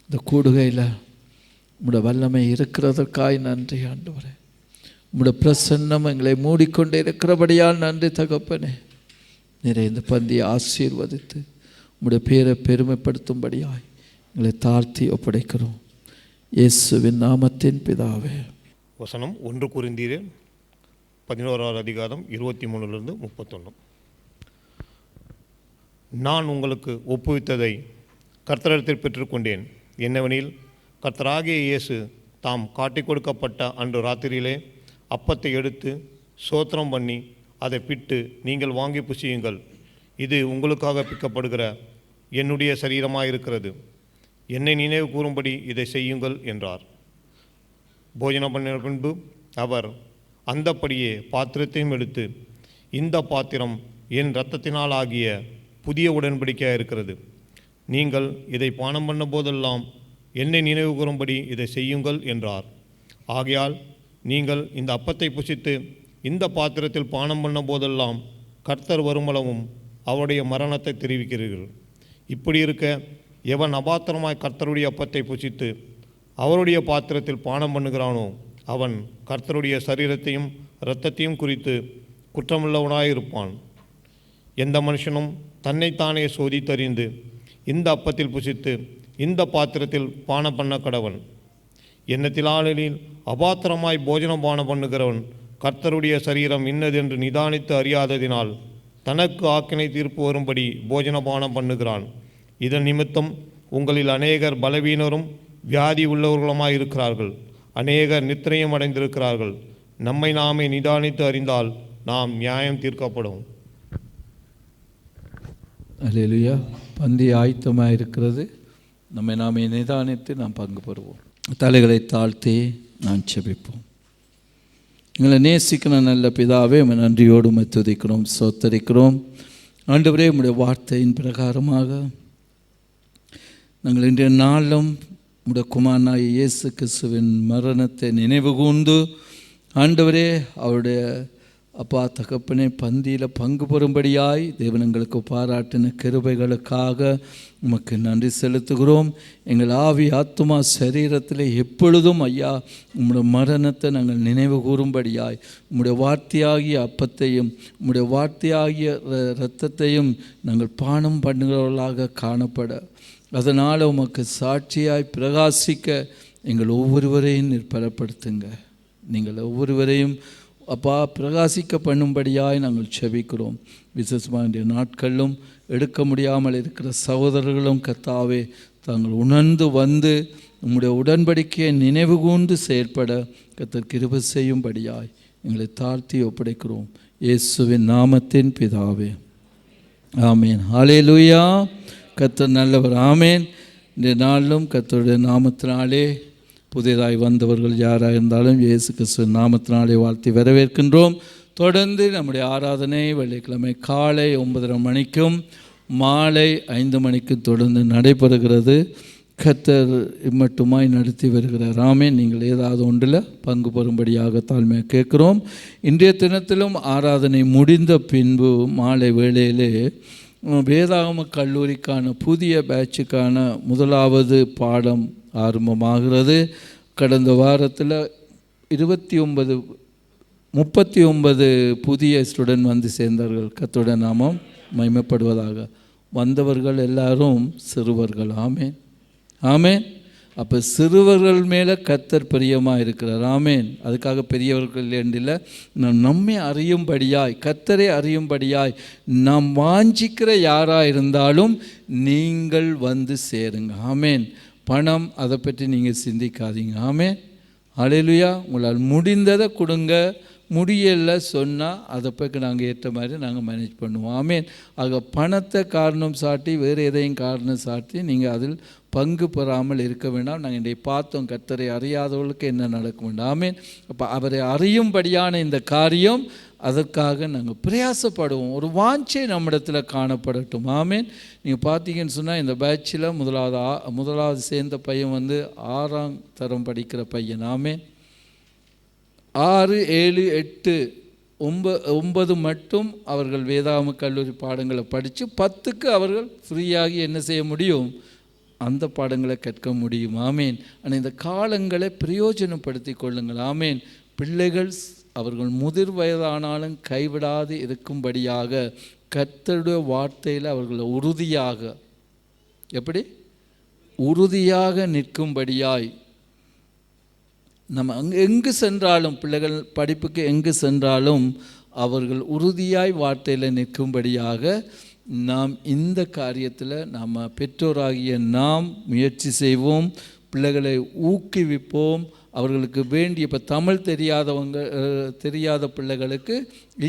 இந்த கூடுகையில் உம்முடைய வல்லமை இருக்கிறதற்காய் நன்றி ஆண்டவரே. உம்முடைய பிரசன்னம் எங்களை மூடிக்கொண்டே இருக்கிறபடியால் நன்றி தகப்பனே. நிறைய இந்த பந்தியை ஆசீர்வதித்து உம்முடைய பேரை பெருமைப்படுத்தும்படியாய் எங்களை தாழ்த்தி ஒப்படைக்கிறோம். இயேசுவின் நாமத்தின் பிதாவே. வசனம் 1 கொரிந்தியர் 11 அதிகாரம் 23 31. நான் உங்களுக்கு ஒப்புவித்ததை கர்த்தரிடத்தில் பெற்றுக்கொண்டேன். என்னவெனில், கர்த்தராகிய இயேசு தாம் காட்டிக் கொடுக்கப்பட்ட அன்று ராத்திரியிலே அப்பத்தை எடுத்து ஸ்தோத்திரம் பண்ணி அதை பிட்டு, நீங்கள் வாங்கி புசியுங்கள், இது உங்களுக்காக பிக்கப்படுகிற என்னுடைய சரீரமாயிருக்கிறது, என்னை நினைவு கூறும்படி இதை செய்யுங்கள் என்றார். போஜனம் பண்ணின பின்பு அவர் அந்தப்படியே பாத்திரத்தையும் எடுத்து, இந்த பாத்திரம் என் இரத்தத்தினால் ஆகிய புதிய உடன்படிக்கையாக இருக்கிறது, நீங்கள் இதை பானம் பண்ண போதெல்லாம் என்னை நினைவு கூறும்படி இதை செய்யுங்கள் என்றார். ஆகையால் நீங்கள் இந்த அப்பத்தை புசித்து இந்த பாத்திரத்தில் பானம் பண்ண போதெல்லாம் கர்த்தர் வருமளவும் அவருடைய மரணத்தை தெரிவிக்கிறீர்கள். இப்படி இருக்க, எவன் அபாத்திரமாய் கர்த்தருடைய அப்பத்தை புசித்து அவருடைய பாத்திரத்தில் பானம் பண்ணுகிறானோ அவன் கர்த்தருடைய சரீரத்தையும் இரத்தத்தையும் குறித்து குற்றமுள்ளவனாயிருப்பான். எந்த மனுஷனும் தன்னைத்தானே சோதித்தறிந்து இந்த அப்பத்தில் புசித்து இந்த பாத்திரத்தில் பானம் பண்ண கடவன். எண்ணத்திலாளில் அபாத்திரமாய் போஜனம் பானம் பண்ணுகிறவன் கர்த்தருடைய சரீரம் இன்னதென்று நிதானித்து அறியாததினால் தனக்கு ஆக்கினை தீர்ப்பு வரும்படி போஜனபானம் பண்ணுகிறான். இதன் நிமித்தம் உங்களில் அநேகர் பலவீனரும் வியாதி உள்ளவர்களுமாய் இருக்கிறார்கள், அநேகர் நித்திரையும் அடைந்திருக்கிறார்கள். நம்மை நாமே நிதானித்து அறிந்தால் நாம் நியாயம் தீர்க்கப்படும். அல்லேலூயா. பந்தி ஆயத்தமாக இருக்கிறது. நம்மை நாமே நிதானித்து நாம் பங்கு பெறுவோம். தலைகளை தாழ்த்தி நான் செபிப்போம். எங்களை நேசிக்கிற நல்ல பிதாவே, உம்மை நன்றியோடு உம்மை துதிக்கிறோம், ஸ்தோத்தரிக்கிறோம். ஆண்டவரே, உம்முடைய வார்த்தையின் பிரகாரமாக நாங்கள் இன்றைய நாளும் உம்முடைய குமாரனாகிய இயேசு கிறிஸ்துவின் மரணத்தை நினைவு கூர்ந்து, ஆண்டவரே, அவருடைய அப்பா தகப்பனே பந்தியில் பங்கு பெறும்படியாய் தேவன் எங்களுக்கு பாராட்டின கிருபைகளுக்காக உமக்கு நன்றி செலுத்துகிறோம். எங்கள் ஆவி ஆத்துமா சரீரத்தில் எப்பொழுதும் ஐயா உம்முடைய மரணத்தை நாங்கள் நினைவு கூறும்படியாய் உம்முடைய வார்த்தையாகிய அப்பத்தையும் உம்முடைய வார்த்தையாகிய இரத்தத்தையும் நாங்கள் பானம் பண்ணுகிறவர்களாக காணப்பட, அதனால் உமக்கு சாட்சியாய் பிரகாசிக்க எங்கள் ஒவ்வொருவரையும் நிற்பலப்படுத்துங்க. நீங்கள் ஒவ்வொருவரையும் அப்பா பிரகாசிக்க பண்ணும்படியாய் நாங்கள் செபிக்கிறோம். விசேஷமாக நாட்களிலும் எடுக்க முடியாமல் இருக்கிற சகோதரர்களும் கர்த்தாவே தாங்கள் உணர்ந்து வந்து உம்முடைய உடன்படிக்கையை நினைவு கூர்ந்து செயல்பட கர்த்தர் கிருபை செய்யும்படியாய் எங்களை தாழ்த்தி ஒப்படைக்கிறோம். இயேசுவின் நாமத்தின் பிதாவே, ஆமேன். ஹல்லேலூயா. கர்த்தர் நல்லவர். ஆமேன். இந்த நாளிலும் கர்த்தருடைய நாமத்தினாலே புதிதாய் வந்தவர்கள் யாராக இருந்தாலும் இயேசு கிறிஸ்துவின் நாமத்தினாலே வாழ்த்தி வரவேற்கின்றோம். தொடர்ந்து நம்முடைய ஆராதனை வெள்ளிக்கிழமை காலை 9:30 மணிக்கும் மாலை 5 மணிக்கும் தொடர்ந்து நடைபெறுகிறது. கர்த்தர் இம்மட்டுமாய் நடத்தி வருகிறார். ஆமென். நீங்கள் ஏதாவது ஒன்றில் பங்கு பெறும்படியாக தாழ்மையாக கேட்குறோம். இன்றைய தினத்திலும் ஆராதனை முடிந்த பின்பு மாலை வேளையிலே வேதாகம கல்லூரிக்கான புதிய பேட்சுக்கான முதலாவது பாடம் ஆரம்பமாகிறது. கடந்த வாரத்தில் 39 புதிய ஸ்டூடெண்ட் வந்து சேர்ந்தார்கள். கர்த்தருடைய நாமம் மகிமைப்படுவதாக. வந்தவர்கள் எல்லாரும் சிறுவர்கள். ஆமேன், ஆமேன். அப்போ சிறுவர்கள் மேலே கர்த்தர் பிரியமாக இருக்கிறார். ஆமேன். அதுக்காக பெரியவர்கள் என்றில்லை, நம்மை அறியும்படியாய் கர்த்தரை அறியும்படியாய் நாம் வாஞ்சிக்கிற யாராக இருந்தாலும் நீங்கள் வந்து சேருங்க. ஆமேன். பணம் அதை பற்றி நீங்கள் சிந்திக்காதீங்க. ஆமேன். ஹல்லேலூயா. உங்களால் முடிந்ததை கொடுங்க, முடியலை சொன்னால் அதை போய்க்கு நாங்கள் ஏற்ற மாதிரி நாங்கள் மேனேஜ் பண்ணுவோம். ஆமேன். ஆக பணத்தை காரணம் சாட்டி வேறு எதையும் காரணம் சாட்டி நீங்கள் அதில் பங்கு பெறாமல் இருக்க வேண்டாம். நாங்கள் இன்றைய பார்த்தோம், கர்த்தரை அறியாதவர்களுக்கு என்ன நடக்க வேண்டாம். ஆமேன். அப்போ அவரை அறியும்படியான இந்த காரியம், அதற்காக நாங்கள் பிரயாசப்படுவோம். ஒரு வாஞ்சை நம்மிடத்தில் காணப்படட்டும். ஆமேன். நீங்கள் பார்த்தீங்கன்னு சொன்னால் இந்த பேட்சில் முதலாவது சேர்ந்த பையன் 6ஆம் தரம் படிக்கிற பையன். ஆமேன். 6, 7, 8, 9 மட்டும் அவர்கள் வேதாகம கல்லூரி பாடங்களை படித்து 10க்கு அவர்கள் ஃப்ரீயாகி என்ன செய்ய முடியும்? அந்த பாடங்களை கற்க முடியும். ஆமேன். ஆனால் இந்த காலங்களை பிரயோஜனப்படுத்தி கொள்ளுங்கள். ஆமேன். பிள்ளைகள் அவர்கள் முதிர் வயதானாலும் கைவிடாது இருக்கும்படியாக கர்த்தருடைய வார்த்தையில் அவர்களை உறுதியாக, எப்படி உறுதியாக நிற்கும்படியாய், நம்ம எங்கு சென்றாலும், பிள்ளைகள் படிப்புக்கு எங்கு சென்றாலும் அவர்கள் உறுதியாய் வார்த்தையில் நிற்கும்படியாக நாம் இந்த காரியத்தில் நாம் பெற்றோராகிய நாம் முயற்சி செய்வோம். பிள்ளைகளை ஊக்குவிப்போம். அவர்களுக்கு வேண்டிய, இப்போ தமிழ் தெரியாத பிள்ளைகளுக்கு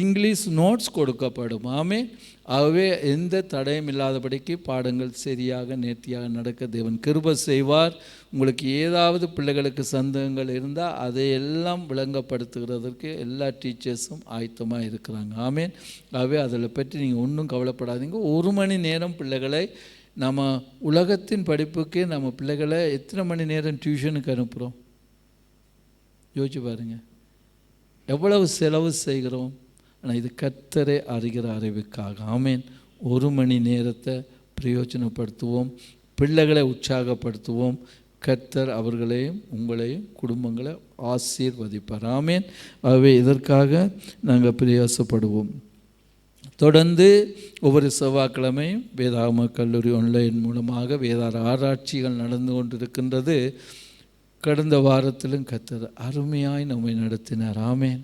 இங்கிலீஷ் நோட்ஸ் கொடுக்கப்படும். ஆமே. ஆகவே எந்த தடையும் இல்லாதபடிக்கு பாடங்கள் சரியாக நேர்த்தியாக நடக்க தேவன் கிருபை செய்வார். உங்களுக்கு ஏதாவது பிள்ளைகளுக்கு சந்தேகங்கள் இருந்தால் அதையெல்லாம் விளங்கப்படுத்துகிறதற்கு எல்லா டீச்சர்ஸும் ஆயத்தமாக இருக்கிறாங்க. ஆமேன். ஆகவே அதில் பற்றி நீங்கள் ஒன்றும் கவலைப்படாதீங்க. 1 மணி நேரம் பிள்ளைகளை, நம்ம உலகத்தின் படிப்புக்கு நம்ம பிள்ளைகளை எத்தனை மணி நேரம் டியூஷனுக்கு அனுப்புகிறோம்? யோசிச்சு பாருங்க, எவ்வளவு செலவு செய்கிறோம். ஆனால் இது கர்த்தரை அறிகிற அறிவுக்காக. ஆமேன். 1 மணி நேரத்தை பிரயோஜனப்படுத்துவோம். பிள்ளைகளை உற்சாகப்படுத்துவோம். கர்த்தர் அவர்களையும் உங்களையும் குடும்பங்களை ஆசீர்வதிப்பார். ஆமேன். ஆகவே இதற்காக நாங்கள் பிரயாசப்படுவோம். தொடர்ந்து ஒவ்வொரு செவ்வாய்க்கிழமையும் வேதாகம கல்லூரி ஆன்லைன் மூலமாக வேதார ஆராய்ச்சிகள் நடந்து கொண்டிருக்கின்றது. கடந்த வாரத்திலும் கர்த்தர் அருமையாய் நம்மை நடத்தினார். ஆமேன்.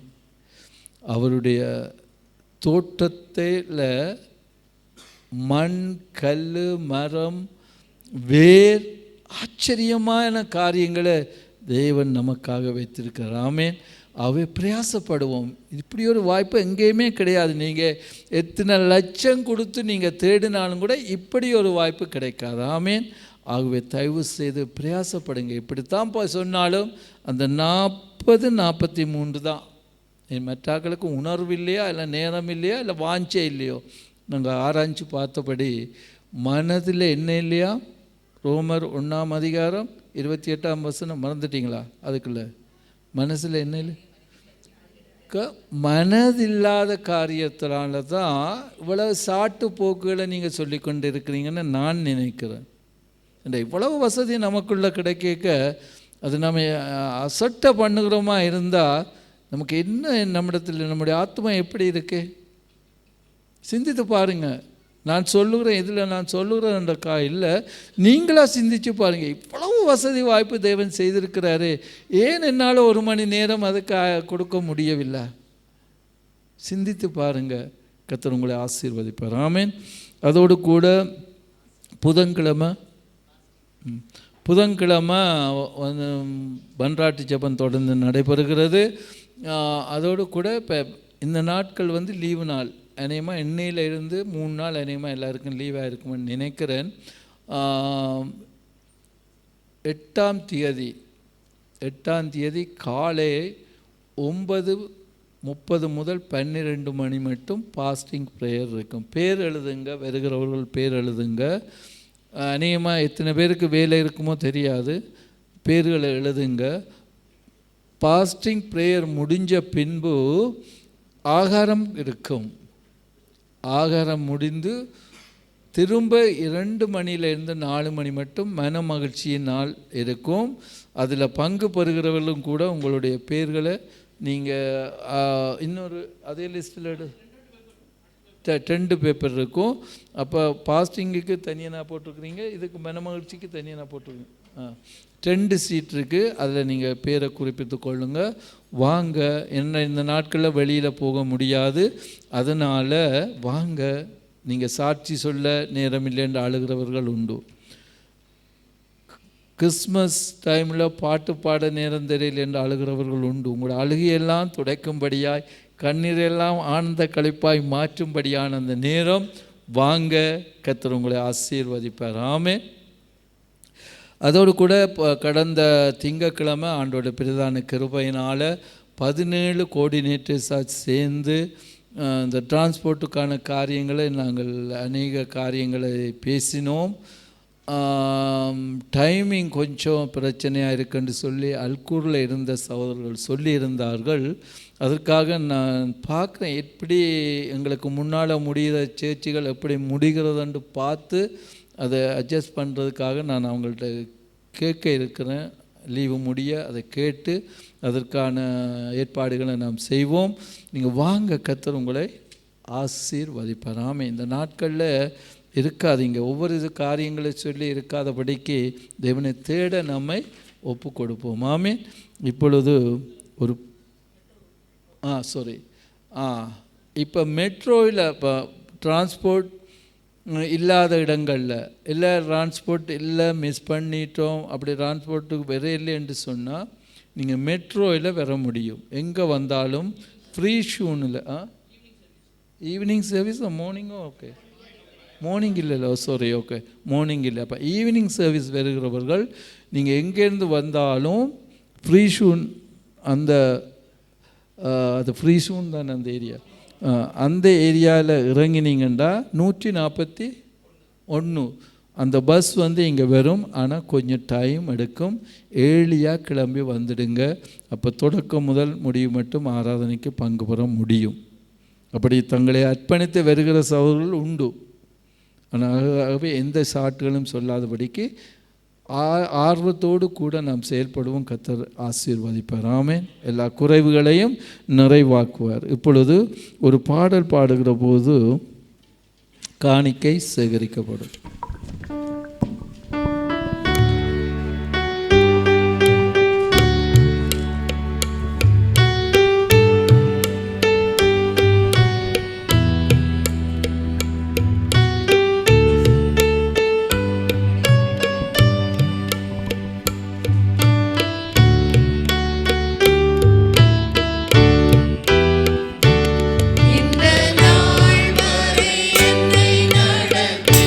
அவருடைய தோட்டத்தில் மண், கல், மரம், வேர், ஆச்சரியமான காரியங்களை தேவன் நமக்காக வைத்திருக்கிறார். ஆமேன். அவை பிரயாசப்படுவோம். இப்படி ஒரு வாய்ப்பு எங்கேயுமே கிடையாது. நீங்கள் எத்தனை லட்சம் கொடுத்து நீங்கள் தேடினாலும் கூட இப்படி ஒரு வாய்ப்பு கிடைக்காது. ஆமேன். ஆகவே தயவு செய்து பிரயாசப்படுங்க. இப்படித்தான் போய் சொன்னாலும் அந்த 40, 43 தான். மற்றாக்களுக்கு உணர்வு இல்லையா, இல்லை நேரம் இல்லையா, இல்லை வாஞ்சை இல்லையோ? நாங்கள் ஆராய்ச்சி பார்த்தபடி மனதில் என்ன இல்லையா? ரோமர் 1ஆம் அதிகாரம் 28ஆம் வசனம் மறந்துட்டீங்களா? அதுக்குள்ள மனசில் என்ன இல்லை? மனதில்லாத காரியத்தினால தான் இவ்வளவு சாட்டு போக்குகளை நீங்கள் சொல்லி கொண்டு இருக்கிறீங்கன்னு நான் நினைக்கிறேன். இவ்வளவு வசதி நமக்குள்ளே கிடைக்க அது நம்ம அசட்டை பண்ணுகிறோமா இருந்தால் நமக்கு என்ன, நம்மிடத்தில் நம்முடைய ஆத்மா எப்படி இருக்கு? சிந்தித்து பாருங்கள். நான் சொல்லுகிறேன், இதில் நான் சொல்லுகிறேன்றக்கா இல்லை, நீங்களாக சிந்திச்சு பாருங்கள். இவ்வளவு வசதி வாய்ப்பு தேவன் செய்திருக்கிறாரு, ஏன் என்னால் 1 மணி நேரம் அதுக்கு கொடுக்க முடியவில்லை? சிந்தித்து பாருங்கள். கர்த்தர் உங்களை ஆசீர்வதிப்பார். ஆமேன். அதோடு கூட புதன்கிழமை பன்றாட்டு ஜெபம் தொடர்ந்து நடைபெறுகிறது. அதோடு கூட இப்போ இந்த நாட்கள் லீவு நாள். அநேகமாக எண்ணெயில் இருந்து 3 நாள் அநேகமாக எல்லாருக்கும் லீவாக இருக்குமென்னு நினைக்கிறேன். 8ஆம் தேதி காலை 9:30 முதல் 12 மணி மட்டும் பாஸ்டிங் ப்ரேயர் இருக்கும். பேர் எழுதுங்க, வருகிறவர்கள் பேர் எழுதுங்க. அநேகமாக எத்தனை பேருக்கு வேலை இருக்குமோ தெரியாது, பேர்களை எழுதுங்க. பாஸ்டிங் ப்ரேயர் முடிஞ்ச பின்பு ஆகாரம் இருக்கும். ஆகாரம் முடிந்து திரும்ப 2 மணியிலிருந்து 4 மணி மட்டும் மன மகிழ்ச்சியின் நாள் இருக்கும். அதில் பங்கு பெறுகிறவர்களும் கூட உங்களுடைய பேர்களை நீங்கள் இன்னொரு அதே லிஸ்ட்டில் 2 பேப்பர் இருக்கும். அப்போ பாஸ்டிங்குக்கு தனியாக நான் போட்டிருக்கிறீங்க, இதுக்கு மன மகிழ்ச்சிக்கு தனியாக நான் போட்டிருக்கேன். 2 சீட் இருக்குது. அதில் நீங்கள் பேரை குறிப்பிட்டு கொள்ளுங்க. வாங்க. என்ன இந்த நாட்களில் வெளியில் போக முடியாது, அதனால் வாங்க. நீங்கள் சாட்சி சொல்ல நேரம் இல்லைன்னு அழுகிறவர்கள் உண்டு. கிறிஸ்மஸ் டைமில் பாட்டு பாட நேரம் தெரியல என்று அழுகிறவர்கள் உண்டு. உங்களோட அழுகையெல்லாம் துடைக்கும்படியாய், கண்ணீரெல்லாம் ஆனந்த களிப்பாய் மாற்றும்படியான அந்த நேரம் வாங்க. கர்த்தர் உங்களை ஆசீர்வதிப்பார். ஆமென். அதோடு கூட கடந்த திங்கட்கிழமை ஆண்டோட பிரதான கிருபையினால் 17 கோஆர்டினேட்டர்ஸாக சேர்ந்து இந்த டிரான்ஸ்போர்ட்டுக்கான காரியங்களை நாங்கள் அநேக காரியங்களை பேசினோம். டைமிங் கொஞ்சம் பிரச்சனையாக இருக்குன்னு சொல்லி அல்கூரில் இருந்த சகோதரர்கள் சொல்லியிருந்தார்கள். அதற்காக நான் பார்க்குறேன் எப்படி எங்களுக்கு முன்னால் முடிகிற சேர்ச்சிகள் எப்படி முடிகிறதுன்னு பார்த்து அதை அட்ஜஸ்ட் பண்ணுறதுக்காக நான் அவங்கள்ட்ட கேட்க இருக்கிறேன். லீவு முடிய அதை கேட்டு அதற்கான ஏற்பாடுகளை நாம் செய்வோம். நீங்கள் வாங்க, கர்த்தர் உங்களை ஆசீர்வதிப்பார். ஆமென். இந்த நாட்களில் இருக்காதீங்க, ஒவ்வொரு காரியங்களை சொல்லி இருக்காதபடிக்கு தேவனை தேட நம்மை ஒப்பு கொடுப்போம். ஆமென். இப்பொழுது ஒரு இப்போ மெட்ரோவில் இப்போ டிரான்ஸ்போர்ட் இல்லாத இடங்களில் இல்லை, டிரான்ஸ்போர்ட் இல்லை, மிஸ் பண்ணிட்டோம், அப்படி டிரான்ஸ்போர்ட்டுக்கு வர இல்லை என்று சொன்னால் நீங்கள் மெட்ரோவில் வர முடியும். எங்கே வந்தாலும் ஃப்ரீ ஷூனில் ஈவினிங் சர்வீஸ் மார்னிங்கோ ஓகே, மார்னிங் இல்லைல்ல, சாரி, ஓகே, மார்னிங் இல்லை. அப்போ ஈவினிங் சர்வீஸ் வருகிறவர்கள் நீங்கள் எங்கேருந்து வந்தாலும் ஃப்ரீ ஷூன், அந்த அது ஃப்ரீ ஷூன் தானே அந்த ஏரியா, அந்த ஏரியாவில் இறங்கினீங்கன்னா 141 அந்த பஸ் இங்கே வரும். ஆனால் கொஞ்சம் டைம் எடுக்கும். ஏர்லியாக கிளம்பி வந்துடுங்க. அப்போ தொடக்கம் முதல் முடிவு மட்டும் ஆராதனைக்கு பங்கு பெற முடியும். அப்படி தங்களை அர்ப்பணித்து வருகிற சகோதரர்கள் உண்டு. ஆனால் ஆகவே எந்த சாட்டுகளும் சொல்லாதபடிக்கு ஆர்வத்தோடு கூட நாம் செயல்படுவோம். கர்த்தர் ஆசீர்வதிப்பார். ஆமென். எல்லா குறைவுகளையும் நிறைவாக்குவார். இப்பொழுது ஒரு பாடல் பாடுகிற போது காணிக்கை சேகரிக்கப்படும். இந்த நாள் வரை என்னை நடத்தி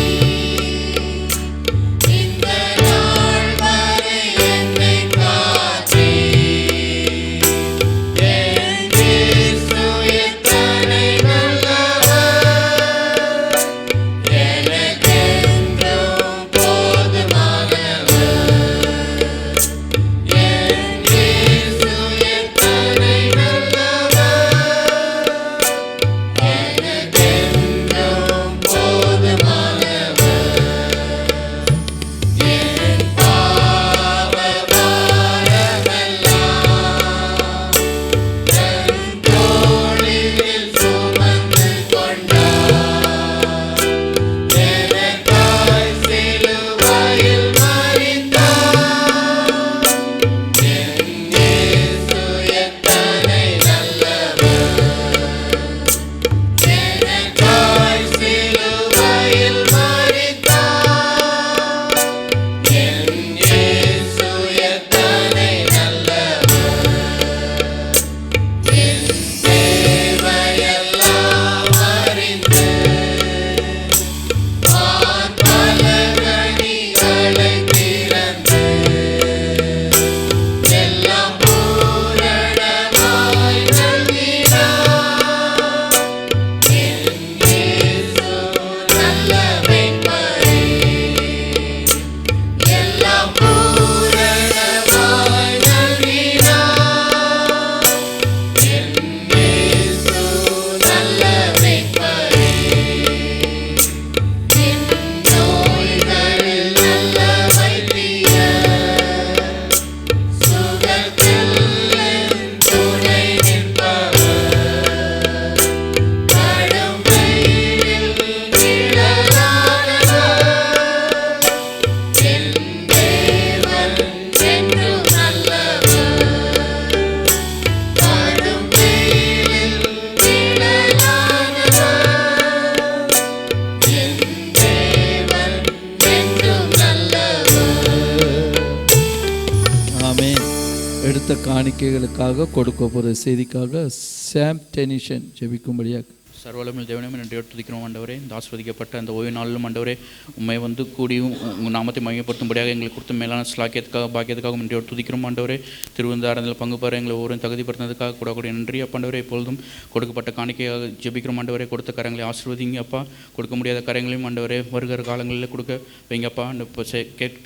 காணிக்கைகளுக்காக கொடுக்க போகிற செய்திக்காக சாம் டெனிஷன் ஜெபிக்கும்படியாக. சர்வலமில் தேவனமே நன்றியோடு துதிக்கிறோம் ஆண்டவரே. இந்த ஆசீர்வதிக்கப்பட்ட அந்த ஓய்வு நாளிலும் ஆண்டவரே உண்மை வந்து கூடியும் உங்கள் நாமத்தை மையப்படுத்தும்படியாக எங்களுக்கு கொடுத்த மேலான ஸ்லாக்கியத்துக்காக பாக்கியத்துக்காக நன்றியோடு துதிக்கிறோம் ஆண்டவரே. திருவிருந்தாரத்தில் பங்கு பெற எங்களை ஒவ்வொரு தகுதிப்படுத்தினதுக்காக கூடக்கூடிய நன்றி அப்பாண்டவரே. எப்பொழுதும் கொடுக்கப்பட்ட காணிக்கையாக ஜெபிக்கிறோம் ஆண்டவரே. கொடுத்த கரங்களை ஆசீர்வதிங்க அப்பா. கொடுக்க முடியாத கரங்களையும் ஆண்டவரே வருகிற காலங்களில் கொடுக்க வைங்கப்பா. இப்போ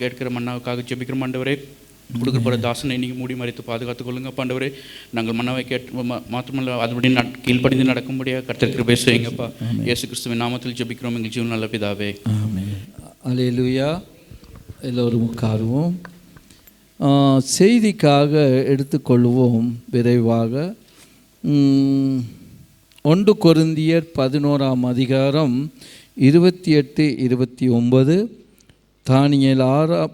கேட்கிற மன்னாவுக்காக ஜெபிக்கிறோம் ஆண்டவரே. கொடுக்கப்பட்ட தாசனை நீங்கள் மூடி மறைத்து பாதுகாத்துக் கொள்ளுங்க ஆண்டவரே. நாங்கள் மன்னவை மாத்திரமல்ல அதுபடி கீழ்ப்படிந்து நடக்கும்படியாக கர்த்தருக்கு பேசுவீங்கப்பா. இயேசு கிறிஸ்துவின் நாமத்தில் ஜெபிக்கிறோம் எங்கள் ஜீவன் நல்ல பிதாவே. அல்லேலூயா. எல்லோரும் உட்காருவோம். செய்திக்காக எடுத்துக்கொள்வோம் விரைவாக. 1 கொரிந்தியர் 11ஆம் அதிகாரம் 28, 29, தானியேல்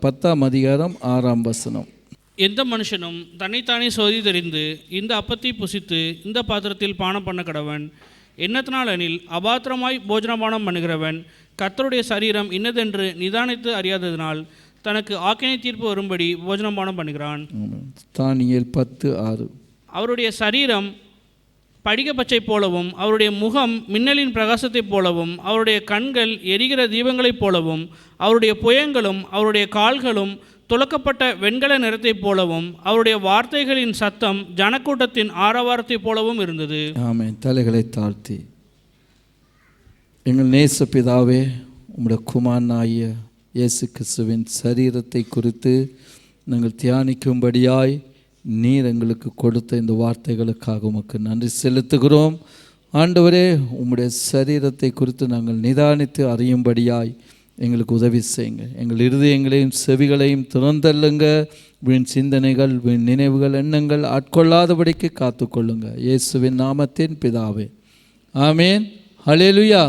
10ஆம் அதிகாரம் 6ஆம் வசனம். எந்த மனுஷனும் தன்னைத்தானே சோதித்தறிந்து இந்த அப்பத்தை புசித்து இந்த பாத்திரத்தில் பானம் பண்ண கடவன். எண்ணத்தினால் எனில் அபாத்திரமாய் போஜனபானம் பண்ணுகிறவன் கர்த்தருடைய சரீரம் இன்னதென்று நிதானித்து அறியாததினால் தனக்கு ஆக்கினை தீர்ப்பு வரும்படி போஜனபானம் பண்ணுகிறான். தானியேல் 10:6. அவருடைய சரீரம் படிக பச்சை போலவும் அவருடைய முகம் மின்னலின் பிரகாசத்தைப் போலவும் அவருடைய கண்கள் எரிகிற தீபங்களைப் போலவும் அவருடைய புயங்களும் அவருடைய கால்களும் துலக்கப்பட்ட வெண்கல நிறத்தைப் போலவும் அவருடைய வார்த்தைகளின் சத்தம் ஜனக்கூட்டத்தின் ஆரவாரத்தைப் போலவும் இருந்தது. ஆமென். தலைகளை தாழ்த்தி எங்கள் நேச பிதாவே, உம்முடைய குமாரனாகிய இயேசு கிறிஸ்துவின் சரீரத்தை குறித்து நாங்கள் தியானிக்கும்படியாய் நீர் எங்களுக்கு கொடுத்த இந்த வார்த்தைகளுக்காக உமக்கு நன்றி செலுத்துகிறோம் ஆண்டவரே. உம்முடைய சரீரத்தை குறித்து நாங்கள் நிதானித்து அறியும்படியாய் எங்களுக்கு உதவி செய்யுங்க. எங்கள் இருதயங்களையும் செவிகளையும் திறந்தள்ளுங்க. வீண் சிந்தனைகள், வீண் நினைவுகள், எண்ணங்கள் ஆட்கொள்ளாதபடிக்கு காத்துக்கொள்ளுங்க. இயேசுவின் நாமத்தின் பிதாவே, ஆமேன். ஹல்லேலூயா.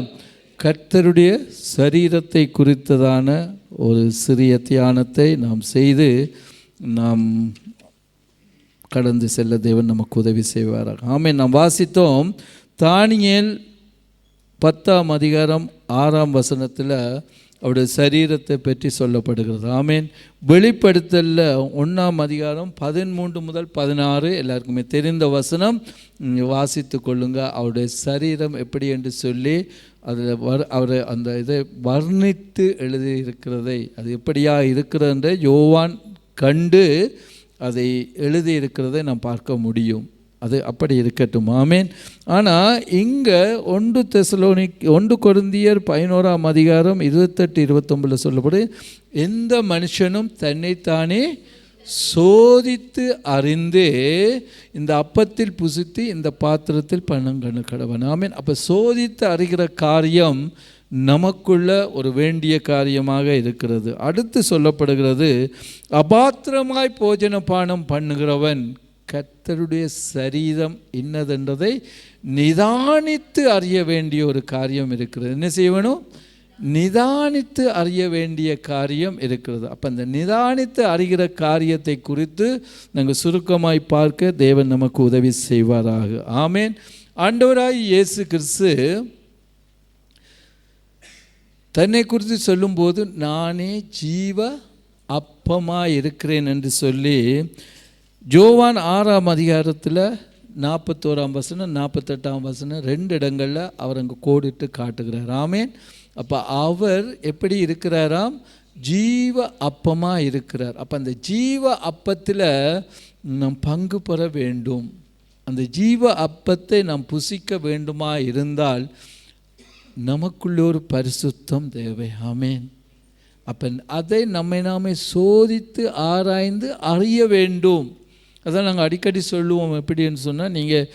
கர்த்தருடைய சரீரத்தை குறித்ததான ஒரு சிறிய தியானத்தை நாம் செய்து நாம் கடந்து செல்ல தேவன் நமக்கு உதவி செய்வாராக. ஆமென். நாம் வாசித்தோம் தானியேல் 10ஆம் அதிகாரம் 6ஆம் வசனத்தில் அவருடைய சரீரத்தை பற்றி சொல்லப்படுகிறது. ஆமென். வெளிப்படுத்தலில் 1ஆம் அதிகாரம் 13 முதல் 16 எல்லாருக்குமே தெரிந்த வசனம், வாசித்து கொள்ளுங்க. அவருடைய சரீரம் எப்படி என்று சொல்லி அதில் அவர் அந்த இதை வர்ணித்து எழுதியிருக்கிறதை, அது எப்படியா இருக்கிறது யோவான் கண்டு அதை எழுதியிருக்கிறதை நாம் பார்க்க முடியும். அது அப்படி இருக்கட்டும். ஆமேன். ஆனால் இங்கே 1 கொரிந்தியர் 11ஆம் அதிகாரம் 28, 29 சொல்லப்படும், எந்த மனுஷனும் தன்னைத்தானே சோதித்து அறிந்து இந்த அப்பத்தில் புசித்து இந்த பாத்திரத்தில் பணங்கண கடவன். ஆமேன். அப்போ சோதித்து அறிகிற காரியம் நமக்குள்ள ஒரு வேண்டிய காரியமாக இருக்கிறது. அடுத்து சொல்லப்படுகிறது, அபாத்திரமாய் போஜன பானம் பண்ணுகிறவன் கர்த்தருடைய சரீரம் இன்னதென்றதை நிதானித்து அறிய வேண்டிய ஒரு காரியம் இருக்கிறது. என்ன செய்யணும்? நிதானித்து அறிய வேண்டிய காரியம் இருக்கிறது. அப்போ அந்த நிதானித்து அறிகிற காரியத்தை குறித்து நாங்கள் சுருக்கமாய் பார்க்க தேவன் நமக்கு உதவி செய்வாராக. ஆமேன். ஆண்டவராய் இயேசு கிறிஸ்து தன்னை குறித்து சொல்லும்போது நானே ஜீவ அப்பமாக இருக்கிறேன் என்று சொல்லி யோவான் 6ஆம் அதிகாரத்தில் 41ஆம் வசனம் 48ஆம் வசனம் 2 இடங்களில் அவர் அங்கே கோடிட்டு காட்டுகிறார். ஆமேன். அப்போ அவர் எப்படி இருக்கிறாராம்? ஜீவ அப்பமாக இருக்கிறார். அப்போ அந்த ஜீவ அப்பத்தில் நாம் பங்கு பெற வேண்டும். அந்த ஜீவ அப்பத்தை நாம் புசிக்க வேண்டுமா இருந்தால் நமக்குள்ள ஒரு பரிசுத்தம் தேவை. ஆமேன். அப்போ அதை நாமே சோதித்து ஆராய்ந்து அறிய வேண்டும். அதான் நாங்கள் அடிக்கடி சொல்லுவோம். எப்படின்னு சொன்னால், நீங்கள்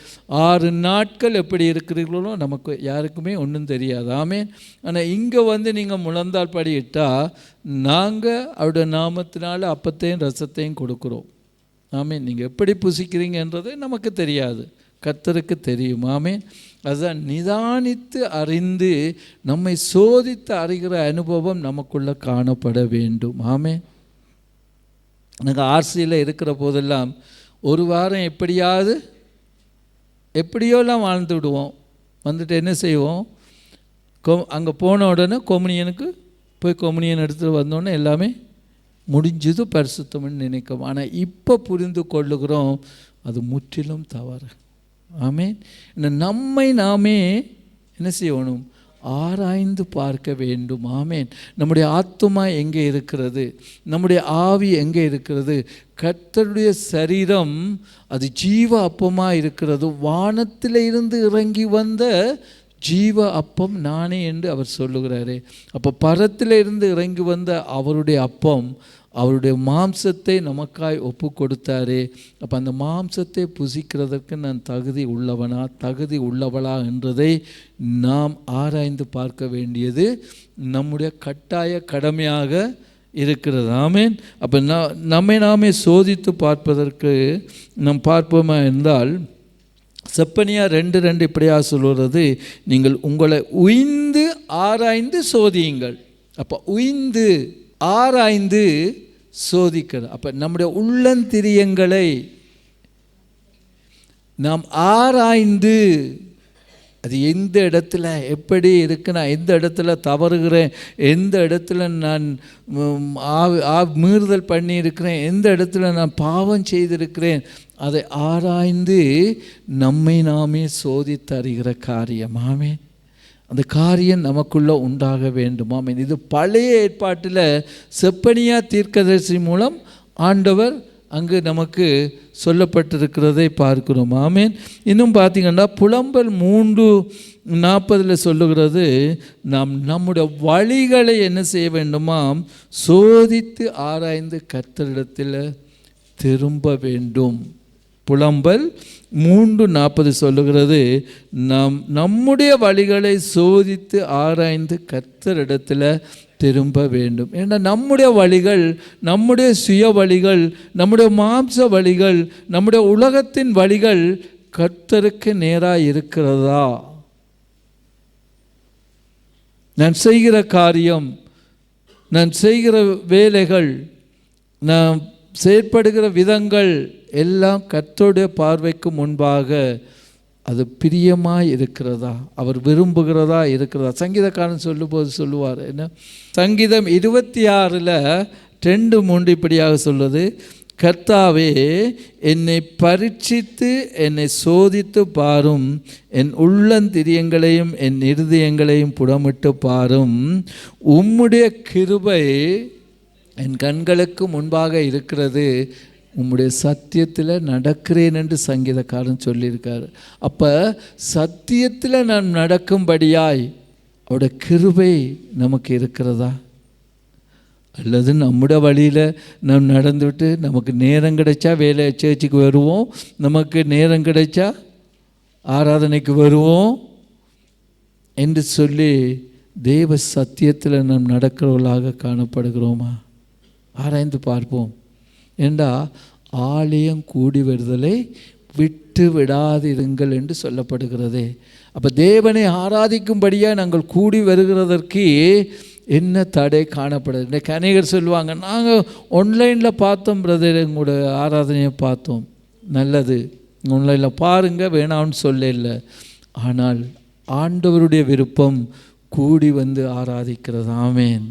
6 நாட்கள் எப்படி இருக்கிறீர்களோ நமக்கு யாருக்குமே ஒன்றும் தெரியாது. ஆமேன். ஆனால் இங்கே நீங்கள் முழந்தால் படியிட்டால் நாங்கள் அவருடைய நாமத்தினால அப்பத்தையும் ரசத்தையும் கொடுக்குறோம். ஆமேன். நீங்கள் எப்படி புசிக்கிறீங்கன்றது நமக்கு தெரியாது, கர்த்தருக்கு தெரியும். ஆமேன். அதுதான் நிதானித்து அறிந்து நம்மை சோதித்து அறிகிற அனுபவம் நமக்குள்ளே காணப்பட வேண்டும். ஆமேன். நாங்கள் ஆர்சியில் இருக்கிற போதெல்லாம் ஒரு வாரம் எப்படியோலாம் வாழ்ந்து விடுவோம். வந்துட்டு என்ன செய்வோம், அங்கே போன உடனே கொம்யூனியனுக்கு போய் கொம்யூனியன் எடுத்துகிட்டு வந்தோடனே எல்லாமே முடிஞ்சது பரிசுத்தம்னு நினைக்கும். ஆனால் இப்போ புரிந்து கொள்ளுகிறோம், அது முற்றிலும் தவறு. ஆமென். நம்மை நாமே என்ன செய்யணும்? ஆராய்ந்து பார்க்க வேண்டும். ஆமென். நம்முடைய ஆத்துமா எங்கே இருக்கிறது? நம்முடைய ஆவி எங்கே இருக்கிறது? கர்த்தருடைய சரீரம் அது ஜீவ அப்பமாக இருக்கிறது. வானத்தில் இருந்து இறங்கி வந்த ஜீவ அப்பம் நானே என்று அவர் சொல்லுகிறாரே. அப்போ பரத்தில் இருந்து இறங்கி வந்த அவருடைய அப்பம், அவருடைய மாம்சத்தை நமக்காய் ஒப்பு கொடுத்தாரே. அப்போ அந்த மாம்சத்தை புசிக்கிறதற்கு நான் தகுதி உள்ளவனா, தகுதி உள்ளவளா என்றதை நாம் ஆராய்ந்து பார்க்க வேண்டியது நம்முடைய கட்டாய கடமையாக இருக்கிறது. ஆமென். அப்போ நம்மை நாமே சோதித்து பார்ப்பதற்கு நாம் பார்ப்போமா இருந்தால், செப்பனியா 2:2 இப்படியா சொல்கிறது, நீங்கள் உங்களை உய்ந்து ஆராய்ந்து சோதியுங்கள். அப்போ உய்ந்து ஆராய்ந்து சோதிக்கிறது. அப்போ நம்முடைய உள்ளந்திரியங்களை நாம் ஆராய்ந்து, அது எந்த இடத்துல எப்படி இருக்கு, நான் எந்த இடத்துல தவறுகிறேன், எந்த இடத்துல நான் மீறுதல் பண்ணியிருக்கிறேன், எந்த இடத்துல நான் பாவம் செய்திருக்கிறேன், அதை ஆராய்ந்து நம்மை நாமே சோதித்து அறிகிற காரியம். ஆமென். அந்த காரியம் நமக்குள்ளே உண்டாக வேண்டும். ஆமென். இது பழைய ஏற்பாட்டில் செப்பனியா தீர்க்கதரிசி மூலம் ஆண்டவர் அங்கு நமக்கு சொல்லப்பட்டிருக்கிறதை பார்க்கிறோம். ஆமென். இன்னும் பார்த்திங்கன்னா புலம்பல் 3:40 சொல்லுகிறது, நாம் நம்முடைய வழிகளை என்ன செய்ய வேண்டுமாம்? சோதித்து ஆராய்ந்து கர்த்தரிடத்தில் திரும்ப வேண்டும். புலம்பல் 3:40 சொல்லுகிறது, நாம் நம்முடைய வழிகளை சோதித்து ஆராய்ந்து கர்த்தரிடத்தில் திரும்ப வேண்டும். ஏன்னா நம்முடைய வழிகள், நம்முடைய சுய வழிகள், நம்முடைய மாம்ச வழிகள், நம்முடைய உலகத்தின் வழிகள் கர்த்தருக்கு நேராக இருக்கிறதா? நான் செய்கிற காரியம், நான் செய்கிற வேலைகள், நான் செயற்படுகிற விதங்கள் எல்லாம் கர்த்தருடைய பார்வைக்கு முன்பாக அது பிரியமாக இருக்கிறதா, அவர் விரும்புகிறதா இருக்கிறதா? சங்கீதக்காரன் சொல்லும்போது சொல்லுவார் என்ன, சங்கீதம் 26:2-3 இப்படியாக சொல்லுது, கர்த்தாவே என்னை பரீட்சித்து என்னை சோதித்து பாரும், என் உள்ளந்திரியங்களையும் என் இருதயங்களையும் புடமிட்டு பாரும், உம்முடைய கிருபை என் கண்களுக்கு முன்பாக இருக்கிறது, உம்முடைய சத்தியத்தில் நடக்கிறேன் என்று சங்கீதக்காரன் சொல்லியிருக்கார். அப்போ சத்தியத்தில் நான் நடக்கும்படியாய் அவருடைய கிருபை நமக்கு இருக்கிறதா? அல்லது நம்முடைய வழியில் நாம் நடந்துவிட்டு நமக்கு நேரம் கிடைச்சா வேலை சேர்ச்சிக்கு வருவோம், நமக்கு நேரம் கிடைச்சா ஆராதனைக்கு வருவோம் என்று சொல்லி தேவ சத்தியத்தில் நாம் நடக்கிறவர்களாக காணப்படுகிறோமா? ஆராய்ந்து பார்ப்போம். ஏண்டா ஆலயம் கூடி வருதலை விட்டு விடாதிருங்கள் என்று சொல்லப்படுகிறதே. அப்போ தேவனை ஆராதிக்கும்படியாக நாங்கள் கூடி வருகிறதற்கு என்ன தடை காணப்படுது? இன்றைக்கு அநேகர் சொல்லுவாங்க, நாங்கள் ஆன்லைனில் பார்த்தோம் பிரதர், எங்களோட ஆராதனையை பார்த்தோம், நல்லது, ஆன்லைனில் பாருங்கள், வேணாம்னு சொல்ல இல்லை. ஆனால் ஆண்டவருடைய விருப்பம் கூடி வந்து ஆராதிக்கிறது. ஆமென்.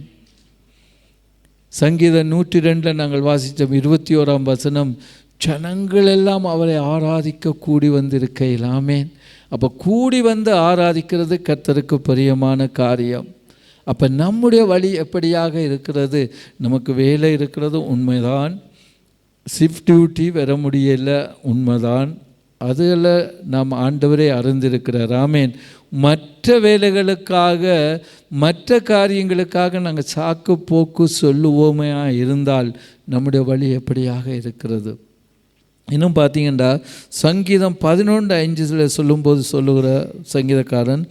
சங்கீதம் 102 நாங்கள் வாசித்தோம் 21 ஜனங்கள் எல்லாம் அவரை ஆராதிக்க கூடி வந்திருக்கையில். ஆமென். அப்போ கூடி வந்து ஆராதிக்கிறது கர்த்தருக்கு பிரியமான காரியம். அப்போ நம்முடைய வழி எப்படியாக இருக்கிறது? நமக்கு வேலை இருக்கிறது உண்மைதான், ஷிஃப்ட் டியூட்டி வர முடியலை உண்மைதான், அதில் நாம் ஆண்டவரே அறிந்திருக்கிறார். ஆமென். மற்ற வேலைகளுக்காக மற்ற காரியங்களுக்காக நாங்கள் சாக்கு போக்கு சொல்லுவோமே இருந்தால் நம்முடைய வழி எப்படியாக இருக்கிறது? இன்னும் பார்த்தீங்கன்னா சங்கீதம் 11:5 சொல்லும்போது சொல்லுகிற சங்கீதக்காரன்,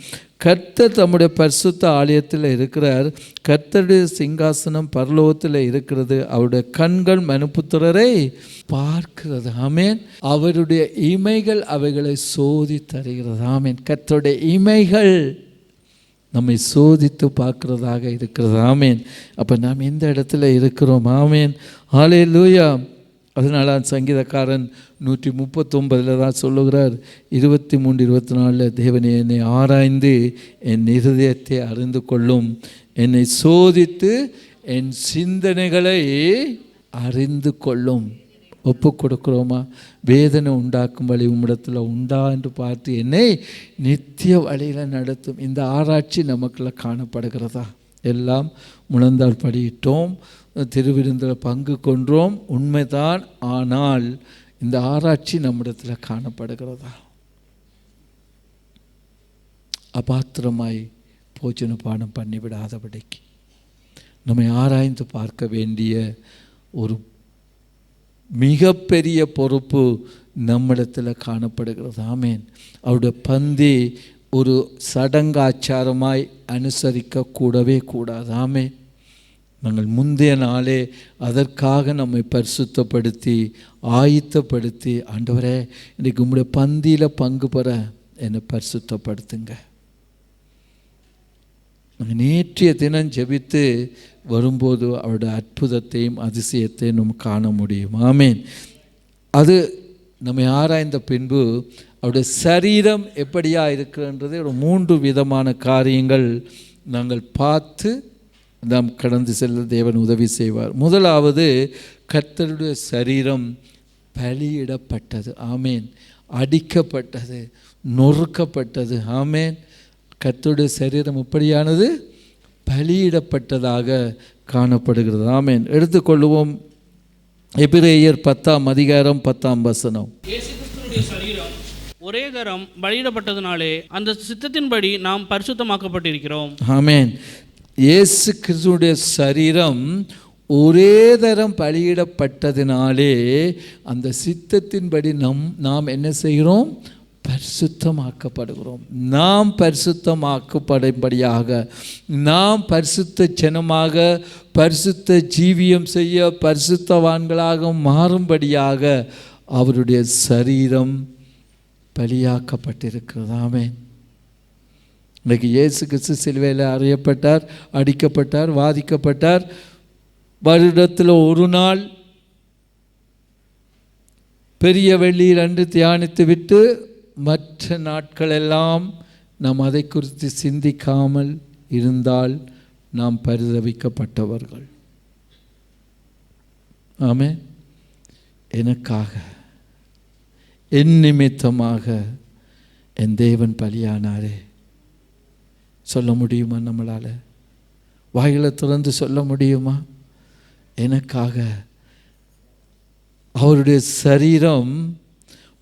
கர்த்தர் தம்முடைய பரிசுத்த ஆலயத்தில் இருக்கிறார், கர்த்தருடைய சிங்காசனம் பரலோகத்தில் இருக்கிறது, அவருடைய கண்கள் மனுபுத்திரரை பார்க்கிறது. ஆமென். அவருடைய இமைகள் அவைகளை சோதித்தருகிறது. ஆமென். கர்த்தருடைய இமைகள் நம்மை சோதித்து பார்க்கிறதாக இருக்கிறது. ஆமென். அப்போ நாம் எந்த இடத்துல இருக்கிறோம்? ஆமென். ஹல்லேலூயா. அதனால சங்கீதக்காரன் 139 தான் சொல்லுகிறார், 23-24 தேவனே என்னை ஆராய்ந்து என் இருதயத்தை அறிந்து கொள்ளும், என்னை சோதித்து என் சிந்தனைகளை அறிந்து கொள்ளும். ஒப்பு கொடுக்குறோமா? வேதனை உண்டாக்கும் வழி உம்மிடத்தில் உண்டா என்று பார்த்து என்னை நித்திய வழியில் நடத்தும். இந்த ஆராய்ச்சி நமக்குள்ள காணப்படுகிறதா? எல்லாம் முழந்தால் படியிட்டோம், திருவிருந்தில் பங்கு கொன்றோம், உண்மைதான். ஆனால் இந்த ஆராய்ச்சி நம்மிடத்தில் காணப்படுகிறதா? அபாத்திரமாய் போஜன பானம் பண்ணிவிடாதபடிக்கு நம்மை ஆராய்ந்து பார்க்க வேண்டிய ஒரு மிகப்பெரிய பொறுப்பு நம்மிடத்தில் காணப்படுகிறது. ஆமேன். அவருடைய பந்தி ஒரு சடங்காச்சாரமாய் அனுசரிக்க கூடவே கூடாது. ஆமேன். நாங்கள் முந்தைய நாளே அதற்காக நம்மை பரிசுத்தப்படுத்தி ஆயத்தப்படுத்தி, ஆண்டவரே இன்றைக்கு உங்களுடைய பந்தியில் பங்கு பெற என்னை பரிசுத்தப்படுத்துங்க. நாங்கள் நேற்றைய தினம் ஜெபித்து வரும்போது அவருடைய அற்புதத்தையும் அதிசயத்தையும் நம்ம காண முடியும். ஆமேன். அது நம்மை ஆராய்ந்த பின்பு அவருடைய சரீரம் எப்படியா இருக்குன்றது ஒரு 3 விதமான காரியங்கள் நாங்கள் பார்த்து நாம் கடந்து செல்ல தேவன் உதவி செய்வார். முதலாவது, கர்த்தருடைய சரீரம் பலியிடப்பட்டது. ஆமேன். அடிக்கப்பட்டது, நொறுக்கப்பட்டது. ஆமேன். கர்த்தருடைய சரீரம் எப்படியானது? பலியிடப்பட்டதாக காணப்படுகிறது. ஆமேன். எடுத்துக்கொள்வோம் எபிரேயர் 10ஆம் அதிகாரம் 10ஆம் வசனம். இயேசு கிறிஸ்துவினுடைய சரீரம் ஒரே தரம் பலியிடப்பட்டதினாலே அந்த சித்தத்தின்படி நாம் பரிசுத்தமாக்கப்பட்டிருக்கிறோம். ஆமேன். இயேசு கிறிஸ்துவுடைய சரீரம் ஒரே தரம் பலியிடப்பட்டதினாலே அந்த சித்தத்தின்படி நாம் என்ன செய்கிறோம்? பரிசுத்தமாக்கப்படுகிறோம். நாம் பரிசுத்தமாக்கப்படும்படியாக, நாம் பரிசுத்த ஜனமாக பரிசுத்த ஜீவியம் செய்ய பரிசுத்தவான்களாக மாறும்படியாக அவருடைய சரீரம் பலியாக்கப்பட்டிருக்கிறது. ஆமென். இன்றைக்கு இயேசு கிறிஸ்து சிலுவையில் அறையப்பட்டார், அடிக்கப்பட்டார், வாதிக்கப்பட்டார். வருடத்தில் ஒரு நாள் பெரிய வெள்ளியில் அன்று தியானித்து விட்டு மற்ற நாட்களெல்லாம் நாம் அதை குறித்து சிந்திக்காமல் இருந்தால் நாம் பரிதவிக்கப்பட்டவர்கள். ஆமென். எனக்காக, என் நிமித்தமாக என் தேவன் பலியானாரே. சொல்ல முடியுமா? நம்மளால் வாயில திறந்து சொல்ல முடியுமா? எனக்காக அவருடைய சரீரம்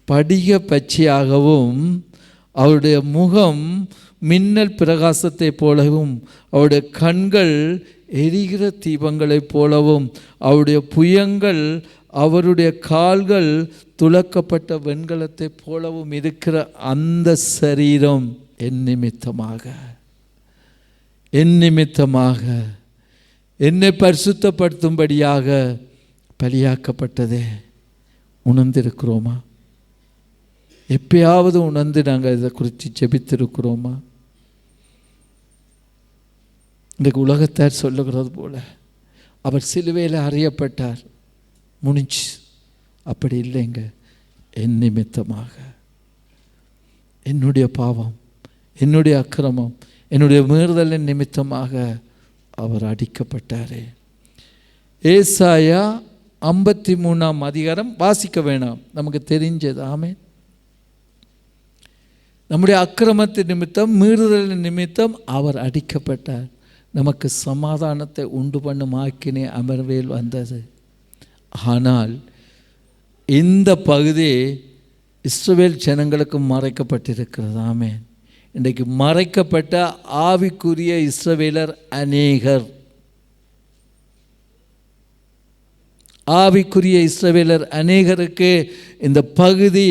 படிக பச்சையாகவும் அவருடைய முகம் மின்னல் பிரகாசத்தை போலவும் அவருடைய கண்கள் எரிகிற தீபங்களைப் போலவும் அவருடைய புயங்கள் அவருடைய கால்கள் துலக்கப்பட்ட வெண்கலத்தை போலவும் இருக்கிற அந்த சரீரம் என் நிமித்தமாக என்னை பரிசுத்தப்படுத்தும்படியாக பலியாக்கப்பட்டதே. உணர்ந்திருக்கிறோமா? எப்பயாவது உணர்ந்து நாங்கள் இதை குறித்து ஜெபித்திருக்கிறோமா? இன்றைக்கு உலகத்தார் சொல்லுகிறது போல அவர் சிலுவையில் அறையப்பட்டார், முடிஞ்சு. அப்படி இல்லைங்க. என் நிமித்தமாக, என்னுடைய பாவம், என்னுடைய அக்கிரமம், என்னுடைய மீறுதலின் நிமித்தமாக அவர் அடிக்கப்பட்டாரே. ஏசாயா 53ஆம் அதிகாரம் வாசிக்க வேணாம், நமக்கு தெரிஞ்சது. ஆமென். நம்முடைய அக்கிரமத்தின் நிமித்தம், மீறுதலின் நிமித்தம் அவர் அடிக்கப்பட்டார். நமக்கு சமாதானத்தை உண்டு பண்ணும் ஆக்கினை அமர்வேல் வந்தது. ஆனால் இந்த பகுதி இஸ்ரவேல் ஜனங்களுக்கு மறைக்கப்பட்டிருக்கிறது. ஆமென். இன்றைக்கு மறைக்கப்பட்ட ஆவிக்குரிய இஸ்ரவேலர் அநேகர். ஆவிக்குரிய இஸ்ரவேலர் அநேகருக்கு இந்த பகுதி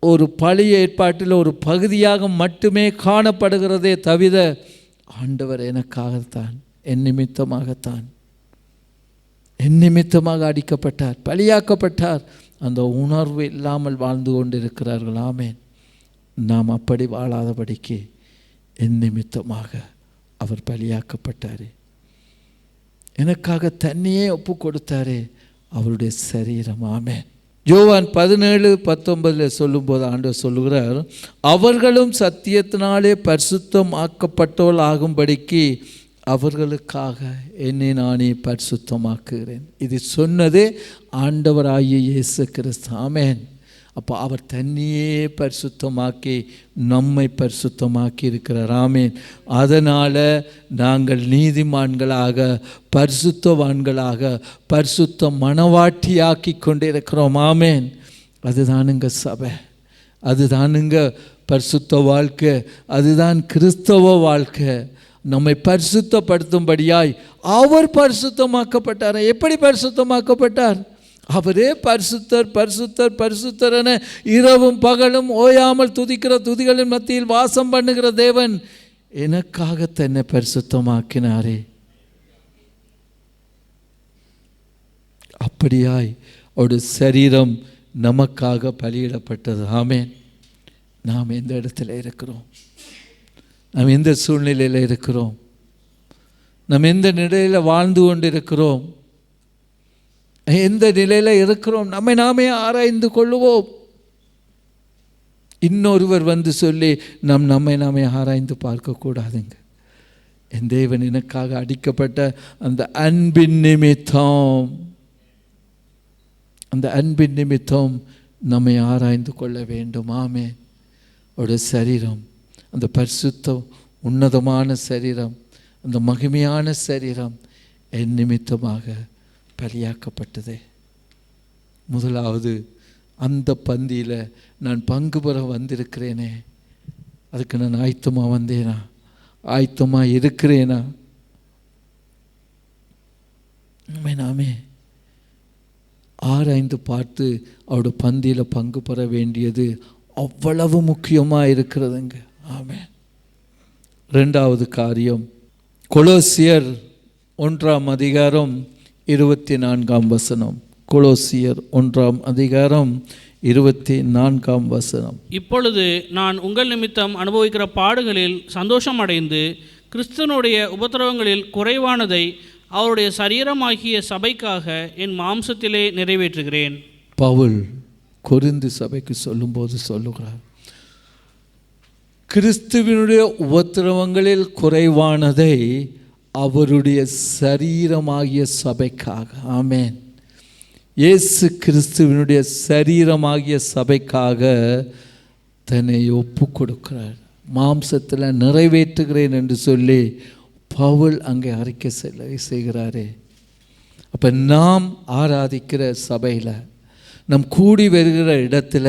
ஒரு பழைய ஏற்பாட்டில் ஒரு பகுதியாக மட்டுமே காணப்படுகிறதே தவிர, ஆண்டவர் எனக்காகத்தான், என் நிமித்தமாகத்தான், என் நிமித்தமாக அடிக்கப்பட்டார், பலியாக்கப்பட்டார். அந்த உணர்வு இல்லாமல் வாழ்ந்து கொண்டிருக்கிறார்கள். ஆமென். நாம் அப்படி வாழாதபடிக்கு என் நிமித்தமாக அவர் பலியாக்கப்பட்டாரே, எனக்காக தன்னையே ஒப்பு கொடுத்தாரே, அவருடைய சரீரம். ஆமென். யோவான் 17:19 சொல்லும்போது ஆண்டவர் சொல்லுகிறார், அவர்களும் சத்தியத்தினாலே பரிசுத்தம் ஆக்கப்பட்டோல் ஆகும்படிக்கு அவர்களுக்காக என்னை நானே பரிசுத்தமாக்குகிறேன். இது சொன்னது ஆண்டவராகிய இயேசு கிறிஸ்து. ஆமென். அப்போ அவர் தன்னையே பரிசுத்தமாக்கி நம்மை பரிசுத்தமாக்கி இருக்கிறார். ஆமென். அதனால் நாங்கள் நீதிமான்களாக, பரிசுத்தவான்களாக, பரிசுத்த மனவாட்டியாக்கி கொண்டிருக்கிறோம். ஆமென். அதுதானுங்க சபை, அதுதானுங்க பரிசுத்த வாழ்க்கை, அதுதான் கிறிஸ்தவ வாழ்க்கை. நம்மை பரிசுத்தப்படுத்தும்படியாய் அவர் பரிசுத்தமாக்கப்பட்டார். எப்படி பரிசுத்தமாக்கப்பட்டார்? அவரே பரிசுத்தர் பரிசுத்தர் பரிசுத்தர் என இரவும் பகலும் ஓயாமல் துதிக்கிற துதிகளின் மத்தியில் வாசம் பண்ணுகிற தேவன் எனக்காக தன்னை பரிசுத்தமாக்கினாரே. அப்படியாய் அவருடைய சரீரம் நமக்காக பலியிடப்பட்டது. ஆமென். நாம் எந்த இடத்துல இருக்கிறோம்? நாம் எந்த சூழ்நிலையில் இருக்கிறோம்? நாம் எந்த நிலையில் வாழ்ந்து கொண்டு இருக்கிறோம்? எந்த நிலையில் இருக்கிறோம்? நம்மை நாமே ஆராய்ந்து கொள்ளுவோம். இன்னொருவர் வந்து சொல்லி நம்மை நாமே ஆராய்ந்து பார்க்கக்கூடாதுங்க. என் தேவன் எனக்காக அடிக்கப்பட்ட அந்த அன்பின் நிமித்தம், அந்த அன்பின் நிமித்தம் நம்மை ஆராய்ந்து கொள்ள வேண்டும். ஆமென். அவருடைய சரீரம், அந்த பரிசுத்த உன்னதமான சரீரம், அந்த மகிமையான சரீரம் என் நிமித்தமாக பலியாக்கப்பட்டது. முதலாவது அந்த பந்தியில் நான் பங்கு பெற வந்திருக்கிறேனே, அதுக்கு நான் ஆயத்தமாக வந்தேனா? ஆயத்தமாக இருக்கிறேனா? நாமே ஆராய்ந்து பார்த்து அவருடைய பந்தியில் பங்கு பெற வேண்டியது அவ்வளவு முக்கியமாக இருக்கிறதுங்க. ஆமென். ரெண்டாவது காரியம், கொலோசியர் 1:24. கொலோசியர் 1:24. இப்பொழுது நான் உங்கள் நிமித்தம் அனுபவிக்கிற பாடுகளில் சந்தோஷம் அடைந்து கிறிஸ்துவனுடைய உபத்திரவங்களில் குறைவானதை அவருடைய சரீரமாகிய சபைக்காக என் மாம்சத்திலே நிறைவேற்றுகிறேன். பவுல் கொரிந்து சபைக்கு சொல்லும்போது சொல்லுகிறார், கிறிஸ்துவினுடைய உபத்திரவங்களில் குறைவானதை அவருடைய சரீரமாகிய சபைக்காக. ஆமென். இயேசு கிறிஸ்துவினுடைய சரீரமாகிய சபைக்காக தன்னை ஒப்பு கொடுக்கிறார். மாம்சத்தில் நிறைவேற்றுகிறேன் என்று சொல்லி பவுல் அங்கே அறிக்கை செய்கிறாரே. அப்போ நாம் ஆராதிக்கிற சபையில், நம் கூடி வருகிற இடத்துல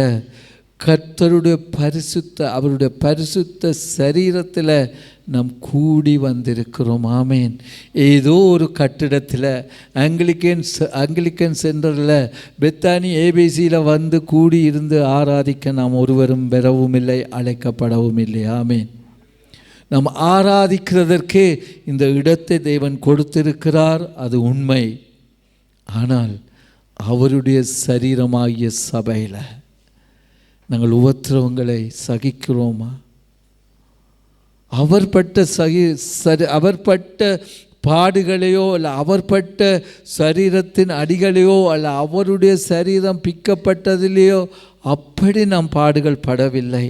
கர்த்தருடைய அவருடைய பரிசுத்த சரீரத்தில் நாம் கூடி வந்திருக்கிறோம். ஆமேன். ஏதோ ஒரு கட்டிடத்தில் ஆங்கிலிக்கன் சென்டரில் பெத்தானி ஏபிசியில் வந்து கூடி இருந்து ஆராதிக்க நாம் ஒருவரும் பெறவும் இல்லை, அழைக்கப்படவும் இல்லை. ஆமேன். நாம் ஆராதிக்கிறதற்கே இந்த இடத்தை தேவன் கொடுத்திருக்கிறார், அது உண்மை. ஆனால் அவருடைய சரீரமாகிய சபையில் நாங்கள் உபத்திரவங்களை சகிக்கிறோமா? அவர் பட்ட பாடுகளையோ அல்ல அவர் பட்ட சரீரத்தின் அடிகளையோ அல்ல அவருடைய சரீரம் பிக்கப்பட்டதிலேயோ அப்படி நாம் பாடுகள் படவில்லை.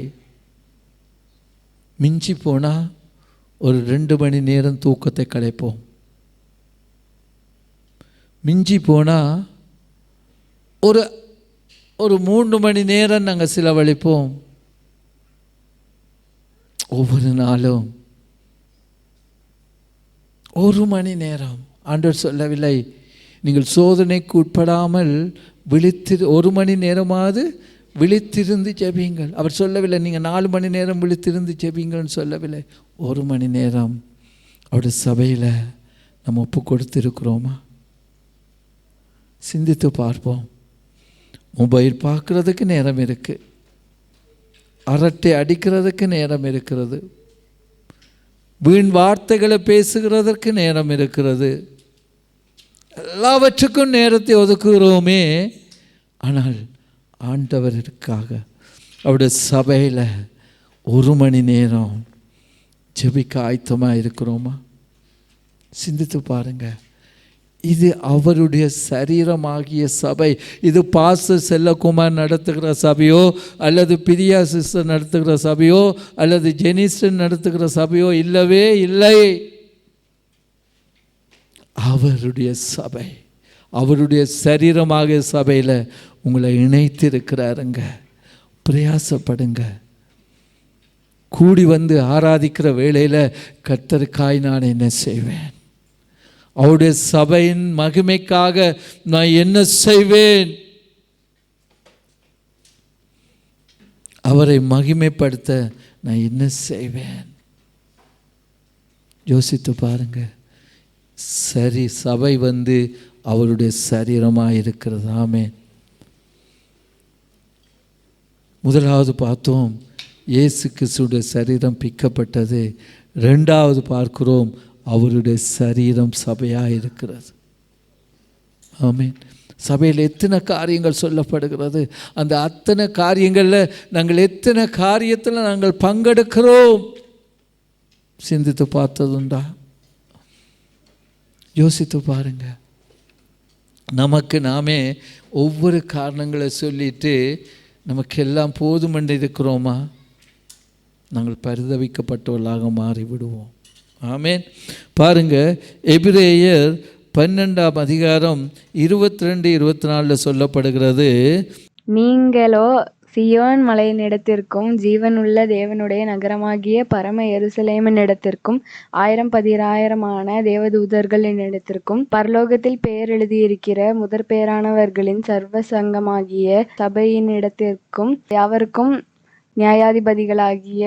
மிஞ்சி போனால் ஒரு 2 மணி நேரம் தூக்கத்தை கலைப்போம். மிஞ்சி போனால் ஒரு 3 மணி நேரம் நாங்கள் செலவழிப்போம். ஒவ்வொரு நாளும் 1 மணி நேரம். ஆண்டவர் சொல்லவில்லை நீங்கள் சோதனைக்கு உட்படாமல் 1 மணி நேரமாவது விழித்திருந்து ஜெபியுங்கள். அவர் சொல்லவில்லை நீங்கள் 4 மணி நேரம் விழித்திருந்து ஜெபிங்கள்னு சொல்லவில்லை. 1 மணி நேரம் அவருடைய சபையில் நம்ம ஒப்பு கொடுத்துருக்குறோமா? சிந்தித்து பார்ப்போம். மொபைல் பார்க்குறதுக்கு நேரம் இருக்குது, அரட்டை அடிக்கிறதுக்கு நேரம் இருக்கிறது, வீண் வார்த்தைகளை பேசுகிறதற்கு நேரம் இருக்கிறது, எல்லாவற்றுக்கும் நேரத்தை ஒதுக்குகிறோமே. ஆனால் ஆண்டவருக்காக அவருடைய சபையில் 1 மணி நேரம் ஜெபிக்க ஆயத்தமாக இருக்கிறோமா? சிந்தித்து பாருங்கள். இது அவருடைய சரீரமாகிய சபை. இது பாஸ்டர் செல்லகுமார் நடத்துகிற சபையோ அல்லது பிரியா சிஸ்டர் நடத்துகிற சபையோ அல்லது ஜெனிஸ்டன் நடத்துகிற சபையோ இல்லவே இல்லை. அவருடைய சபை, அவருடைய சரீரமாக சபையில் உங்களை இணைத்திருக்கிறாருங்க. பிரயாசப்படுங்க. கூடி வந்து ஆராதிக்கிற வேளையில் கர்த்தருக்காய் நான் என்ன செய்வேன், அவருடைய சபையின் மகிமைக்காக நான் என்ன செய்வேன், அவரை மகிமைப்படுத்த நான் என்ன செய்வேன். யோசித்து பாருங்க. சரி, சபை வந்து அவருடைய சரீரமாக இருக்கிறது. ஆமென். முதலாவது பார்த்தோம் இயேசு கிறிஸ்துடைய சரீரம் பிக்கப்பட்டது. ரெண்டாவது பார்க்கிறோம் அவருடைய சரீரம் சபையாக இருக்கிறது. ஆமென். சபையில் எத்தனை காரியங்கள் சொல்லப்படுகிறது. அந்த அத்தனை காரியங்களில் நாங்கள் எத்தனை காரியத்தில் நாங்கள் பங்கெடுக்கிறோம், சிந்தித்து பார்த்ததுண்டா? யோசித்து பாருங்க. நமக்கு நாமே ஒவ்வொரு காரணங்களை சொல்லிட்டு நமக்கெல்லாம் போதுமென்று இருக்கிறோமா? நாங்கள் பரிதவிக்கப்பட்டவர்களாக மாறிவிடுவோம். ஆமென். பாருங்க, எபிரேயர் 12ஆம் அதிகாரம் 22-24 சொல்லப்படுகிறது, நீங்களோ சியோன் மலையினிடத்திற்கும் ஜீவனுள்ள தேவனுடைய நகரமாகிய பரம எருசலேமினிடத்திற்கும் 1000 தேவதூதர்களினிடத்திற்கும் பரலோகத்தில் பெயர் எழுதியிருக்கிற முதற்பேரானவர்களின் சர்வ சங்கமாகிய சபையினிடத்திற்கும் யாவருக்கும் நியாயாதிபதிகளாகிய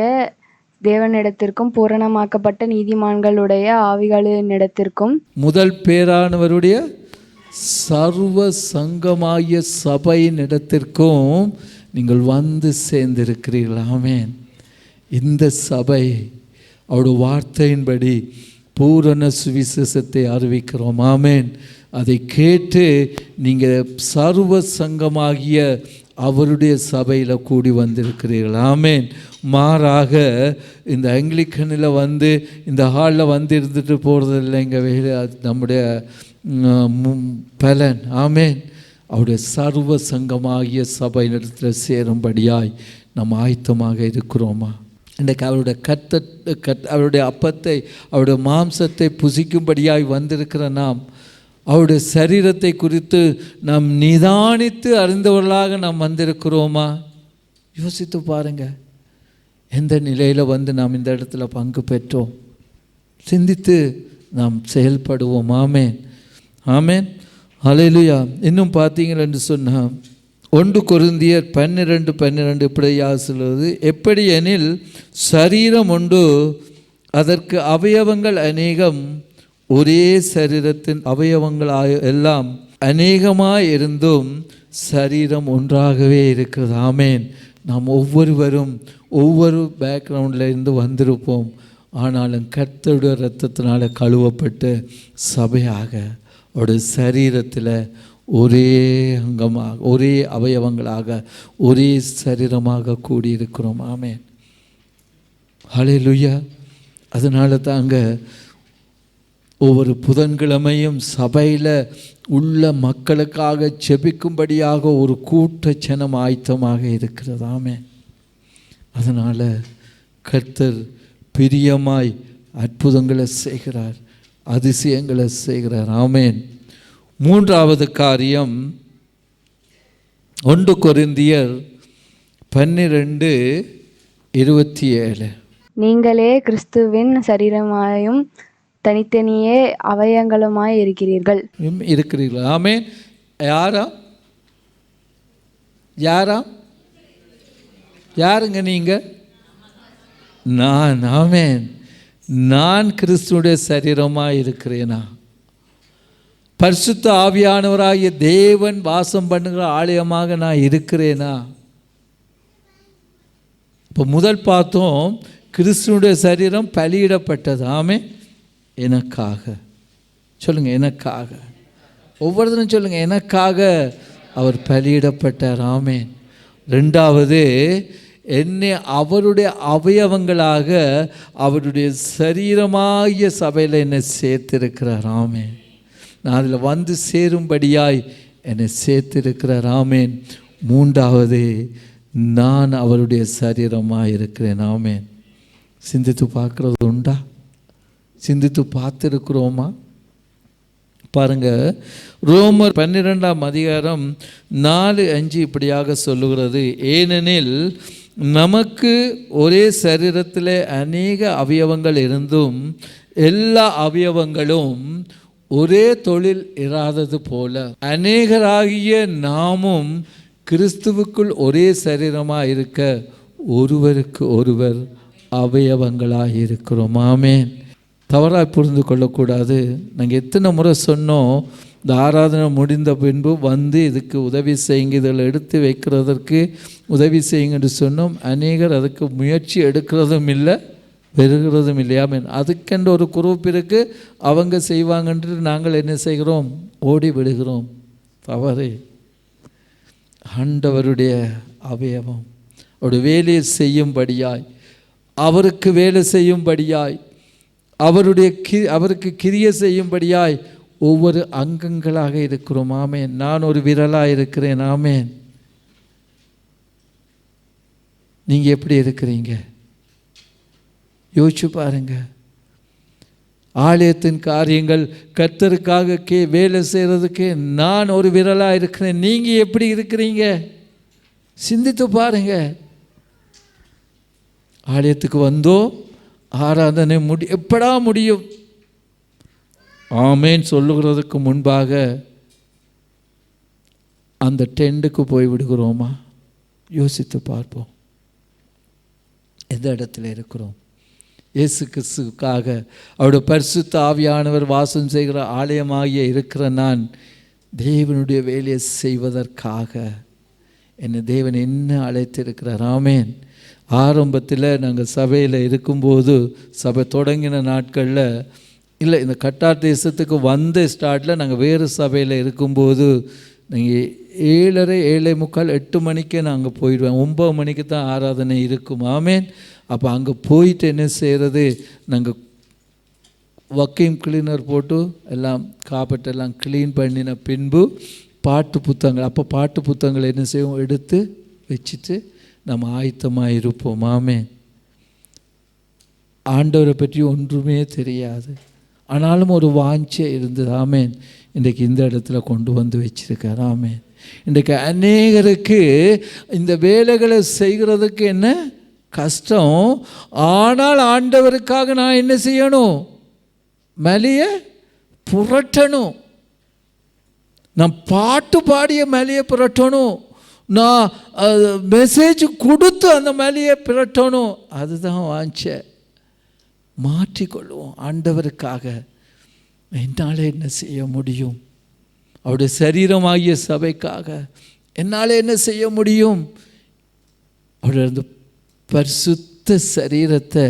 தேவனிடத்திற்கும் பூரணமாக்கப்பட்ட நீதிமான்களுடைய ஆவிகளினிடத்திற்கும் முதல் பேரானவருடைய சர்வ சங்கமாகிய சபையின் இடத்திற்கும் நீங்கள் வந்து சேர்ந்திருக்கிறீர்கள். ஆமென். இந்த சபை அவருடைய வார்த்தையின்படி பூரண சுவிசேஷத்தை அறிவிக்கிறோம். ஆமென். அதை கேட்டு நீங்கள் சர்வ சங்கமாகிய அவருடைய சபையில் கூடி வந்திருக்கிறீர்கள். ஆமென். மாறாக இந்த ஆங்கிலிக்கனில் வந்து இந்த ஹாலில் வந்து இருந்துட்டு போகிறது இல்லைங்க. வேறு அது நம்முடைய பலன். ஆமென். அவருடைய சர்வ சங்கமாகிய சபையினிடத்தில் சேரும்படியாய் நம்ம ஆயத்தமாக இருக்கிறோமா? இன்றைக்கு அவருடைய அவருடைய அப்பத்தை, அவருடைய மாம்சத்தை புசிக்கும்படியாய் வந்திருக்கிற நாம் அவருடைய சரீரத்தை குறித்து நாம் நிதானித்து அறிந்தவர்களாக நாம் வந்திருக்கிறோமா? யோசித்து பாருங்க. எந்த நிலையில் வந்து நாம் இந்த இடத்துல பங்கு பெற்றோம்? சிந்தித்து நாம் செயல்படுவோம். ஆமென். ஆமென். ஹல்லேலூயா. இன்னும் பார்த்தீங்களென்று சொன்னால் 1 கொரிந்தியர் 12:12 இப்படியாக சொல்வது, எப்படி எனில் சரீரம் உண்டு, அதற்கு அவயவங்கள் அநேகம், ஒரே சரீரத்தின் அவயவங்கள் எல்லாம் அநேகமாக இருந்தும் சரீரம் ஒன்றாகவே இருக்கிறது. ஆமென். நாம் ஒவ்வொருவரும் ஒவ்வொரு பேக்ரவுண்டில் இருந்து வந்திருப்போம். ஆனாலும் கர்த்தருடைய இரத்தத்தினால் கழுவப்பட்டு சபையாக ஒரு சரீரத்தில் ஒரே அங்கமாக, ஒரே அவயவங்களாக, ஒரே சரீரமாக கூடியிருக்கிறோம். ஆமென். ஹல்லேலூயா. அதனால தாங்க ஒவ்வொரு புதன்கிழமையும் சபையில் உள்ள மக்களுக்காக ஜெபிக்கும்படியாக ஒரு கூட்ட ஜனம் ஆயத்தமாக இருக்கிறது. ஆமென். அதனால் கர்த்தர் பிரியமாய் அற்புதங்களை செய்கிறார், அதிசயங்களை செய்கிறார். ஆமென். மூன்றாவது காரியம் 1 கொரிந்தியர் 12:27, நீங்களே கிறிஸ்துவின் சரீரமாயும் தனித்தனியே அவயங்களுமாய் இருக்கிறீர்கள். ஆமென். யாருங்க நீங்கள்? நான். ஆமென். நான் கிறிஸ்துவுடைய சரீரமாக இருக்கிறேனா? பரிசுத்த ஆவியானவராகிய தேவன் வாசம் பண்ணுகிற ஆலயமாக நான் இருக்கிறேனா? இப்போ முதல் பார்த்தோம், கிறிஸ்துவுடைய சரீரம் பலியிடப்பட்டது. ஆமென். எனக்காக சொல்லுங்கள், எனக்காக. ஒவ்வொருத்தரும் சொல்லுங்கள், எனக்காக அவர் பலியிடப்பட்டார். ஆமென். ரெண்டாவது, என்னை அவருடைய அவயவங்களாக அவருடைய சரீரமாகிய சபையில் என்னை சேர்த்திருக்கிறார். ஆமென். நான் அதில் வந்து சேரும்படியாய் என்னை சேர்த்திருக்கிறார். ஆமென். மூன்றாவது, நான் அவருடைய சரீரமாக இருக்கிறேன். ஆமென். சிந்தித்து பார்க்குறது உண்டா? சிந்தித்து பார்த்துருக்குறோமா? பாருங்க, ரோமர் 12ஆம் அதிகாரம் 4-5 இப்படியாக சொல்லுகிறது. ஏனெனில் நமக்கு ஒரே சரீரத்தில் அநேக அவயவங்கள் இருந்தும் எல்லா அவயவங்களும் ஒரே தொழில் இராதது போல அநேகராகிய நாமும் கிறிஸ்துவுக்குள் ஒரே சரீரமாக இருக்க ஒருவருக்கு ஒருவர் அவயவங்களாக இருக்கிறோம். ஆமென். தவறாக புரிந்து கொள்ளக்கூடாது. நாங்கள் எத்தனை முறை சொன்னோம், இந்த ஆராதனை முடிந்த பின்பு வந்து இதுக்கு உதவி செய்யுங்க, இதில் எடுத்து வைக்கிறதற்கு உதவி செய்யுங்க என்று சொன்னோம். அநேகர் அதுக்கு முயற்சி எடுக்கிறதும் இல்லை, பெறுகிறதும் இல்லையா. அதுக்கென்று ஒரு குரூப் இருக்குது, அவங்க செய்வாங்கன்று நாங்கள் என்ன செய்கிறோம், ஓடி விடுகிறோம். தவறு. ஆண்டவருடைய அவயவம் அவருடைய வேலையை செய்யும்படியாய், அவருக்கு வேலை செய்யும்படியாய், அவருக்கு கிரியை செய்யும்படியாய் ஒவ்வொரு அங்கங்களாக இருக்கிறோம். ஆமேன். நான் ஒரு விரலாக இருக்கிறேன். ஆமேன். நீங்கள் எப்படி இருக்கிறீங்க யோசிச்சு பாருங்க. ஆலயத்தின் காரியங்கள் கர்த்தருக்காக வேலை செய்கிறதுக்கு நான் ஒரு விரலாக இருக்கிறேன். நீங்கள் எப்படி இருக்கிறீங்க சிந்தித்து பாருங்க. ஆலயத்துக்கு வந்தோம், ஆராதனை எப்படா முடியும் ஆமேன் சொல்லுகிறதுக்கு முன்பாக அந்த டெண்டுக்கு போய் விடுகிறோமா? யோசித்து பார்ப்போம். எந்த இடத்துல இருக்கிறோம்? இயேசு கிறிஸ்துவுக்காக அவருடைய பரிசுத்த ஆவியானவர் வாசம் செய்கிற ஆலயமாகிய இருக்கிற நான் தேவனுடைய வேலையை செய்வதற்காக என்னை தேவன் என்ன அழைத்திருக்கிறார். ஆமேன். ஆரம்பத்தில் நாங்கள் சபையில் இருக்கும்போது, சபை தொடங்கின நாட்களில் இல்லை, இந்த கட்டார் தேசத்துக்கு வந்த ஸ்டார்ட்டில் நாங்கள் வேறு சபையில் இருக்கும்போது நாங்கள் 7:30, 7:45, 8 மணிக்கே நாங்கள் போயிடுவேன். 9 மணிக்கு தான் ஆராதனை இருக்கும். ஆமேன். அப்போ அங்கே போயிட்டு என்ன செய்கிறது, நாங்கள் வக்கீம் கிளீனர் போட்டு எல்லாம் காப்பட்டெல்லாம் க்ளீன் பண்ணின பின்பு பாட்டு புத்தகங்கள், அப்போ பாட்டு புத்தகங்கள் என்ன செய்வோம், எடுத்து வச்சுட்டு நம்ம ஆயத்தமாக இருப்போம். ஆமேன். ஆண்டவரை பற்றி ஒன்றுமே தெரியாது, ஆனாலும் ஒரு வாஞ்சை இருந்தது. ஆமேன். இன்றைக்கு இந்த இடத்துல கொண்டு வந்து வச்சிருக்கார். ஆமேன். இன்றைக்கு அநேகருக்கு இந்த வேலைகளை செய்கிறதுக்கு என்ன கஷ்டம், ஆனால் ஆண்டவருக்காக நான் என்ன செய்யணும், மலையை புரட்டணும். நான் பாட்டு பாடிய மலையை புரட்டணும், நான் மெசேஜ் கொடுத்து அந்த மலையை புரட்டணும். அதுதான் வாஞ்ச. மாற்றிக்கொள்வோம். ஆண்டவருக்காக என்னால் என்ன செய்ய முடியும், அவருடைய சரீரமாகிய சபைக்காக என்னால் என்ன செய்ய முடியும், அவருடைய அந்த பரிசுத்த சரீரத்தை,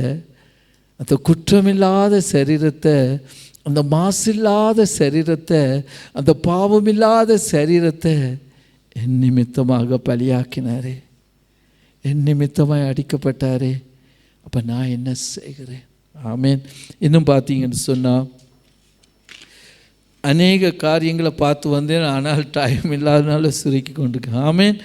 அந்த குற்றமில்லாத சரீரத்தை, அந்த மாசில்லாத சரீரத்தை, அந்த பாவமில்லாத சரீரத்தை என் நிமித்தமாக பலியாக்கினாரே, என் நிமித்தமாக அடிக்கப்பட்டாரே. அப்போ நான் என்ன செய்கிறேன்? ஆமேன். இன்னும் பார்த்தீங்கன்னு சொன்னால் அநேக காரியங்களை பார்த்து வந்தேன், ஆனால் டைம் இல்லாதனால சுருக்கி கொண்டிருக்கேன். ஆமேன்.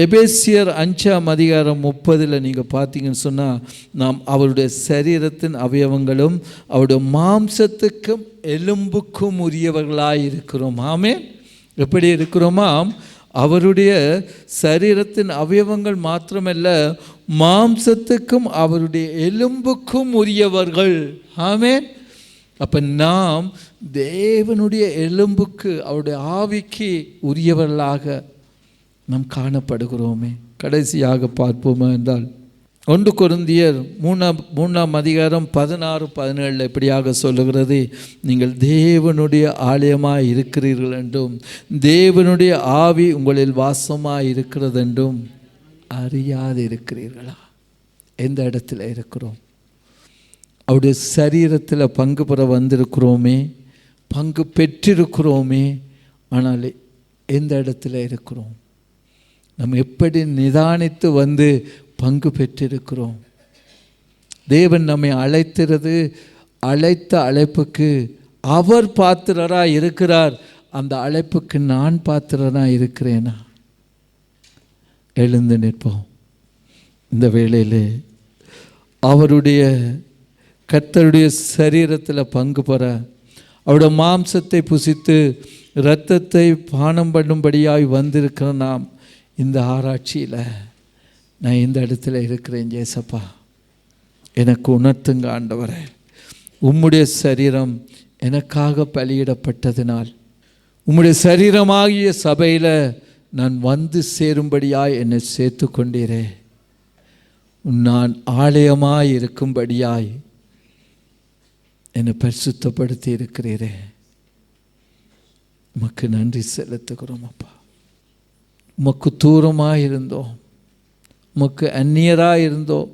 எபேசியர் 5ஆம் அதிகாரம் 30 நீங்கள் பார்த்தீங்கன்னு சொன்னால், நாம் அவருடைய சரீரத்தின் அவயவங்களும் அவருடைய மாம்சத்துக்கும் எலும்புக்கும் உரியவர்களாக இருக்கிறோம். ஆமேன். எப்படி இருக்கிறோமாம்? அவருடைய சரீரத்தின் அவயவங்கள் மாத்திரமல்ல, மாம்சத்துக்கும் அவருடைய எலும்புக்கும் உரியவர்கள். ஆமேன். அப்போ நாம் தேவனுடைய எலும்புக்கு, அவருடைய ஆவிக்கு உரியவர்களாக நாம் காணப்படுகிறோமே. கடைசியாக பார்ப்போமா என்றால் 1 கொரிந்தியர் 3ஆம் அதிகாரம் 16, 17 இப்படியாக சொல்லுகிறது, நீங்கள் தேவனுடைய ஆலயமாக இருக்கிறீர்கள் என்றும் தேவனுடைய ஆவி உங்களில் வாசமாக இருக்கிறது என்றும் அறியாது இருக்கிறீர்களா? எந்த இடத்துல இருக்கிறோம்? அவருடைய சரீரத்தில் பங்கு பெற வந்திருக்கிறோமே, பங்கு பெற்றிருக்கிறோமே, ஆனால் எந்த இடத்துல இருக்கிறோம்? நம்ம எப்படி நிதானித்து வந்து பங்கு பெற்றிருக்கிறோம்? தேவன் நம்மை அழைத்த அழைப்புக்கு அவர் பாத்திரராக இருக்கிறார். அந்த அழைப்புக்கு நான் பாத்திரராக இருக்கிறேனா? எழுந்து நிற்போம். இந்த வேளையிலே அவருடைய கர்த்தருடைய சரீரத்தில் பங்கு பெற, அவருடைய மாம்சத்தை புசித்து இரத்தத்தை பானம் பண்ணும்படியாய் வந்திருக்கிற நாம் இந்த ஆராய்ச்சியில் நான் இந்த இடத்துல இருக்கிறேன் ஏசப்பா, எனக்கு உணர்த்துங்க ஆண்டவரே. உம்முடைய சரீரம் எனக்காக பலியிடப்பட்டதினால் உம்முடைய சரீரமாகிய சபையில் நான் வந்து சேரும்படியாய் என்னை சேர்த்து கொண்டீரே. நான் ஆலயமாய் இருக்கும்படியாய் என்னை பரிசுத்தப்படுத்தி இருக்கிறீரே. உமக்கு நன்றி செலுத்துகிறோம் அப்பா. உமக்கு தூரமாக இருந்தோம், உமக்கு அந்நியராக இருந்தோம்,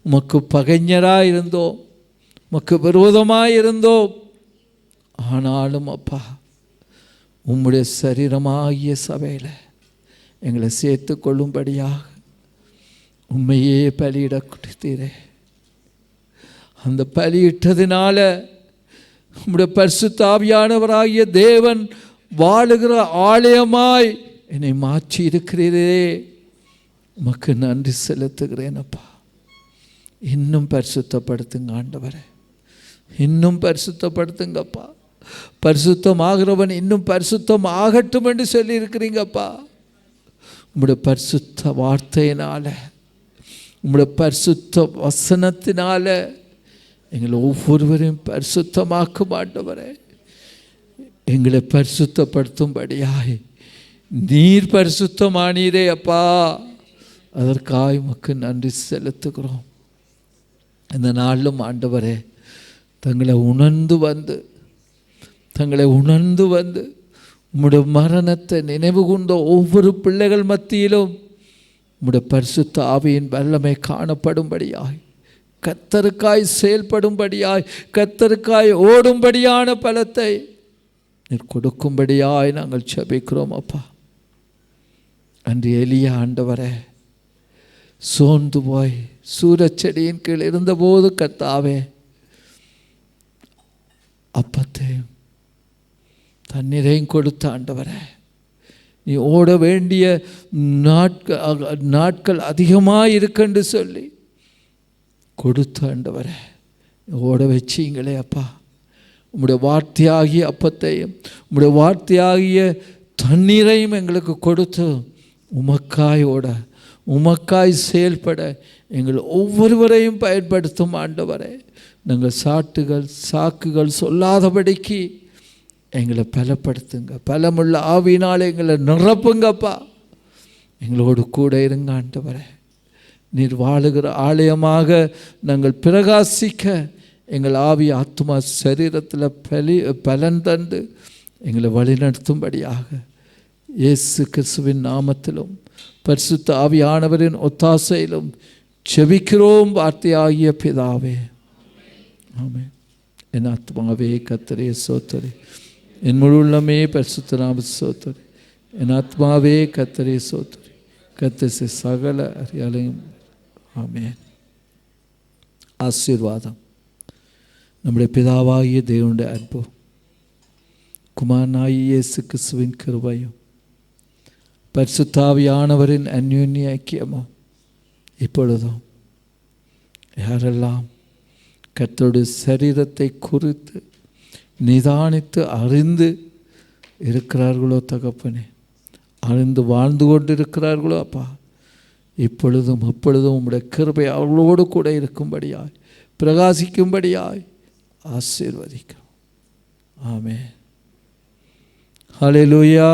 உமக்கு பகைஞராக இருந்தோம், உமக்கு விரோதமாக இருந்தோம். ஆனாலும் அப்பா, உம்முடைய சரீரமாகிய சபையில் எங்களை சேர்த்து கொள்ளும்படியாக உண்மையே பலியிட கொடுத்தீரே. அந்த பலியிட்டதினால உம்முடைய பரிசுத்த ஆவியானவராகிய தேவன் வாழுகிற ஆலயமாய் என்னை மாற்றி இருக்கிறீரே. உமக்கு நன்றி செலுத்துகிறேன் அப்பா. இன்னும் பரிசுத்தப்படுத்துங்க ஆண்டவரே, இன்னும் பரிசுத்தப்படுத்துங்கப்பா. பரிசுத்தமாகிறவன் இன்னும் பரிசுத்தம் ஆகட்டும் என்று சொல்லியிருக்கிறீங்கப்பா. உம்முடைய பரிசுத்த வார்த்தையினால, உம்முடைய பரிசுத்த வசனத்தினால எங்களை ஒவ்வொருவரையும் பரிசுத்தமாக்கும் ஆண்டவரே. எங்களை பரிசுத்தப்படுத்தும்படியாய் நீர் பரிசுத்தமானீரே அப்பா. அதற்காக உமக்கு நன்றி செலுத்துகிறோம். இந்த நாளிலும் ஆண்டவரே, தங்களை உணர்ந்து வந்து உம்முடைய மரணத்தை நினைவு கொண்ட ஒவ்வொரு பிள்ளைகள் மத்தியிலும் உம்முடைய பரிசுத்த ஆவியின் வல்லமை காணப்படும்படியாய், கர்த்தருக்காய் செயல்படும்படியாய், கர்த்தருக்காய் ஓடும்படியான பலத்தை நீர் கொடுக்கும்படியாய் நாங்கள் ஜெபிக்கிறோம் அப்பா. அன்று எலியா ஆண்டவரே சோர்ந்து போய் சூரச்செடியின் கீழ் இருந்தபோது கர்த்தாவே அப்பத்தையும் தண்ணீரையும் கொடுத்த ஆண்டவரே, நீ ஓட வேண்டிய நாட்கள் அதிகமாக இருக்குன்னு சொல்லி கொடுத்த ஆண்டவரே, ஓட வச்சிங்களே அப்பா. உம்முடைய வார்த்தையாகிய அப்பத்தையும் உம்முடைய வார்த்தையாகிய தண்ணீரையும் எங்களுக்கு கொடுத்து உமக்காய் ஓட, உமக்காய் செயல்பட எங்கள் ஒவ்வொருவரையும் பயன்படுத்தும் ஆண்டவரே. நாங்கள் சாக்குகள் சொல்லாதபடிக்கு எங்களை பலப்படுத்துங்க. பலமுள்ள ஆவியினால் எங்களை நிரப்புங்கப்பா. எங்களோடு கூட இருங்க ஆண்டவரே. நீர் வாழுகிற ஆலயமாக நாங்கள் பிரகாசிக்க எங்கள் ஆவி ஆத்மா சரீரத்தில் பலன் தந்து எங்களை வழிநடத்தும்படியாக இயேசு கிறிஸ்துவின் நாமத்திலும் பரிசுத்த ஆவியானவரின் ஒத்தாசையிலும் ஜெபிக்கிறோம் வார்த்தையாகிய பிதாவே, ஆமென். என் ஆத்மாவே கர்த்தரை ஸ்தோத்திரி, என் முழு உள்ளமே பரிசுத்த நாமத்தை ஸ்தோத்திரி. என் ஆத்மாவே கர்த்தரை ஸ்தோத்திரி, கர்த்தர் சகல அறியாலையும். ஆமென். ஆசீர்வாதம் நம்முடைய பிதாவாகிய தேவனுடைய அன்பு, குமாரனாகிய இயேசு கிறிஸ்துவின் கிருபையும், பரிசுத்த ஆவியானவரின் அந்யோன்ய ஐக்கியமும் இப்பொழுதும் யாரெல்லாம் கர்த்தருடைய சரீரத்தை குறித்து நிதானித்து அறிந்து இருக்கிறார்களோ தகப்பனே, அறிந்து வாழ்ந்து கொண்டிருக்கிறார்களோ அப்பா, இப்பொழுதும் எப்பொழுதும் உம்முடைய கிருபை அவர்களோடு கூட இருக்கும்படியாய் பிரகாசிக்கும்படியாய் ஆசீர்வதிக்கிறோம். ஆமென். ஹல்லேலூயா.